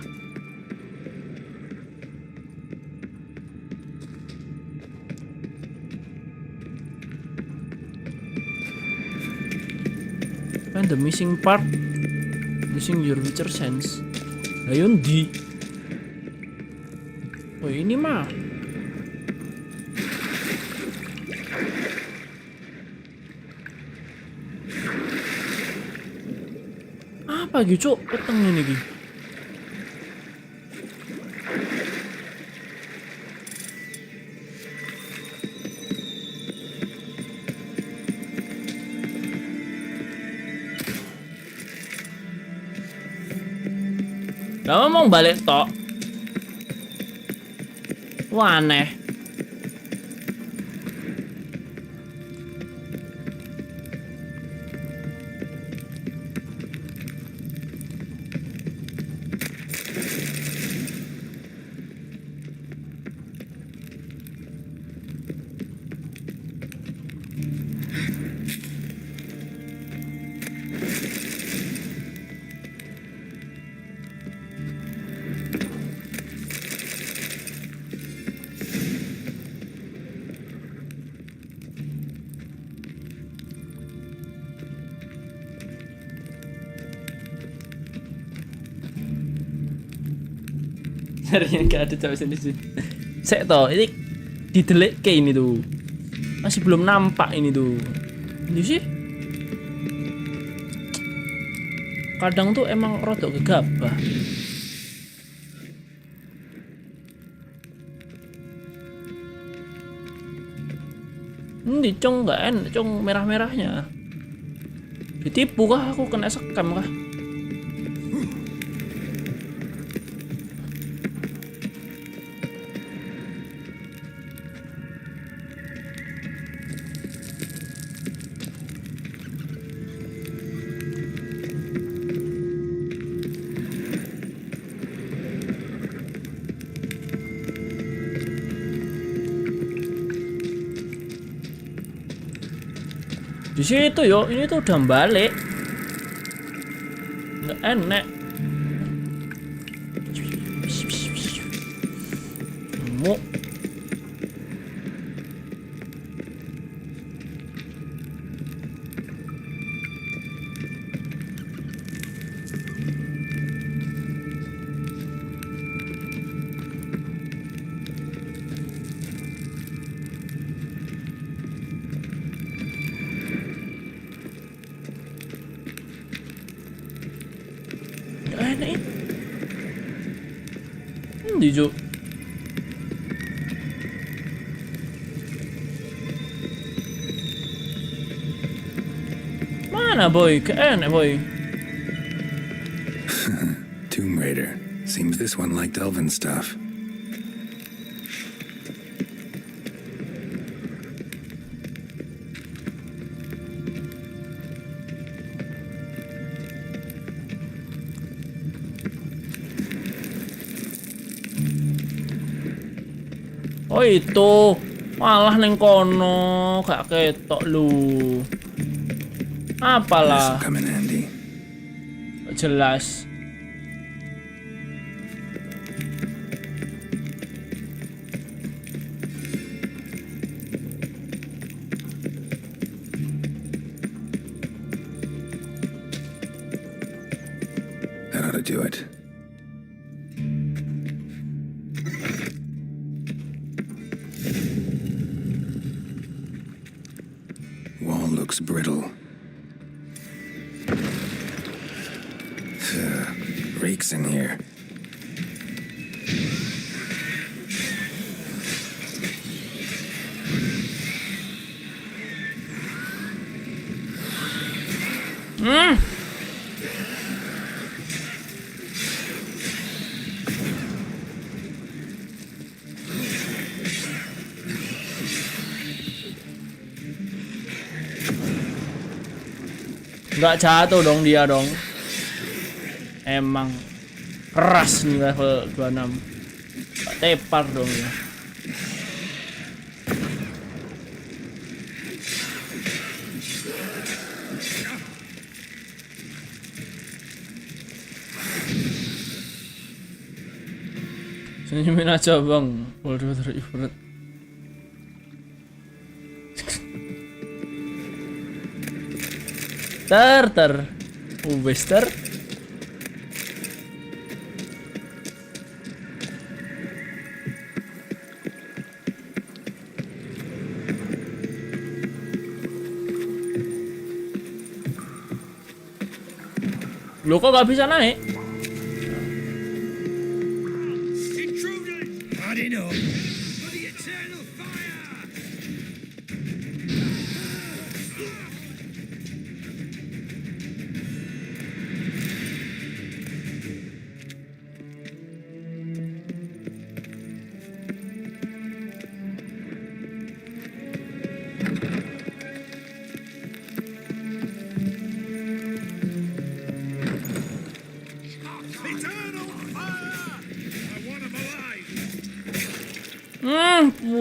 Find the missing part using your Witcher sense. Ayo di. Oh ini mah. Apa gitu, peteng ini gitu. Lah mau balik tok. Wah aneh. Nyarinya gak ada sampai sini sih. Sek toh, ini didelik kayak ini tuh. Masih belum nampak ini tuh. Ini sih. Kadang tuh emang rodok gegabah. Ini cong nggak enak, cong merah-merahnya. Ditipu kah aku, kena scam kah? Di situ yo, ini tuh udah balik. Nggak enak. Mau. Dijo. Mana boy? Keenak boy. Tomb Raider. Seems this one liked elven stuff. Oh itu malah neng kono gak ketok lu. Apalah. jelas. That ought to do it. Wall looks brittle. Reeks in here. Nggak jatuh dong dia dong. Emang keras nih level 26. Nggak tepar dong ya. Senyumin aja bang. Waduh terifrat. Wester. Loh kok gak bisa naik?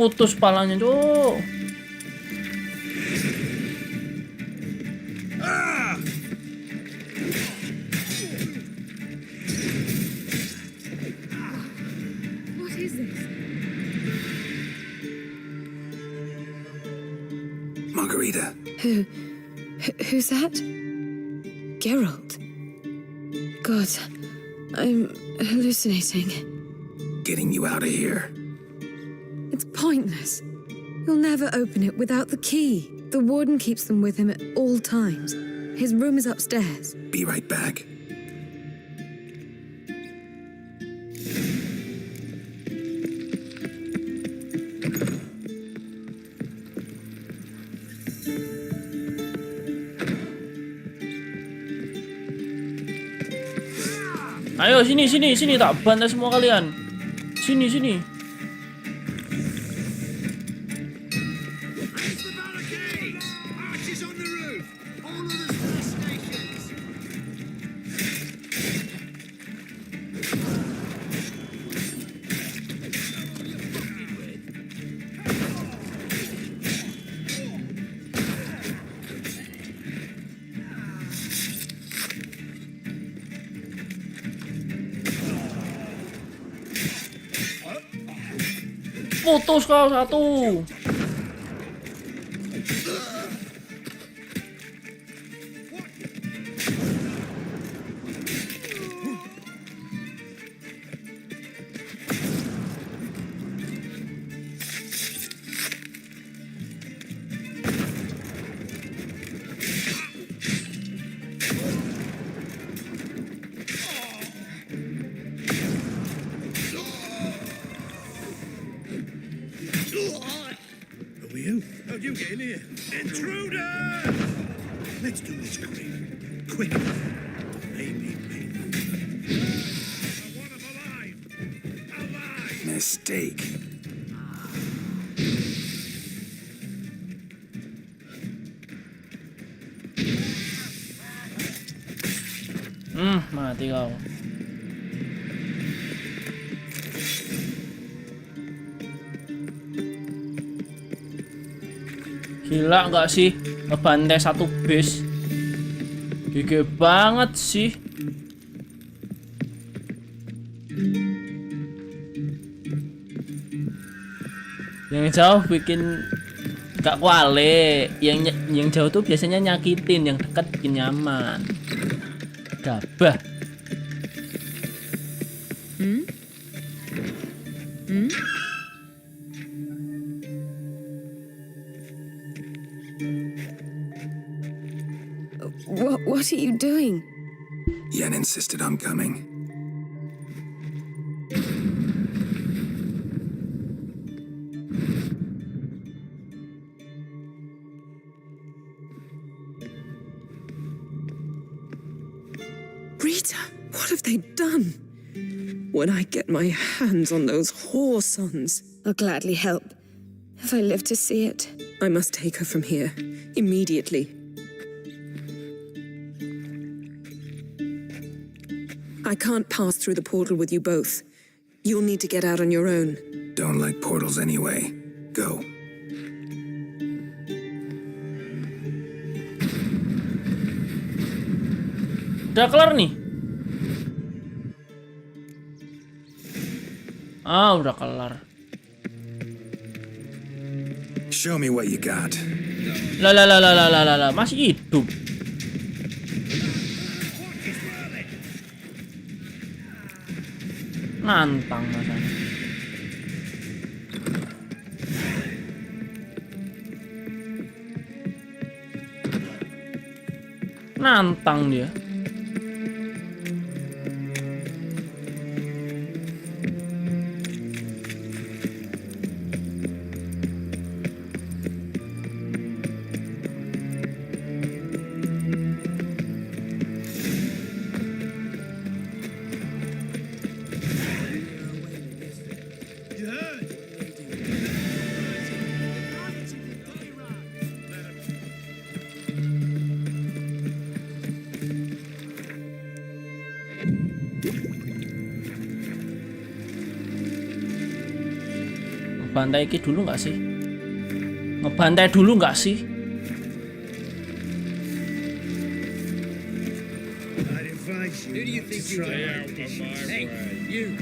Putus palanya, Cuk. What is this? Margarita. Who's that? Geralt. God, I'm hallucinating. Getting you out of here. It's pointless. You'll never open it without the key. The warden keeps them with him at all times. His room is upstairs. Be right back. Ayo sini tak bantai semua kalian. Sini. Putus kau satu. How'd you get in here? Intruder! Let's do this quick. Quick. Maybe. I want him alive. Alive! Mistake. Mati kau. Gila nggak sih ngebantai satu base? Gede banget sih. Yang jauh bikin gak kuale. Yang jauh tuh biasanya nyakitin, yang dekat bikin nyaman. Gabah. What are you doing? Yen insisted on coming. Rita, what have they done? When I get my hands on those whore sons, I'll gladly help, if I live to see it. I must take her from here, immediately. I can't pass through the portal with you both. You'll need to get out on your own. Don't like portals anyway. Go. Udah kelar nih. Udah kelar. Show me what you got. Lah, masih hidup. Nantang rasanya. Nantang dia. Ngebantai dulu nggak sih? Ngebantai dulu nggak sih? Who do you think you are? Hey, you.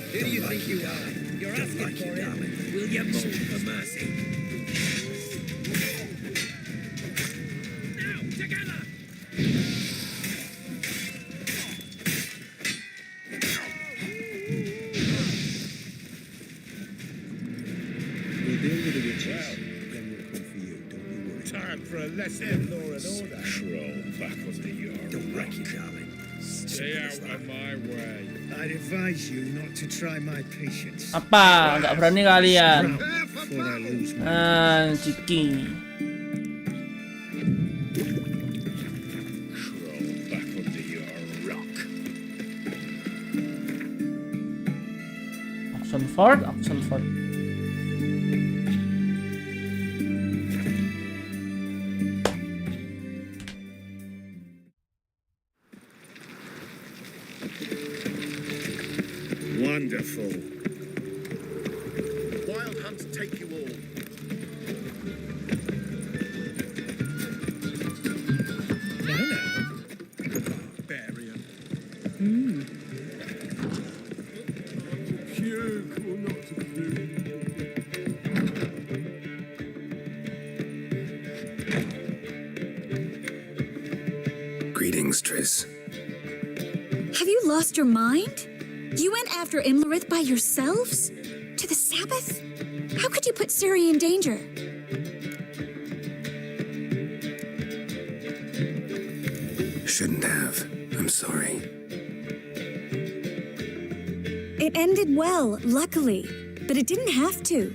Who do you think you are? You're asking for it. Will you move for mercy? Now, together! We'll deal with the witches. Then we'll come for you. Don't you worry. Time for a lesson. Law and order. Troll back under your Don't wreck it, darling. Stay out of my way. I'd advise you not to try my patience. Apa? Nggak berani kalian? Before I lose my Ciki. Troll back under your rock. Oxenford. Wonderful. Wild hunts take you all. No. Barbarian. Puke or not to puke. Greetings, Triss. Have you lost your mind? You went after Imlerith by yourselves? To the Sabbath? How could you put Ciri in danger? Shouldn't have. I'm sorry. It ended well, luckily, but it didn't have to.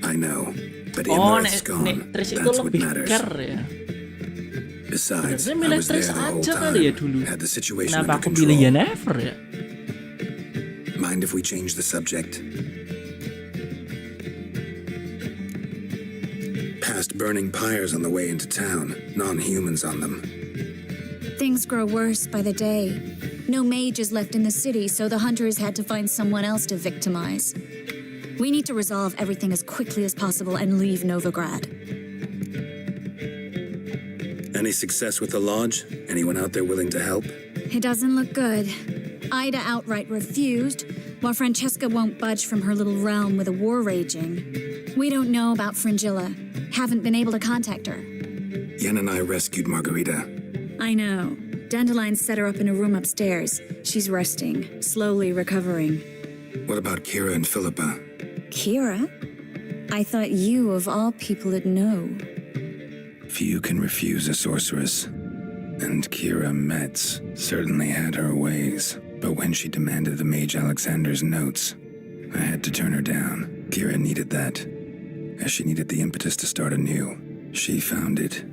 I know, but Imlerith's gone. Triss itu That's what lebih matters. care ya. Besides, I Sebenarnya milih was there Triss the whole aja time. kali ya dulu. Had the situation Kenapa under aku pilih control. Yennefer ya? Mind if we change the subject? Past burning pyres on the way into town, non-humans on them. Things grow worse by the day. No mages left in the city, so the hunters had to find someone else to victimize. We need to resolve everything as quickly as possible and leave Novigrad. Any success with the lodge? Anyone out there willing to help? It doesn't look good. Ida outright refused, while Francesca won't budge from her little realm with a war raging. We don't know about Fringilla. Haven't been able to contact her. Yen and I rescued Margarita. I know. Dandelion set her up in a room upstairs. She's resting, slowly recovering. What about Kira and Philippa? Kira? I thought you, of all people, would know. Few can refuse a sorceress. And Kira Metz certainly had her ways. But when she demanded the Mage Alexander's notes, I had to turn her down. Kira needed that, as she needed the impetus to start anew. She found it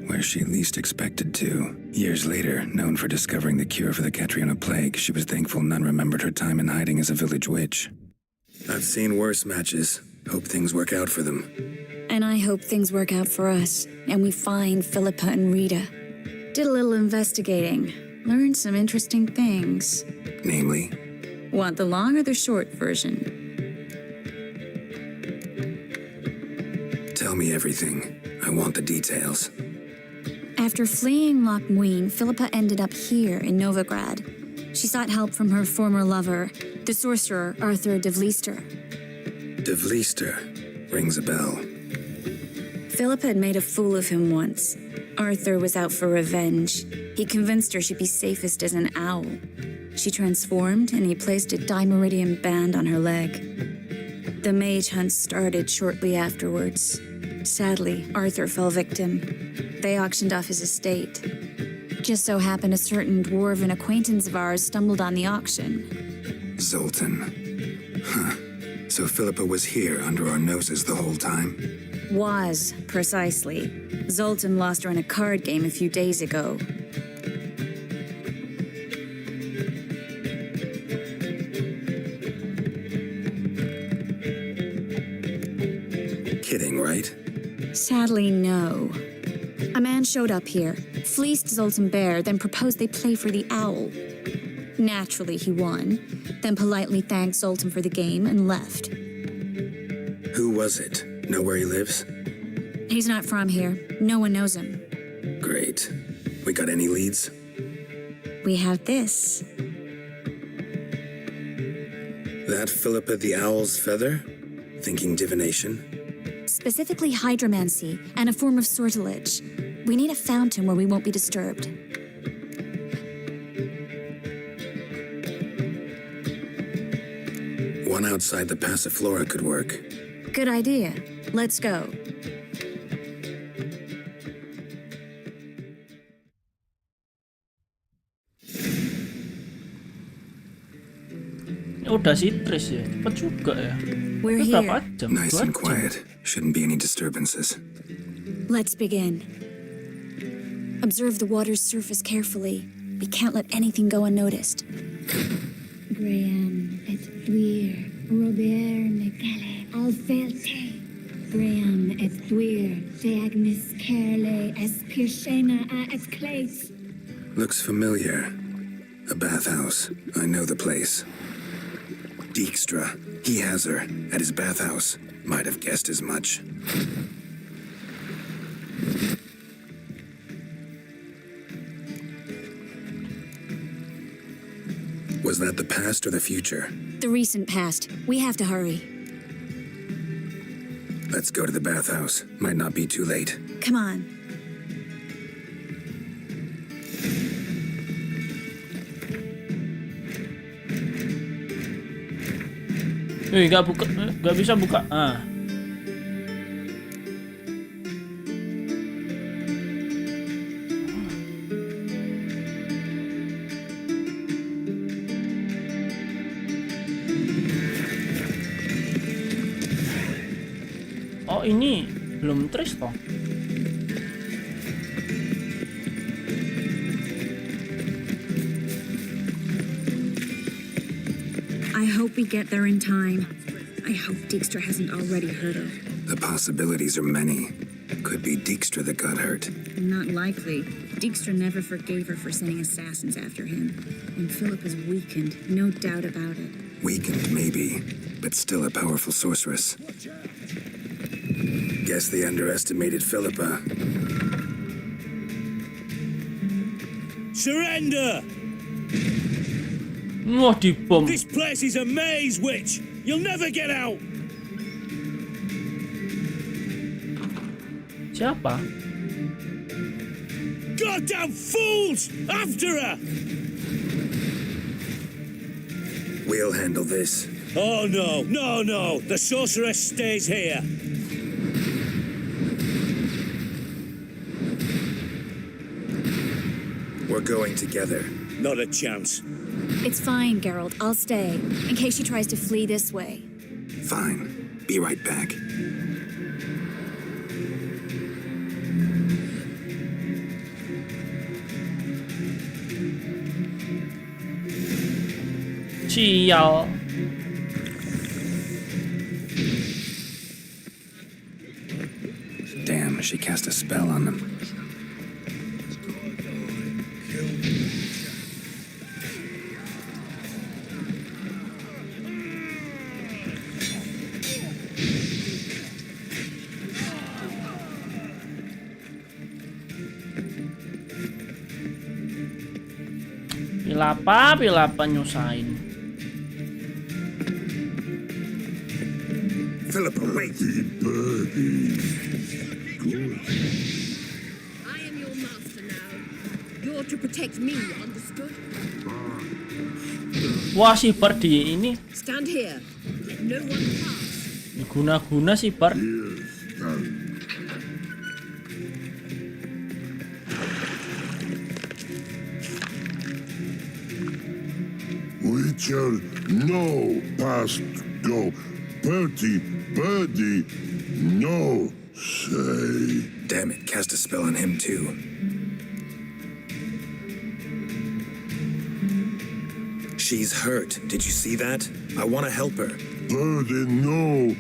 where she least expected to. Years later, known for discovering the cure for the Catriona plague, she was thankful none remembered her time in hiding as a village witch. I've seen worse matches. Hope things work out for them. And I hope things work out for us, and we find Philippa and Rita. Did a little investigating. Learned some interesting things. Namely? Want the long or the short version? Tell me everything. I want the details. After fleeing Loch Muin, Philippa ended up here in Novigrad. She sought help from her former lover, the sorcerer Arthur de Vlister. De Vlister rings a bell. Philippa had made a fool of him once. Arthur was out for revenge. He convinced her she'd be safest as an owl. She transformed, and he placed a dimeridium band on her leg. The mage hunt started shortly afterwards. Sadly, Arthur fell victim. They auctioned off his estate. Just so happened a certain dwarven acquaintance of ours stumbled on the auction. Zoltan. Huh. So Philippa was here under our noses the whole time? Was, precisely. Zoltan lost her in a card game a few days ago. Kidding, right? Sadly, no. A man showed up here, fleeced Zoltan bare, then proposed they play for the owl. Naturally, he won, then politely thanked Zoltan for the game and left. Who was it? Know where he lives? He's not from here. No one knows him. Great. We got any leads? We have this. That Philippa the Owl's feather? Thinking divination? Specifically hydromancy and a form of sortilege. We need a fountain where we won't be disturbed. One outside the Passiflora could work. Good idea. Let's go. Udah sih Tris ya, cepet juga ya. We're Berapa here. jam? Nice 2 and jam. quiet. Shouldn't be any disturbances. Let's begin. Observe the water's surface carefully. We can't let anything go unnoticed. Graham et Dwyer, Robert Megale, Alfelte. Graham et Dwyer, de Agnes Kerle, Espirshena a et Clace. Looks familiar. A bathhouse. I know the place. Dijkstra. He has her at his bathhouse. Might have guessed as much. Was that the past or the future? The recent past. We have to hurry. Let's go to the bathhouse. Might not be too late. Come on. Gak bisa buka. Ah. Oh, ini belum Tris toh. I hope we get there in time. I hope Dijkstra hasn't already hurt her. The possibilities are many. Could be Dijkstra that got hurt. Not likely. Dijkstra never forgave her for sending assassins after him. And Philip is weakened, no doubt about it. Weakened, maybe, but still a powerful sorceress. Guess they underestimated Philippa. Surrender! Wah, dibom. This place is a maze, witch. You'll never get out. Siapa? Goddamn fools! After her! We'll handle this. Oh no, no, no! The sorceress stays here. We're going together. Not a chance. It's fine, Geralt. I'll stay, in case she tries to flee this way. Fine. Be right back. Sial. Damn, she cast a spell on them. Pilapa nyusahin. Philippa, wait! I am your master now. You're to protect me, understood? Wah, si Bard di ini Stand here. Let no one pass. diguna-guna si Bard. Witcher, no past go. Bertie, birdie, no say. Damn it, cast a spell on him too. She's hurt. Did you see that? I want to help her. Birdie, no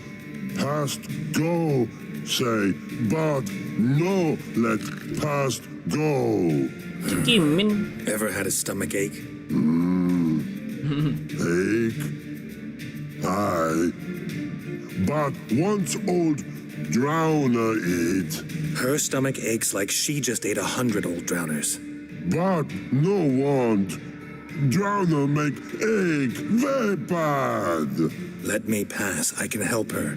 past go say, but no let past go. Kimin. Ever had a stomach ache? Ache? Aye. But once old drowner eat. Her stomach aches like she just ate 100 old drowners. But no want. Drowner make ache very bad. Let me pass. I can help her.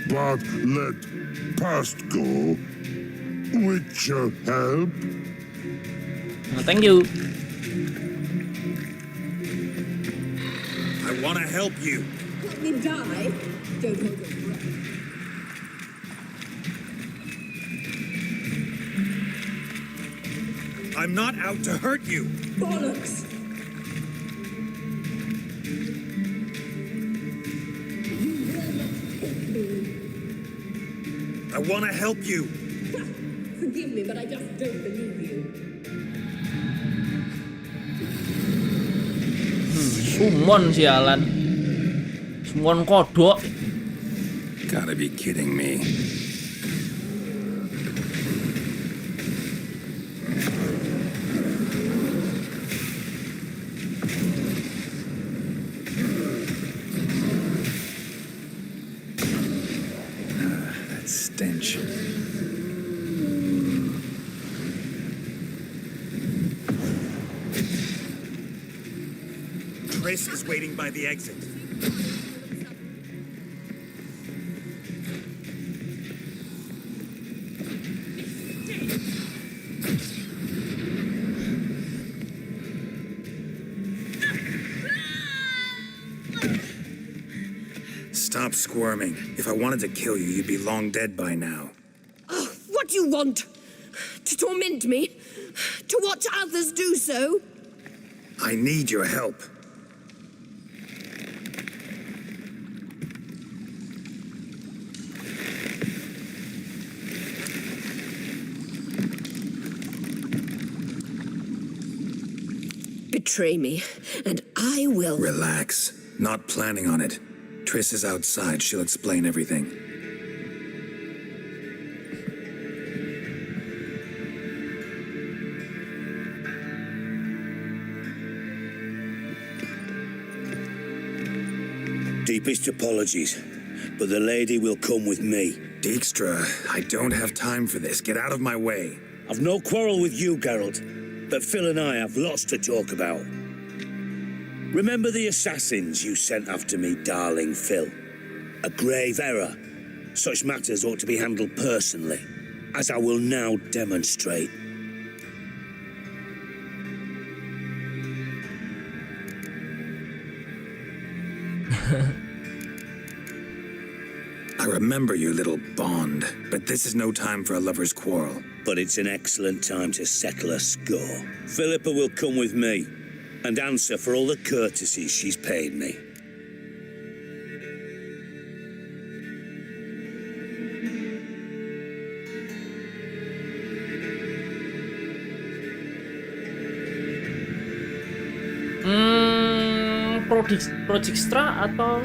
But let past go. Witcher help? Nah, thank you. I want to help you. Let me die. Don't hold your breath. I'm not out to hurt you. Bollocks! I want to help you. Forgive me, but I just don't believe you. Summon sialan. Summon kodok. Gotta be kidding me. That stench. Chris is waiting by the exit. Stop squirming. If I wanted to kill you, you'd be long dead by now. Oh, what do you want? To torment me? To watch others do so? I need your help. Betray me, and I will. Relax. Not planning on it. Triss is outside. She'll explain everything. Deepest apologies, but the lady will come with me. Dijkstra, I don't have time for this. Get out of my way. I've no quarrel with you, Geralt. but Phil and I have lots to talk about. Remember the assassins you sent after me, darling Phil? A grave error. Such matters ought to be handled personally, as I will now demonstrate. I remember your little bond, but this is no time for a lover's quarrel. But it's an excellent time to settle a score. Philippa will come with me and answer for all the courtesies she's paid me. Project Stra atau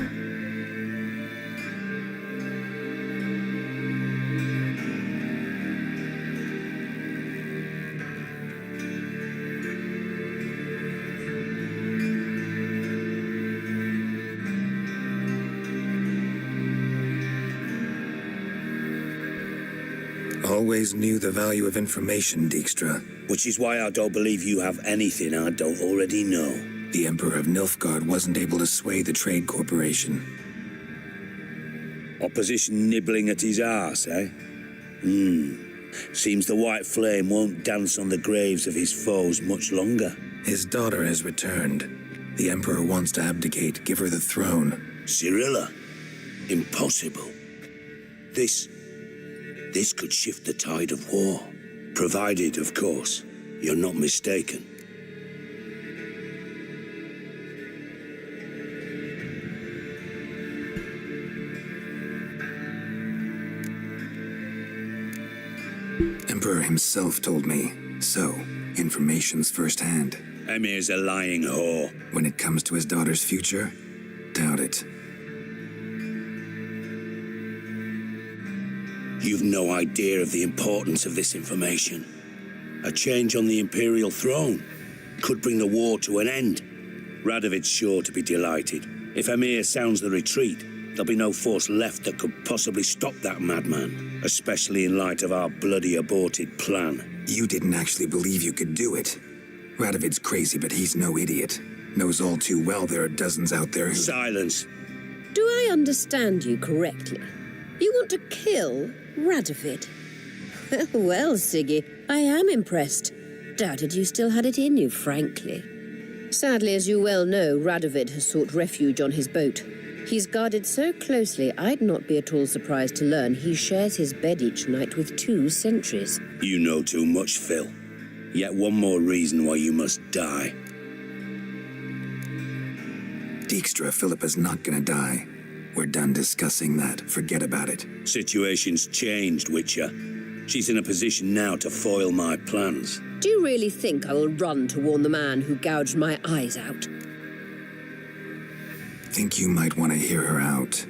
Always knew the value of information, Dijkstra. Which is why I don't believe you have anything I don't already know. The Emperor of Nilfgaard wasn't able to sway the Trade Corporation. Opposition nibbling at his arse, eh? Seems the white flame won't dance on the graves of his foes much longer. His daughter has returned. The Emperor wants to abdicate, give her the throne. Cyrilla? Impossible. This could shift the tide of war. Provided, of course, you're not mistaken. Emperor himself told me. So, information's firsthand. Emir's a lying whore. When it comes to his daughter's future, doubt it. You've no idea of the importance of this information. A change on the Imperial throne could bring the war to an end. Radovid's sure to be delighted. If Emir sounds the retreat, there'll be no force left that could possibly stop that madman, especially in light of our bloody aborted plan. You didn't actually believe you could do it. Radovid's crazy, but he's no idiot. Knows all too well there are dozens out there who... Silence. Do I understand you correctly? You want to kill Radovid? Well, Siggy, I am impressed. Doubted you still had it in you, frankly. Sadly, as you well know, Radovid has sought refuge on his boat. He's guarded so closely, I'd not be at all surprised to learn he shares his bed each night with 2 sentries. You know too much, Phil. Yet one more reason why you must die. Dijkstra, Philippa's not gonna die. We're done discussing that. Forget about it. Situation's changed, Witcher. She's in a position now to foil my plans. Do you really think I will run to warn the man who gouged my eyes out? Think you might want to hear her out.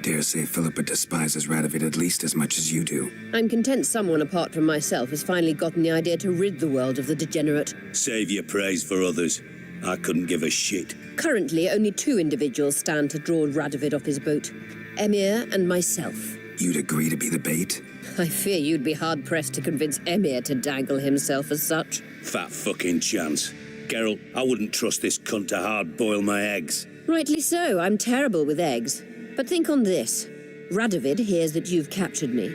Dare say Philippa despises Radovid at least as much as you do. I'm content someone apart from myself has finally gotten the idea to rid the world of the degenerate. Save your praise for others. I couldn't give a shit. Currently, only 2 individuals stand to draw Radovid off his boat. Emir and myself. You'd agree to be the bait? I fear you'd be hard-pressed to convince Emir to dangle himself as such. Fat fucking chance. Geralt, I wouldn't trust this cunt to hard-boil my eggs. Rightly so, I'm terrible with eggs. But think on this. Radovid hears that you've captured me.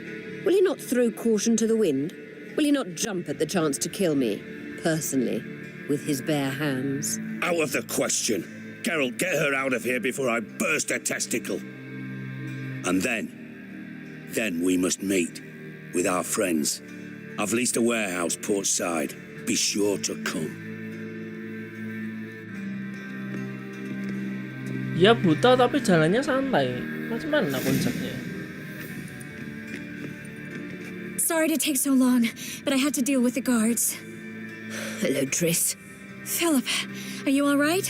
Will he not throw caution to the wind? Will he not jump at the chance to kill me, personally, with his bare hands? Out of the question. Geralt, get her out of here before I burst her testicle. And then we must meet with our friends. I've leased a warehouse port side. Be sure to come. Ya buta tapi jalannya santai. Macam mana konsepnya? Sorry to take so long, but I had to deal with the guards. Hello, Triss. Philip, are you all right?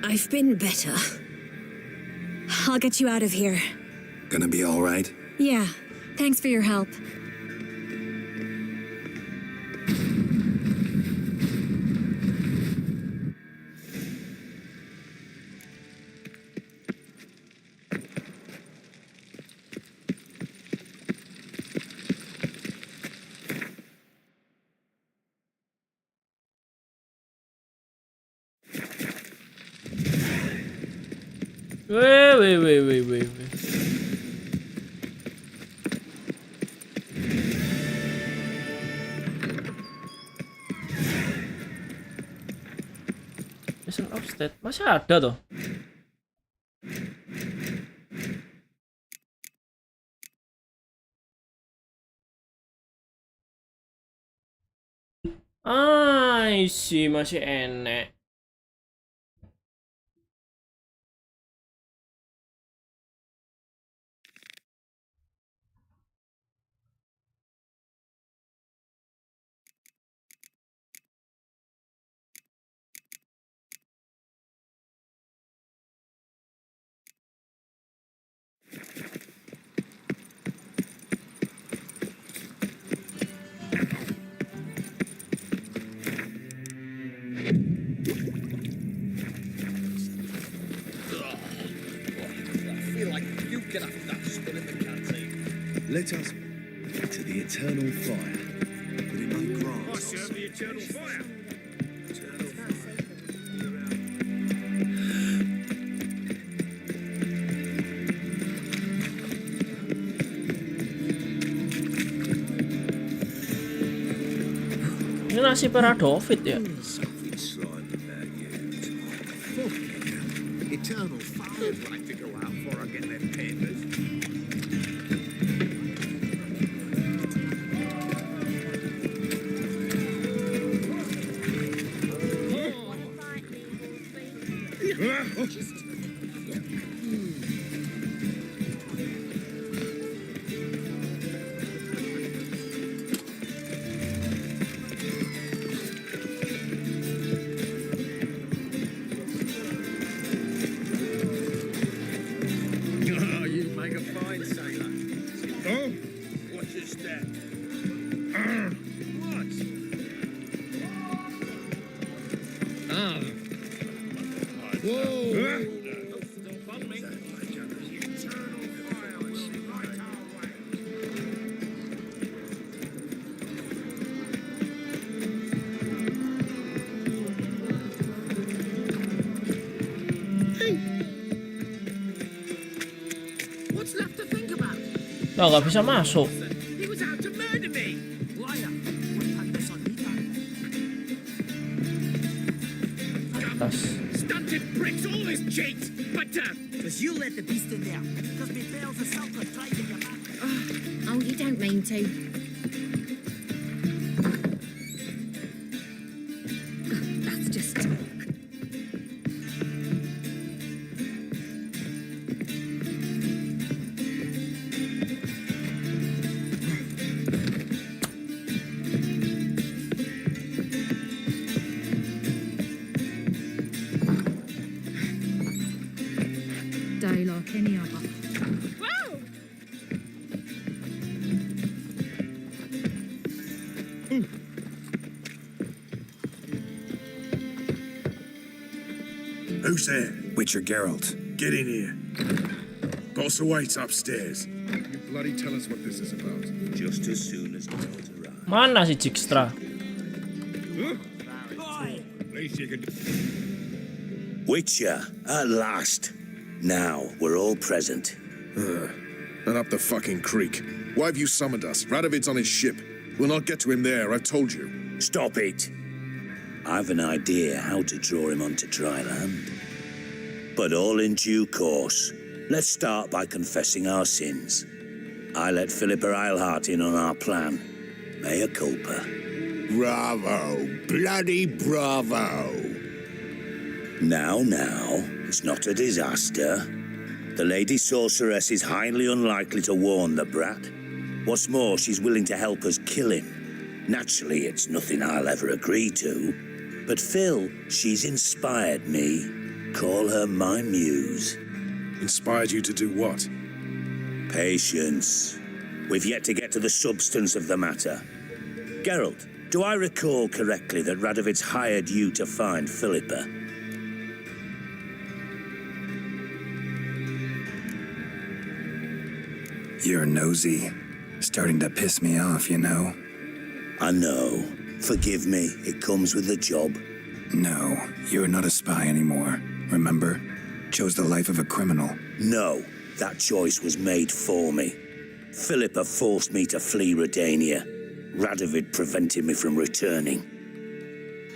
I've been better. I'll get you out of here. Gonna be all right? Yeah, thanks for your help. Wih. Prison of State masih ada tuh. Isi masih enek. Let us to the eternal fire, but it may grant us. The eternal fire. Ini nasi Peradovit ya. Something slime about you. Eternal fire. I'd like to go out before I get them papers. You make a fine sailor. Oh, what's this step? What? Whoa! What's left to think about? Nah, nggak bisa masuk. He was out to murder me. Liar. Tas. Stunted pricks, all his cheats. But, because you let the beast in there. Because me fails a self tried to your man. Oh, you don't mean to. That's just talk. Day like any other. Who's there? Witcher Geralt. Get in here. Boss awaits upstairs. You bloody tell us what this is about. Just as soon as Geralt arrives. Mana si Jigstra? Witcher, at last. Now we're all present. And up the fucking creek. Why have you summoned us? Radovid's on his ship. We'll not get to him there, I've told you. Stop it. I've an idea how to draw him onto dry land. But all in due course. Let's start by confessing our sins. I let Philippa Eilhart in on our plan. Mea culpa. Bravo. Bloody bravo. Now, it's not a disaster. The Lady Sorceress is highly unlikely to warn the brat. What's more, she's willing to help us kill him. Naturally, it's nothing I'll ever agree to. But Phil, she's inspired me. Call her my muse. Inspired you to do what? Patience. We've yet to get to the substance of the matter. Geralt, do I recall correctly that Radovid's hired you to find Philippa? You're nosy. Starting to piss me off, you know. I know. Forgive me, it comes with the job. No, you're not a spy anymore. Remember? Chose the life of a criminal. No, that choice was made for me. Philippa forced me to flee Redania. Radovid prevented me from returning.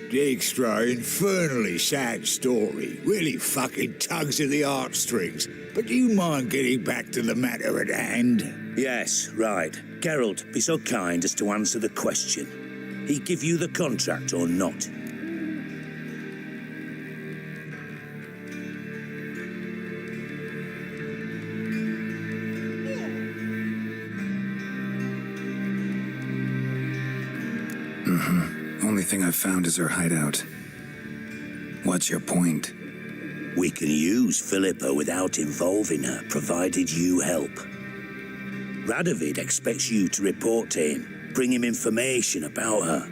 Dijkstra, infernally sad story. Really fucking tugs at the heartstrings. But do you mind getting back to the matter at hand? Yes, right. Geralt, be so kind as to answer the question. He give you the contract or not? Only thing I've found is her hideout. What's your point? We can use Philippa without involving her, provided you help. Radovid expects you to report to him, bring him information about her.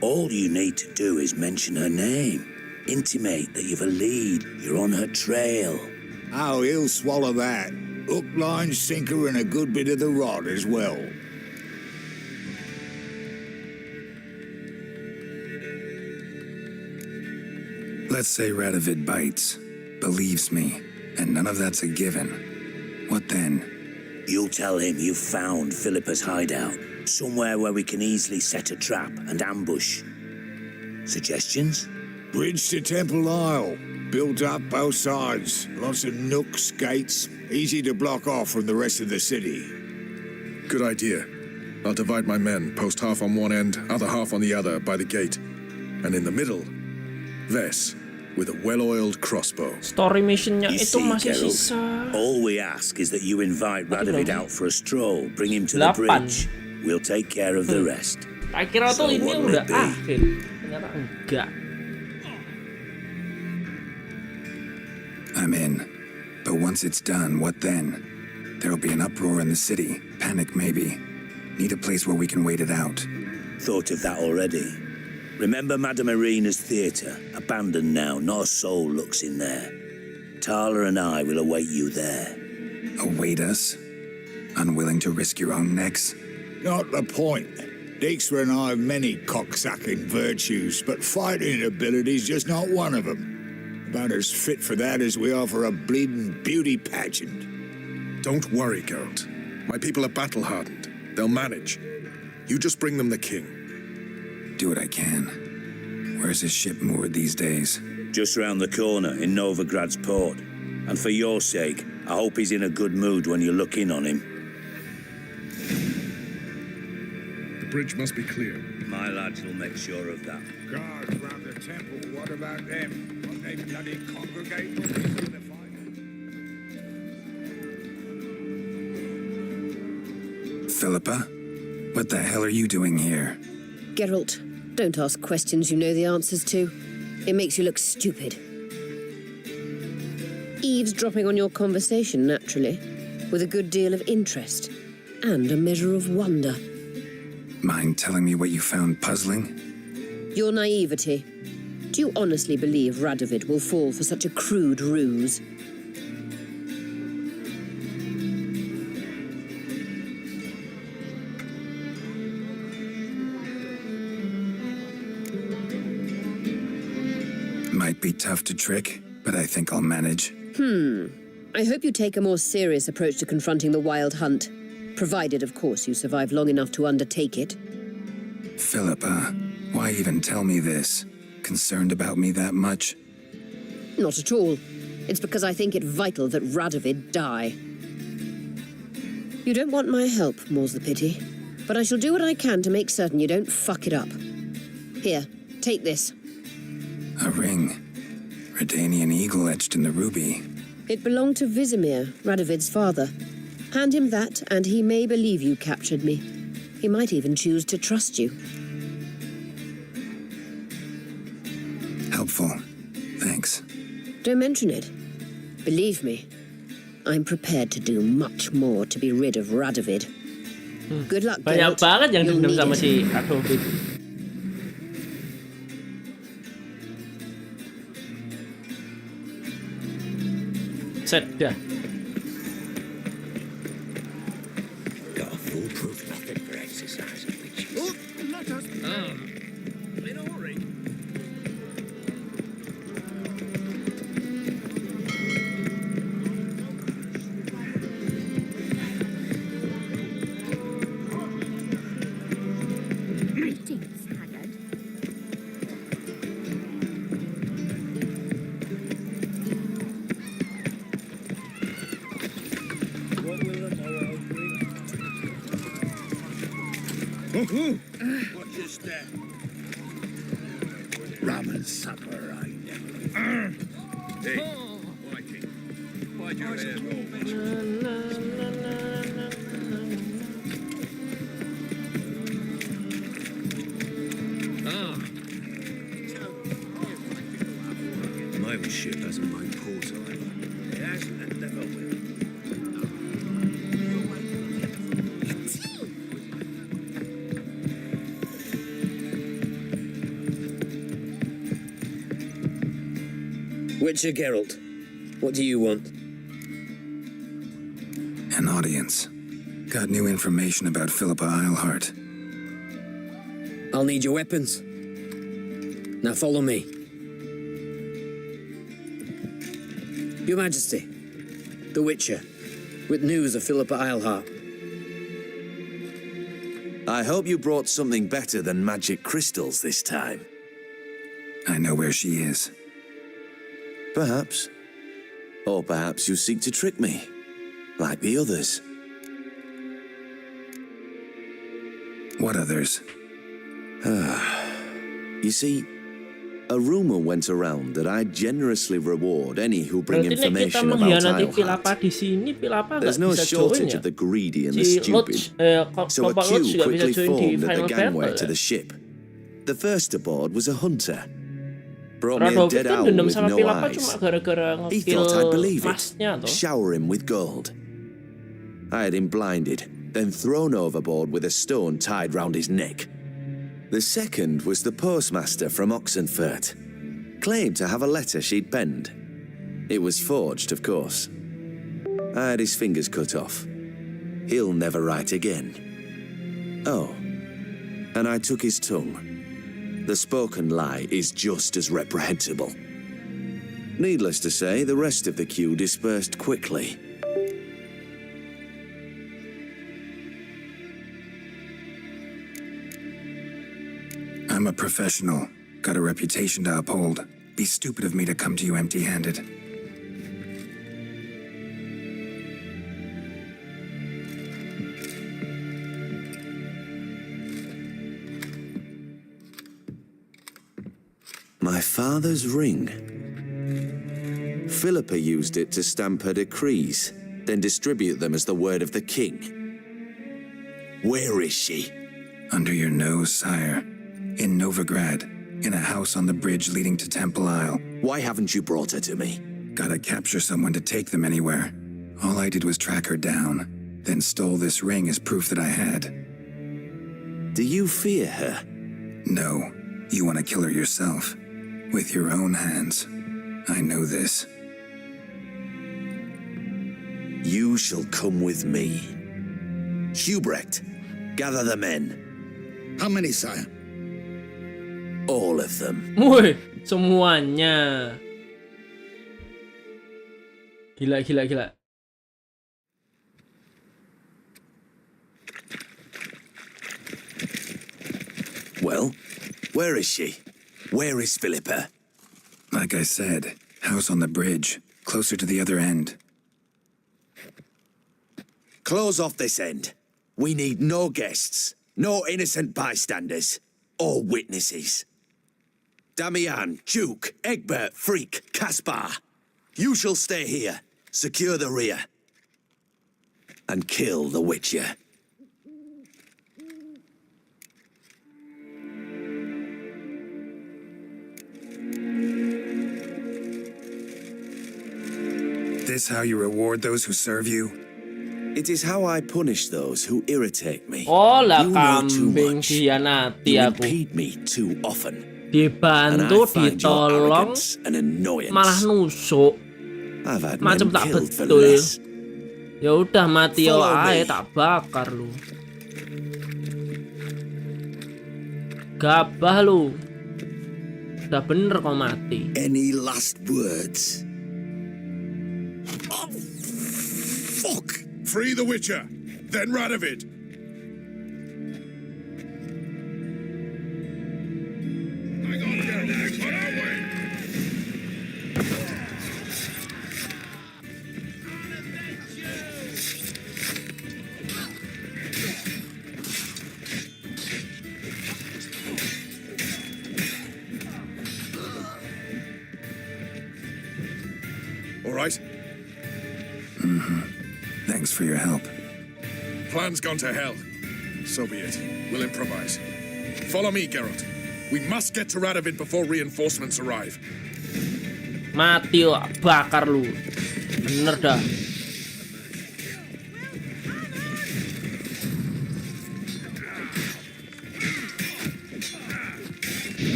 All you need to do is mention her name, intimate that you've a lead, you're on her trail. Oh, he'll swallow that. Hook, line, sinker, and a good bit of the rod as well. Let's say Radovid bites, believes me, and none of that's a given. What then? You'll tell him you've found Philippa's hideout, somewhere where we can easily set a trap and ambush. Suggestions? Bridge to Temple Isle. Built up both sides. Lots of nooks, gates. Easy to block off from the rest of the city. Good idea. I'll divide my men, post half on one end, other half on the other, by the gate. And in the middle, Ves, with a well-oiled crossbow. Story missionnya You itu see, masih Geralt, sisa. all we ask is that you invite Radovid out for a stroll, bring him to 8. the bridge. We'll take care of the rest. Tak kira tuh So ini what will udah it be? akhir. Ternyata enggak. I'm in. But once it's done, what then? There'll be an uproar in the city. Panic, maybe. Need a place where we can wait it out. Thought of that already. Remember Madame Irina's theatre? Abandoned now, not a soul looks in there. Tala and I will await you there. Await us? Unwilling to risk your own necks? Not the point. Dijkstra and I have many cocksucking virtues, but fighting ability's just not one of them. About as fit for that as we are for a bleeding beauty pageant. Don't worry, Geralt. My people are battle-hardened. They'll manage. You just bring them the king. Do what I can. Where's his ship moored these days? Just round the corner in Novigrad's port. And for your sake, I hope he's in a good mood when you look in on him. The bridge must be clear. My lads will make sure of that. Guards round the temple, what about them? Won't they bloody congregate when they see the fight? Philippa? What the hell are you doing here? Geralt, don't ask questions you know the answers to. It makes you look stupid. Eavesdropping on your conversation, naturally, with a good deal of interest and a measure of wonder. Mind telling me what you found puzzling? Your naivety. Do you honestly believe Radovid will fall for such a crude ruse? Might be tough to trick, but I think I'll manage. I hope you take a more serious approach to confronting the Wild Hunt. Provided, of course, you survive long enough to undertake it. Philippa, why even tell me this? Concerned about me that much? Not at all. It's because I think it vital that Radovid die. You don't want my help, more's the pity. But I shall do what I can to make certain you don't fuck it up. Here, take this. A ring. Redanian eagle etched in the ruby. It belonged to Vizimir, Radovid's father. Hand him that, and he may believe you captured me. He might even choose to trust you. Helpful. Thanks. Don't mention it. Believe me, I'm prepared to do much more to be rid of Radovid. Good luck, Banyak Geralt. banget yang You'll dendam need sama it. si Radovid. Set, dah. Got a foolproof method for exercising witches. Oh, let us in a hurry. What's this there? Rum and supper, I never. Hey, Mikey, why'd you let it My ship hasn't mind port either. It hasn't and never will. Witcher Geralt, what do you want? An audience. Got new information about Philippa Eilhart. I'll need your weapons. Now follow me. Your Majesty, the Witcher, with news of Philippa Eilhart. I hope you brought something better than magic crystals this time. I know where she is. Perhaps. Or perhaps you seek to trick me, like the others. What others? You see, a rumor went around that I generously reward any who bring Berarti nih kita information about mengkhianati Eilhart. Philippa di sini, Philippa There's nggak no bisa join shortage ya. of the greedy and the Si stupid. Lodge, So a kelompok Lodge queue juga bisa quickly join di formed at the final gangway battle to ya. the ship. The first aboard was a hunter. Brought me a Radovid dead kan owl dendam with sama no Philippa eyes. cuma gara-gara He ngekill thought I'd believe it. masnya toh. Shower him with gold. I had him blinded, then thrown overboard with a stone tied round his neck. The second was the postmaster from Oxenfurt. Claimed to have a letter she'd penned. It was forged, of course. I had his fingers cut off. He'll never write again. Oh, and I took his tongue. The spoken lie is just as reprehensible. Needless to say, the rest of the queue dispersed quickly. I'm a professional. Got a reputation to uphold. Be stupid of me to come to you empty-handed. My father's ring. Philippa used it to stamp her decrees, then distribute them as the word of the king. Where is she? Under your nose, sire. In Novigrad, in a house on the bridge leading to Temple Isle. Why haven't you brought her to me? Gotta capture someone to take them anywhere. All I did was track her down, then stole this ring as proof that I had. Do you fear her? No. You want to kill her yourself. With your own hands. I know this. You shall come with me. Hubrecht, gather the men. How many, sire? All of them. Woi, semuanya. Gila. Well, where is she? Where is Philippa? Like I said, house on the bridge, closer to the other end. Close off this end. We need no guests, no innocent bystanders, or witnesses. Damian, Duke, Egbert, Freak, Caspar. You shall stay here, secure the rear, and kill the Witcher. This how you reward those who serve you? It is how I punish those who irritate me. Oh lah, You know too kambing much. khianati You aku. impede me too often. Dibantu, ditolong, malah nusuk. Macam tak betul. Ya udah mati yo ae, tak bakar lu. Gabah lu. Udah bener kau mati. Any last words? Oh, fuck! Free the Witcher, then Radovid. Hang on, Geralt, on our way. Thanks for your help. Plan's gone to hell. So be it. We'll improvise. Follow me, Geralt. We must get to Radovid before reinforcements arrive. Mati lo, bakar lu. Bener dah.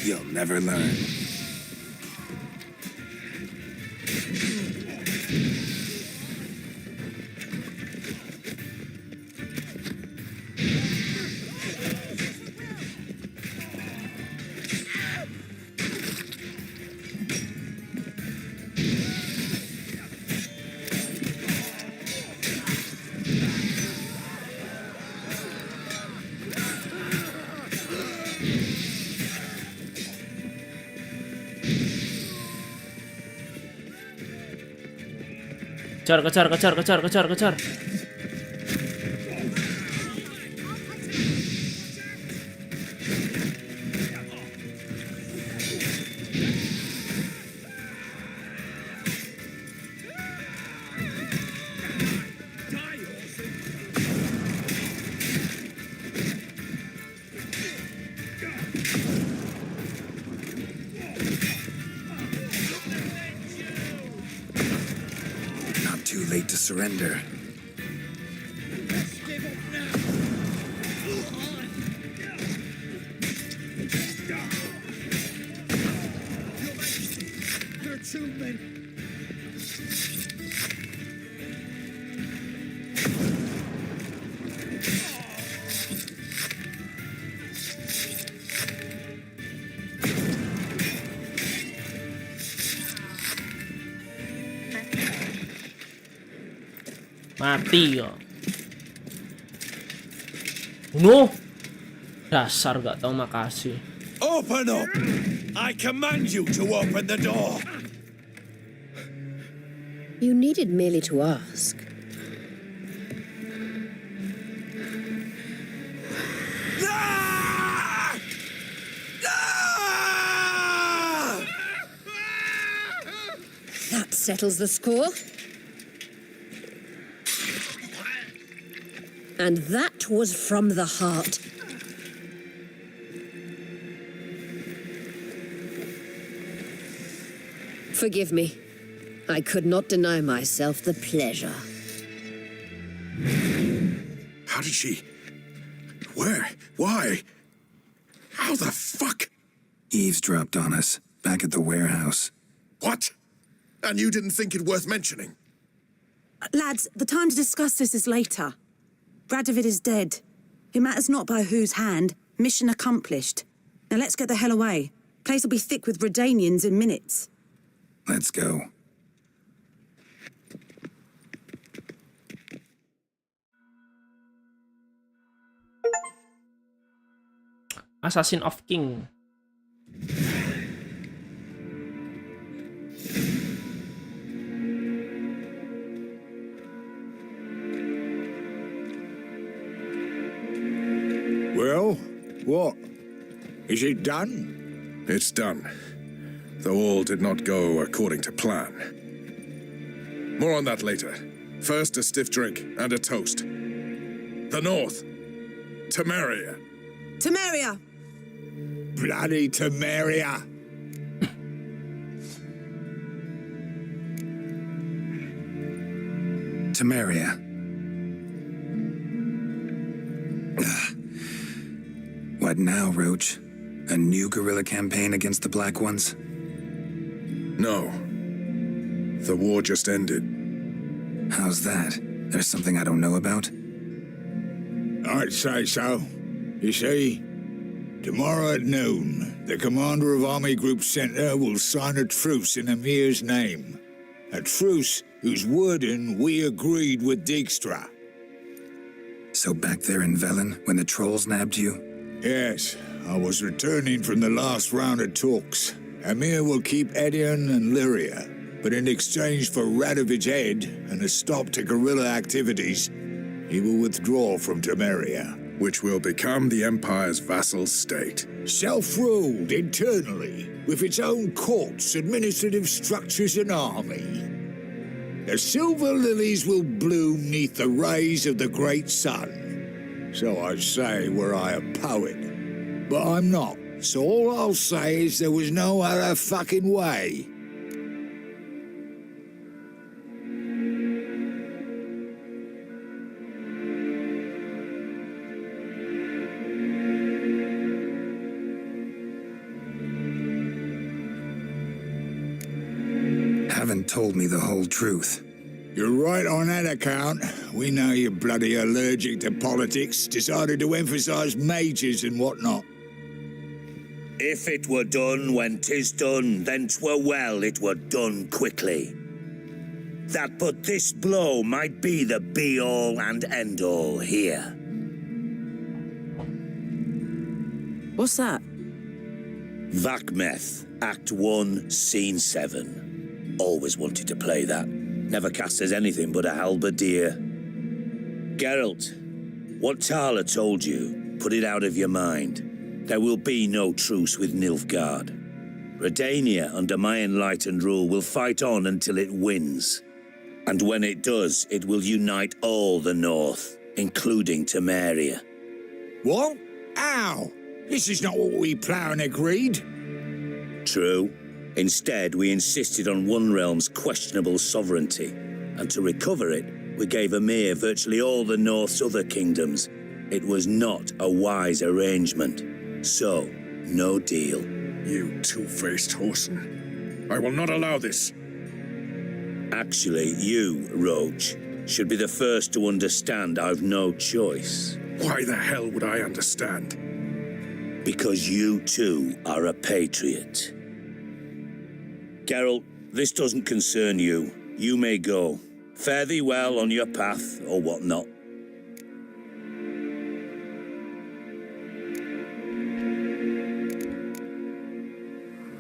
You'll never learn. Kejar. Not too late to surrender. Mati yo. Bunuh. Dasar gak tau makasih. Open up! I command you to open the door! You needed merely to ask. That settles the score. And that was from the heart. Forgive me. I could not deny myself the pleasure. How did she... Where? Why? How the fuck? Eavesdropped on us, back at the warehouse. What? And you didn't think it worth mentioning? Lads, the time to discuss this is later. Radovid is dead. It matters not by whose hand. Mission accomplished. Now let's get the hell away. Place will be thick with Redanians in minutes. Let's go. Assassin of King. Well, what? Is it done? It's done. Though all did not go according to plan. More on that later. First, a stiff drink and a toast. The North. Temeria. Temeria! Bloody Temeria! Temeria. What now, Roach? A new guerrilla campaign against the Black Ones? No. The war just ended. How's that? There's something I don't know about? I'd say so. You see, tomorrow at noon, the commander of Army Group Center will sign a truce in Emir's name. A truce whose wording we agreed with Dijkstra. So back there in Velen, when the trolls nabbed you? Yes, I was returning from the last round of talks. Emir will keep Edion and Lyria, but in exchange for Radovid's head and a stop to guerrilla activities, he will withdraw from Temeria. Which will become the Empire's vassal state. Self-ruled internally, with its own courts, administrative structures and army. The silver lilies will bloom neath the rays of the great sun. So I say were I a poet. But I'm not. So all I'll say is there was no other fucking way. Haven't told me the whole truth. You're right on that account. We know you're bloody allergic to politics, decided to emphasise mages and whatnot. If it were done when 'tis done, then 'twere well it were done quickly. That but this blow might be the be-all and end-all here. What's that? Vakmeth, Act 1, Scene 7. Always wanted to play that. Never cast as anything but a halberdier. Geralt, what Tala told you, put it out of your mind. There will be no truce with Nilfgaard. Redania, under maen light and rule, will fight on until it wins. And when it does, it will unite all the North, including Temeria. What? Ow! This is not what we plowing agreed. True. Instead, we insisted on one realm's questionable sovereignty, and to recover it, we gave Emir virtually all the North's other kingdoms. It was not a wise arrangement. So, no deal. You two-faced whoreson. I will not allow this. Actually, you, Roach, should be the first to understand I've no choice. Why the hell would I understand? Because you, too, are a patriot. Geralt, this doesn't concern you. You may go. Fare thee well on your path, or whatnot.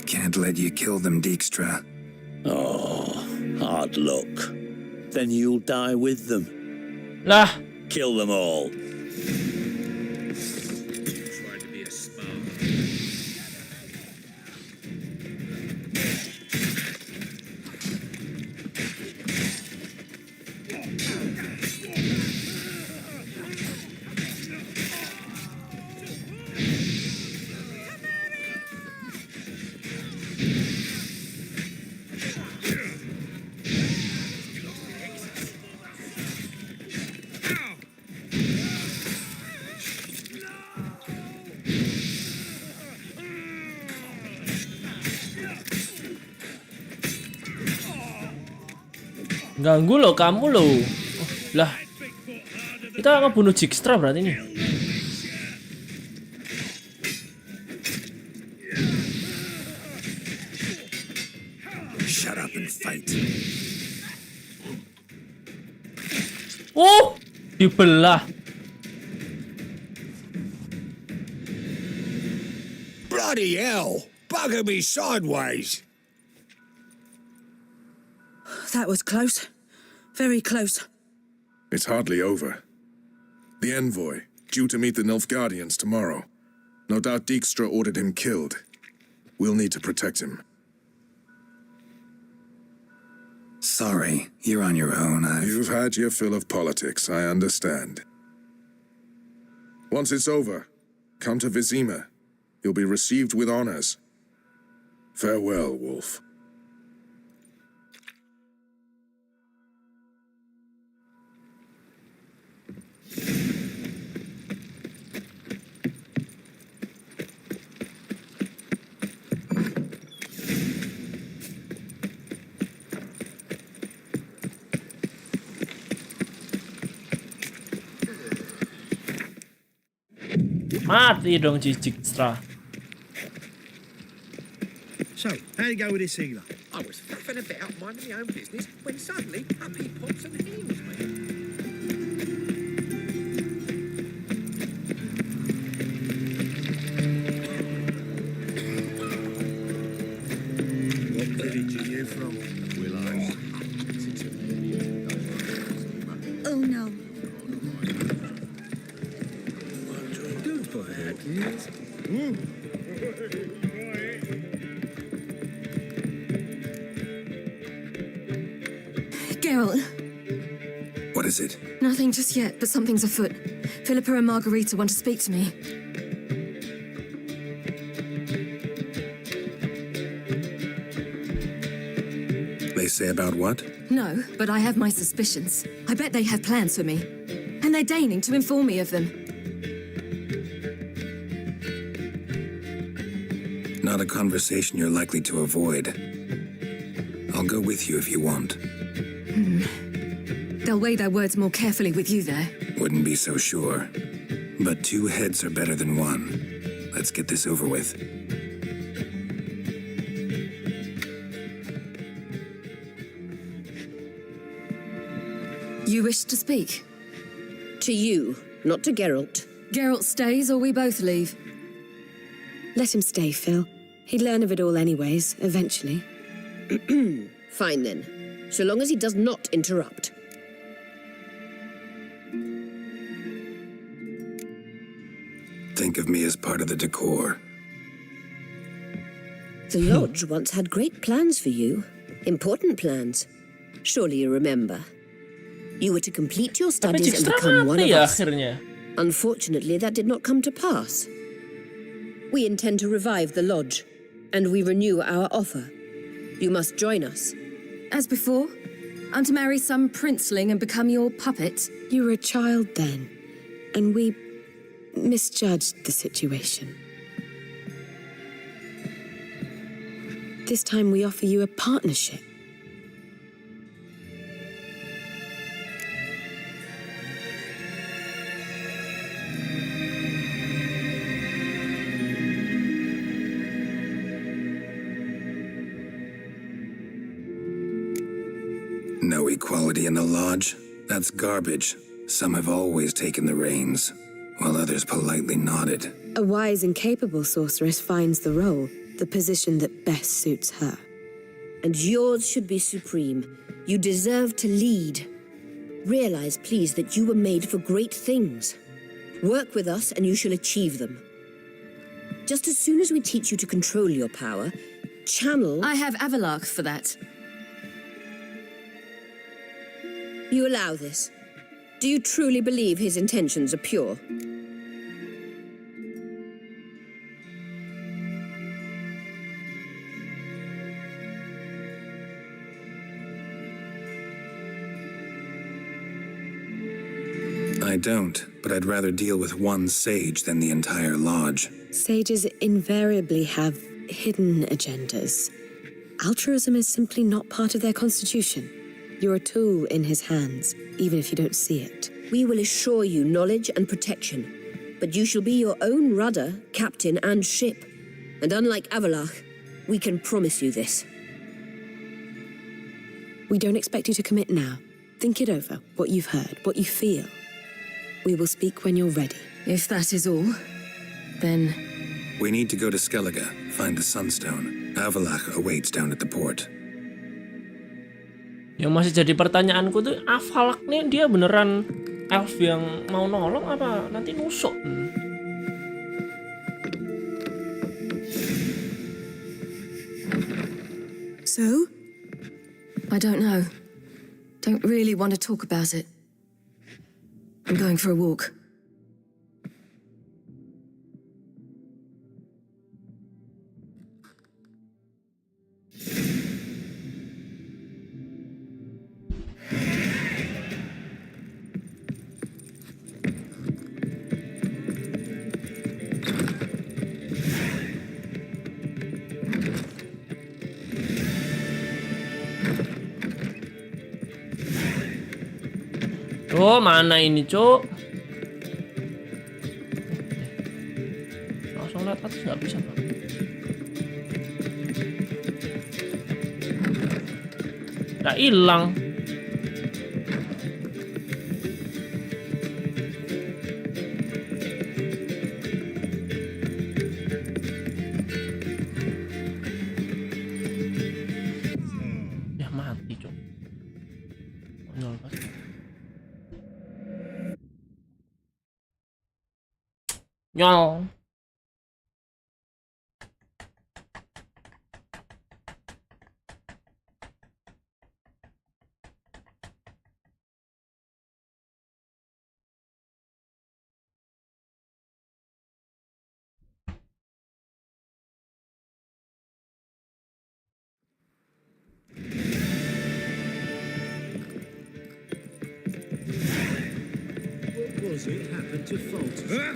Can't let you kill them, Dijkstra. Oh, hard luck. Then you'll die with them. Lah. Kill them all. Ganggu lo kamu lo. Oh, lah. Kita ngebunuh Dijkstra berarti nih. Shut up and fight. Oh, dibelah. Bloody hell! Bugger me sideways! That was close. Very close. It's hardly over. The envoy, due to meet the Nilfgaardians tomorrow. No doubt Dijkstra ordered him killed. We'll need to protect him. Sorry, you're on your own. You've had your fill of politics, I understand. Once it's over, come to Vizima. You'll be received with honors. Farewell, Wolf. Mati dong Dijkstra. So, how'd it go with this healer? I was faffing about minding my own business when suddenly up he pops and heals me. What village are you from? Willow. Oh no. Geralt. What is it? Nothing just yet, but something's afoot. Philippa and Margarita want to speak to me. They say about what? No, but I have my suspicions. I bet they have plans for me. And they're deigning to inform me of them. Not a conversation you're likely to avoid. I'll go with you if you want. They'll weigh their words more carefully with you there. Wouldn't be so sure. But 2 heads are better than 1. Let's get this over with. You wish to speak? To you, not to Geralt. Geralt stays or we both leave? Let him stay, Phil. He'd learn of it all anyways, eventually. Fine then, so long as he does not interrupt. Think of me as part of the decor. The Lodge once had great plans for you. Important plans. Surely you remember. You were to complete your studies and become one of us. Unfortunately, that did not come to pass. We intend to revive the Lodge, and we renew our offer. You must join us. As before? I'm to marry some princeling and become your puppet? You were a child then, and we misjudged the situation. This time we offer you a partnership. No equality in the Lodge? That's garbage. Some have always taken the reins, while others politely nodded. A wise and capable sorceress finds the role, the position that best suits her. And yours should be supreme. You deserve to lead. Realize, please, that you were made for great things. Work with us and you shall achieve them. Just as soon as we teach you to control your power, channel... I have Avalark for that. You allow this? Do you truly believe his intentions are pure? I don't, but I'd rather deal with one sage than the entire Lodge. Sages invariably have hidden agendas. Altruism is simply not part of their constitution. You're a tool in his hands, even if you don't see it. We will assure you knowledge and protection, but you shall be your own rudder, captain, and ship. And unlike Avalark, we can promise you this. We don't expect you to commit now. Think it over, what you've heard, what you feel. We will speak when you're ready. If that is all, then... We need to go to Skellige, find the Sunstone. Avalark awaits down at the port. Yang masih jadi pertanyaanku tuh, Avalark nih dia beneran elf yang mau nolong apa nanti nusuk? So? I don't know. Don't really want to talk about it. I'm going for a walk. Oh, mana ini, Cuk? Langsung lihat atas nggak bisa, Pak. Udah hilang. Ya mati, Cuk. Konyol pasti. Nyol. because it happened to falter.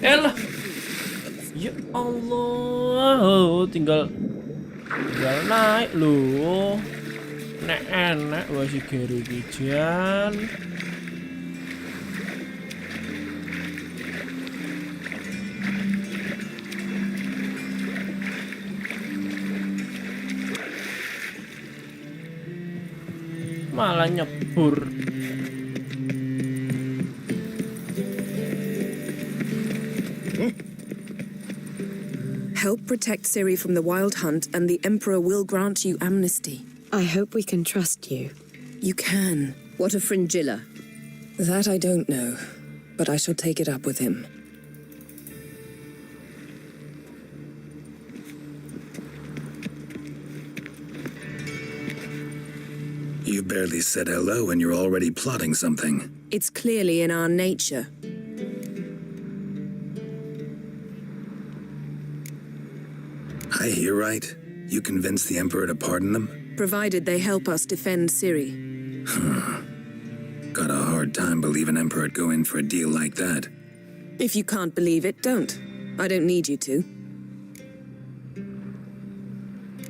Elah, ya Allah, tinggal naik loh. Nek enek loh si Gary Kijan. Malah nyebur. Help protect Ciri from the Wild Hunt, and the Emperor will grant you amnesty. I hope we can trust you. You can. What of Fringilla? That I don't know, but I shall take it up with him. You barely said hello and you're already plotting something. It's clearly in our nature. I hear right. You convinced the Emperor to pardon them? Provided they help us defend Ciri. Got a hard time believing Emperor'd go in for a deal like that. If you can't believe it, don't. I don't need you to.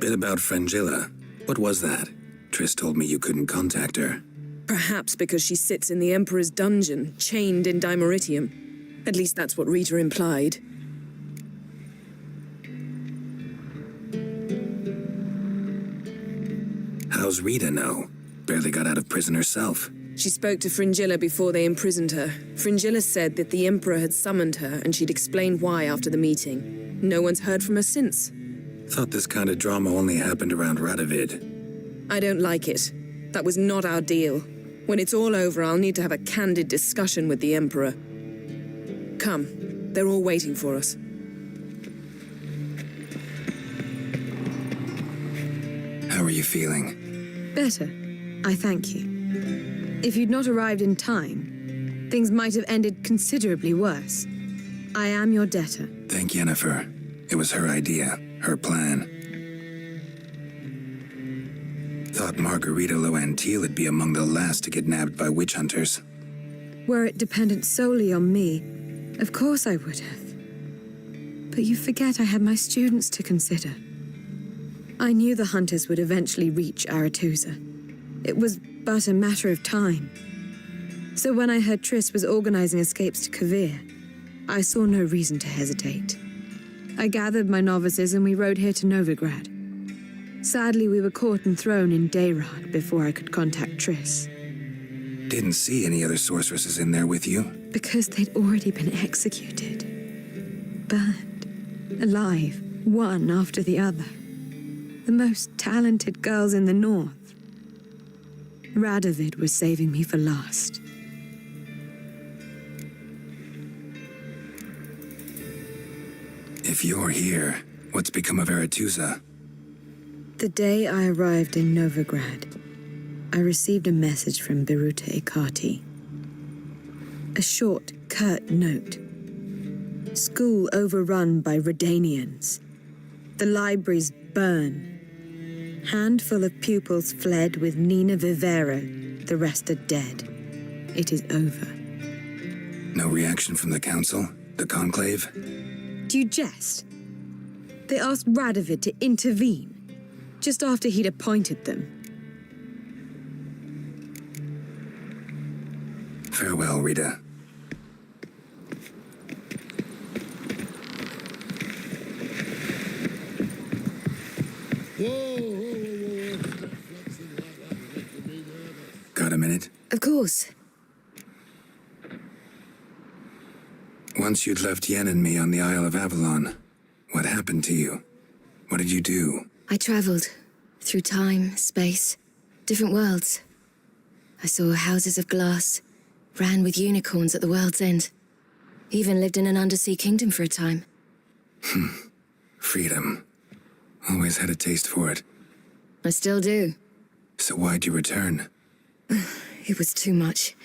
Bit about Fringilla. What was that? Triss told me you couldn't contact her. Perhaps because she sits in the Emperor's dungeon, chained in Dimeritium. At least that's what Rita implied. How's Rita know? Barely got out of prison herself. She spoke to Fringilla before they imprisoned her. Fringilla said that the Emperor had summoned her and she'd explained why after the meeting. No one's heard from her since. Thought this kind of drama only happened around Radovid. I don't like it. That was not our deal. When it's all over, I'll need to have a candid discussion with the Emperor. Come, they're all waiting for us. How are you feeling? Better. I thank you. If you'd not arrived in time, things might have ended considerably worse. I am your debtor. Thank Yennefer. It was her idea, her plan. Thought Margarita Loantile would be among the last to get nabbed by witch hunters. Were it dependent solely on me, of course I would have. But you forget I had my students to consider. I knew the hunters would eventually reach Aretusa. It was but a matter of time. So when I heard Triss was organizing escapes to Kavir, I saw no reason to hesitate. I gathered my novices and we rode here to Novigrad. Sadly, we were caught and thrown in Dayrad before I could contact Triss. Didn't see any other sorceresses in there with you? Because they'd already been executed. Burned. Alive, one after the other. The most talented girls in the north. Radovid was saving me for last. If you're here, what's become of Aretusa? The day I arrived in Novigrad, I received a message from Biruta Ikati. A short, curt note. School overrun by Redanians. The libraries burn. Handful of pupils fled with Nina Vivero. The rest are dead. It is over. No reaction from the council? The conclave? Do you jest? They asked Radovid to intervene, just after he'd appointed them. Farewell, Rita. Got a minute? Of course. Once you'd left Yen and me on the Isle of Avalon, what happened to you? What did you do? I travelled through time, space, different worlds. I saw houses of glass, ran with unicorns at the world's end. Even lived in an undersea kingdom for a time. Freedom. Always had a taste for it. I still do. So why'd you return? It was too much.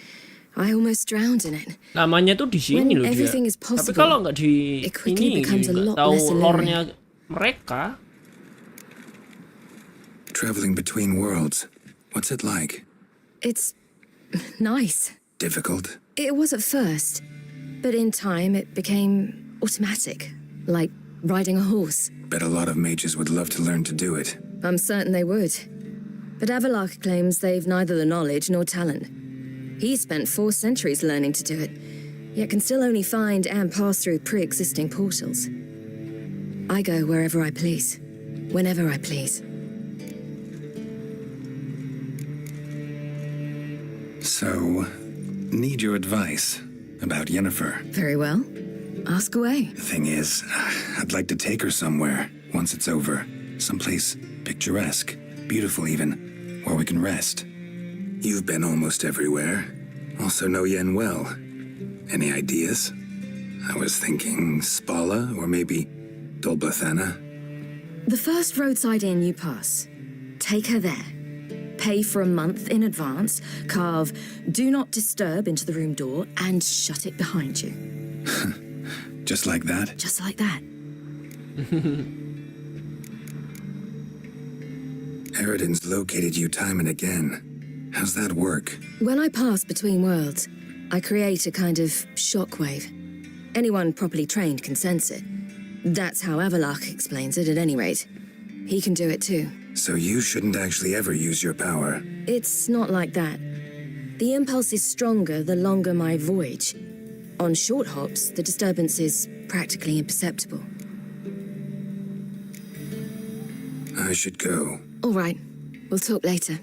I almost drowned in it. Namanya tuh di sini loh dia. Tapi kalau nggak di ini, nggak tahu lore-nya mereka. Traveling between worlds. What's it like? It's nice. Difficult? It was at first, but in time it became automatic, like riding a horse. Bet a lot of mages would love to learn to do it. I'm certain they would. But Avalok claims they've neither the knowledge nor talent. He spent 4 centuries learning to do it, yet can still only find and pass through pre-existing portals. I go wherever I please, whenever I please. So, need your advice about Yennefer. Very well. Ask away. The thing is, I'd like to take her somewhere once it's over. Someplace picturesque, beautiful even, where we can rest. You've been almost everywhere. Also know Yen well. Any ideas? I was thinking Spala or maybe Dolblathana. The first roadside inn you pass. Take her there. Pay for a month in advance, carve "Do Not Disturb" into the room door, and shut it behind you. Just like that? Just like that. Eridan's located you time and again. How's that work? When I pass between worlds, I create a kind of shockwave. Anyone properly trained can sense it. That's how Avalok explains it, at any rate. He can do it too. So you shouldn't actually ever use your power. It's not like that. The impulse is stronger the longer my voyage. On short hops, the disturbance is practically imperceptible. I should go. All right. We'll talk later.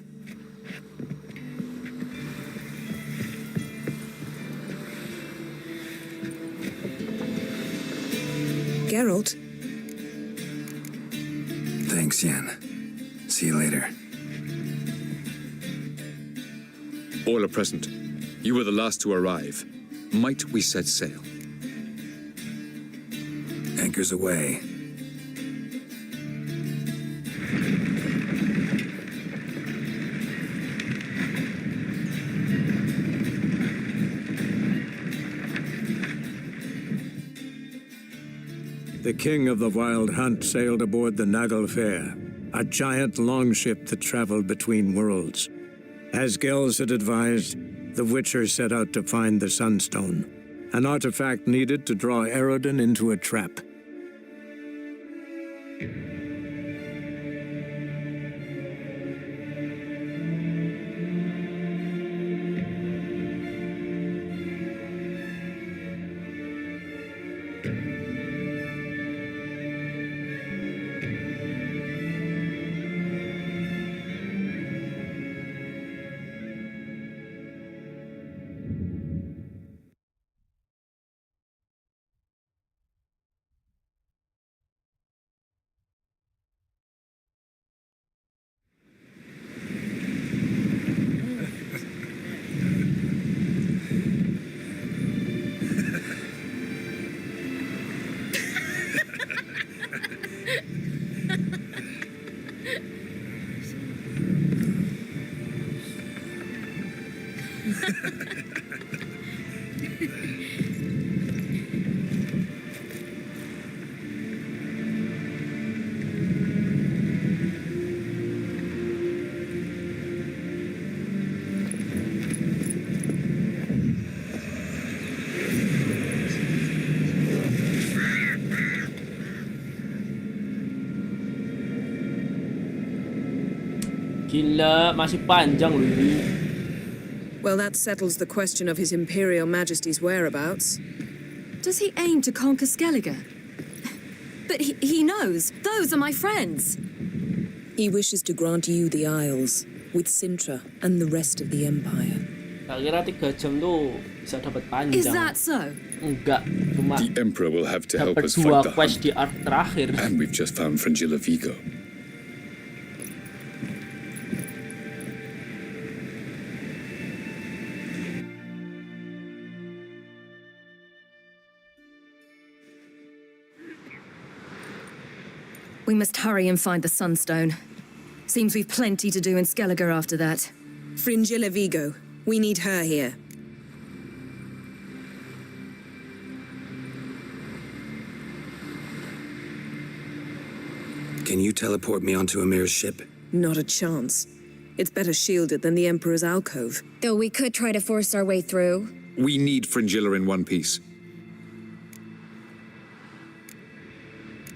Geralt? Thanks, Yen. See you later. All are present. You were the last to arrive. Might we set sail? Anchors away. The king of the Wild Hunt sailed aboard the Naglfare, a giant longship that traveled between worlds. As Gels had advised, the Witcher set out to find the Sunstone, an artifact needed to draw Eridan into a trap. Gila, masih panjang loh ini. Well, that settles the question of His Imperial Majesty's whereabouts. Does he aim to conquer Skellige? But he knows. Those are my friends. He wishes to grant you the Isles, with Sintra and the rest of the Empire. Tak kira 3 jam tuh bisa dapat panjang. Is that so? Enggak, cuma The Emperor will have to help dapat us 2 fight the quest Hunt. di art terakhir. And we've just found Fringilla Vigo. We must hurry and find the Sunstone. Seems we've plenty to do in Skellige after that. Fringilla Vigo. We need her here. Can you teleport me onto Amir's ship? Not a chance. It's better shielded than the Emperor's alcove. Though we could try to force our way through. We need Fringilla in one piece.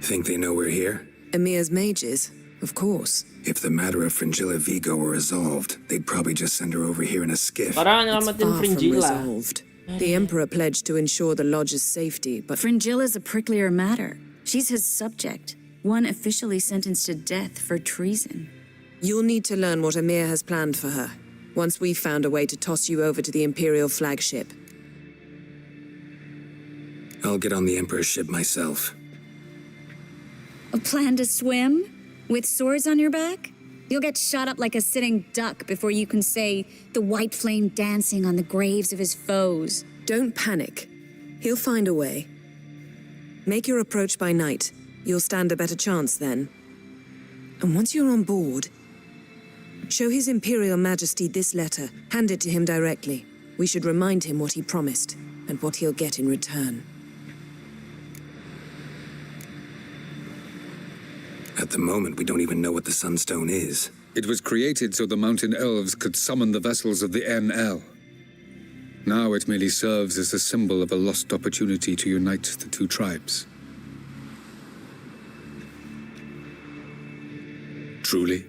Think they know we're here? Emir's mages, of course. If the matter of Fringilla Vigo were resolved, they'd probably just send her over here in a skiff. Para It's nyelamatin far from Fringilla. resolved. The Emperor pledged to ensure the Lodge's safety, but Fringilla's a pricklier matter. She's his subject, one officially sentenced to death for treason. you'll need to learn what Emir has planned for her, once we've found a way to toss you over to the Imperial flagship. I'll get on the Emperor's ship myself. A plan to swim? With swords on your back? You'll get shot up like a sitting duck before you can say the white flame dancing on the graves of his foes. Don't panic. He'll find a way. Make your approach by night. You'll stand a better chance then. And once you're on board, show His Imperial Majesty this letter. Hand it to him directly. We should remind him what he promised, and what he'll get in return. At the moment, we don't even know what the Sunstone is. It was created so the mountain elves could summon the vessels of the NL. Now it merely serves as a symbol of a lost opportunity to unite the two tribes. Truly?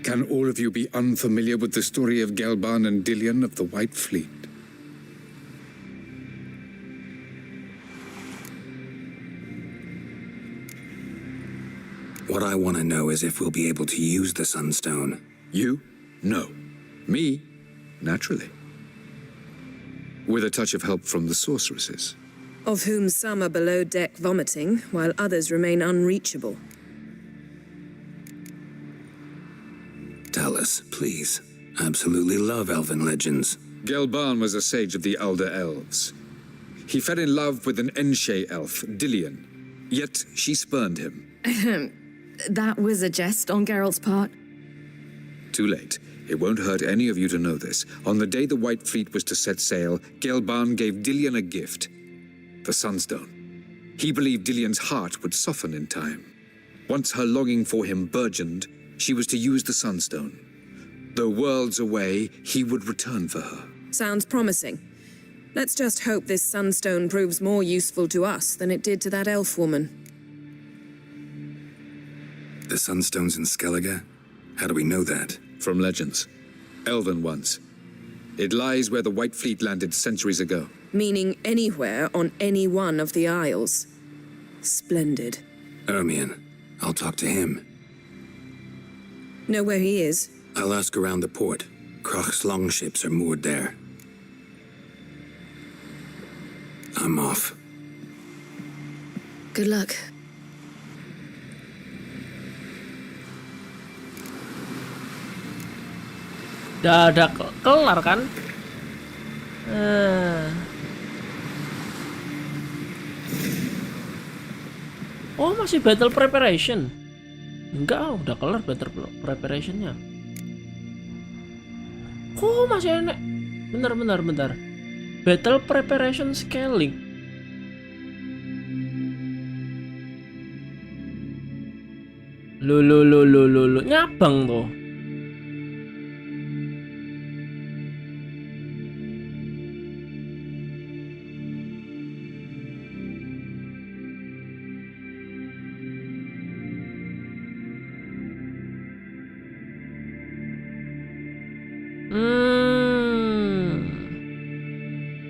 Can all of you be unfamiliar with the story of Gelban and Dillion of the White Fleet? What I want to know is if we'll be able to use the Sunstone. You? No. Me? Naturally. With a touch of help from the sorceresses. Of whom some are below deck vomiting, while others remain unreachable. Tell us, please. Absolutely love elven legends. Gelban was a sage of the Elder Elves. He fell in love with an Enshe elf, Dillion. Yet she spurned him. That was a jest on Geralt's part. Too late. It won't hurt any of you to know this. On the day the White Fleet was to set sail, Gelban gave Dillion a gift. The Sunstone. He believed Dillion's heart would soften in time. Once her longing for him burgeoned, she was to use the Sunstone. Though worlds away, he would return for her. Sounds promising. Let's just hope this Sunstone proves more useful to us than it did to that elf woman. The Sunstone's in Skellige? How do we know that? From legends. Elven ones. It lies where the White Fleet landed centuries ago. Meaning anywhere on any one of the Isles. Splendid. Ermion. I'll talk to him. Know where he is? I'll ask around the port. Kroch's longships are moored there. I'm off. Good luck. Udah ada kelar kan? Oh, masih battle preparation. Enggak, udah kelar battle preparationnya. Oh, masih enak. Bentar. Battle preparation scaling. Lo nyabang tuh.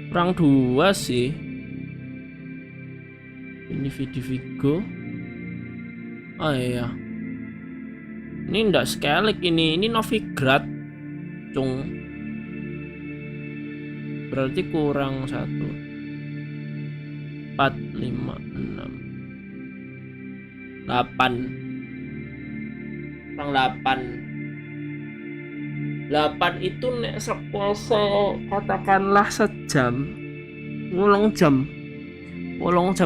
kurang 2 sih. Ini Vigo. Oh iya, ini ndak Skellig, ini Novigrad cung, berarti kurang 1 4 5 6 8 kurang 8 itu nek seposo katakanlah sejam 8 jam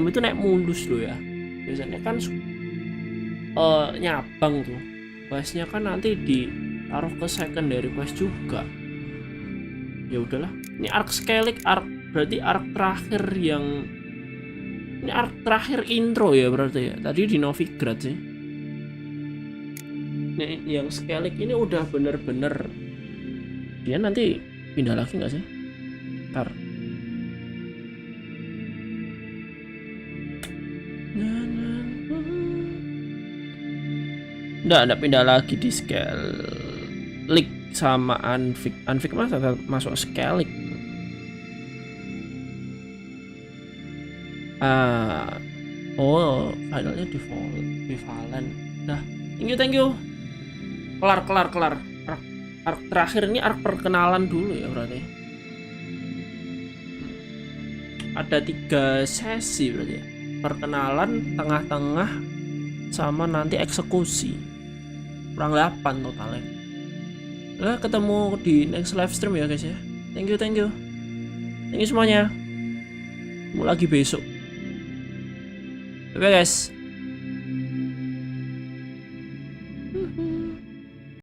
itu nek mulus loh ya, biasanya kan nyabang tuh questnya kan nanti ditaruh ke secondary quest juga. Ya udahlah, ini arc Skellig, berarti arc terakhir yang ini arc terakhir intro ya berarti ya. Tadi di Novigrad sih. Ini yang Skellig ini udah bener-bener dia nanti pindah lagi nggak sih? Ntar. Nggak pindah lagi di Skellig sama Anvik masuk Skellig. Finalnya di Valen. Nah, thank you. Kelar. Arc terakhir ini arc perkenalan dulu ya berarti. Ada 3 sesi berarti ya. Perkenalan, tengah-tengah, sama nanti eksekusi. Kurang 8 totalnya. Nah, ketemu di next live stream ya guys ya. Thank you semuanya. Mau lagi besok. Bye guys.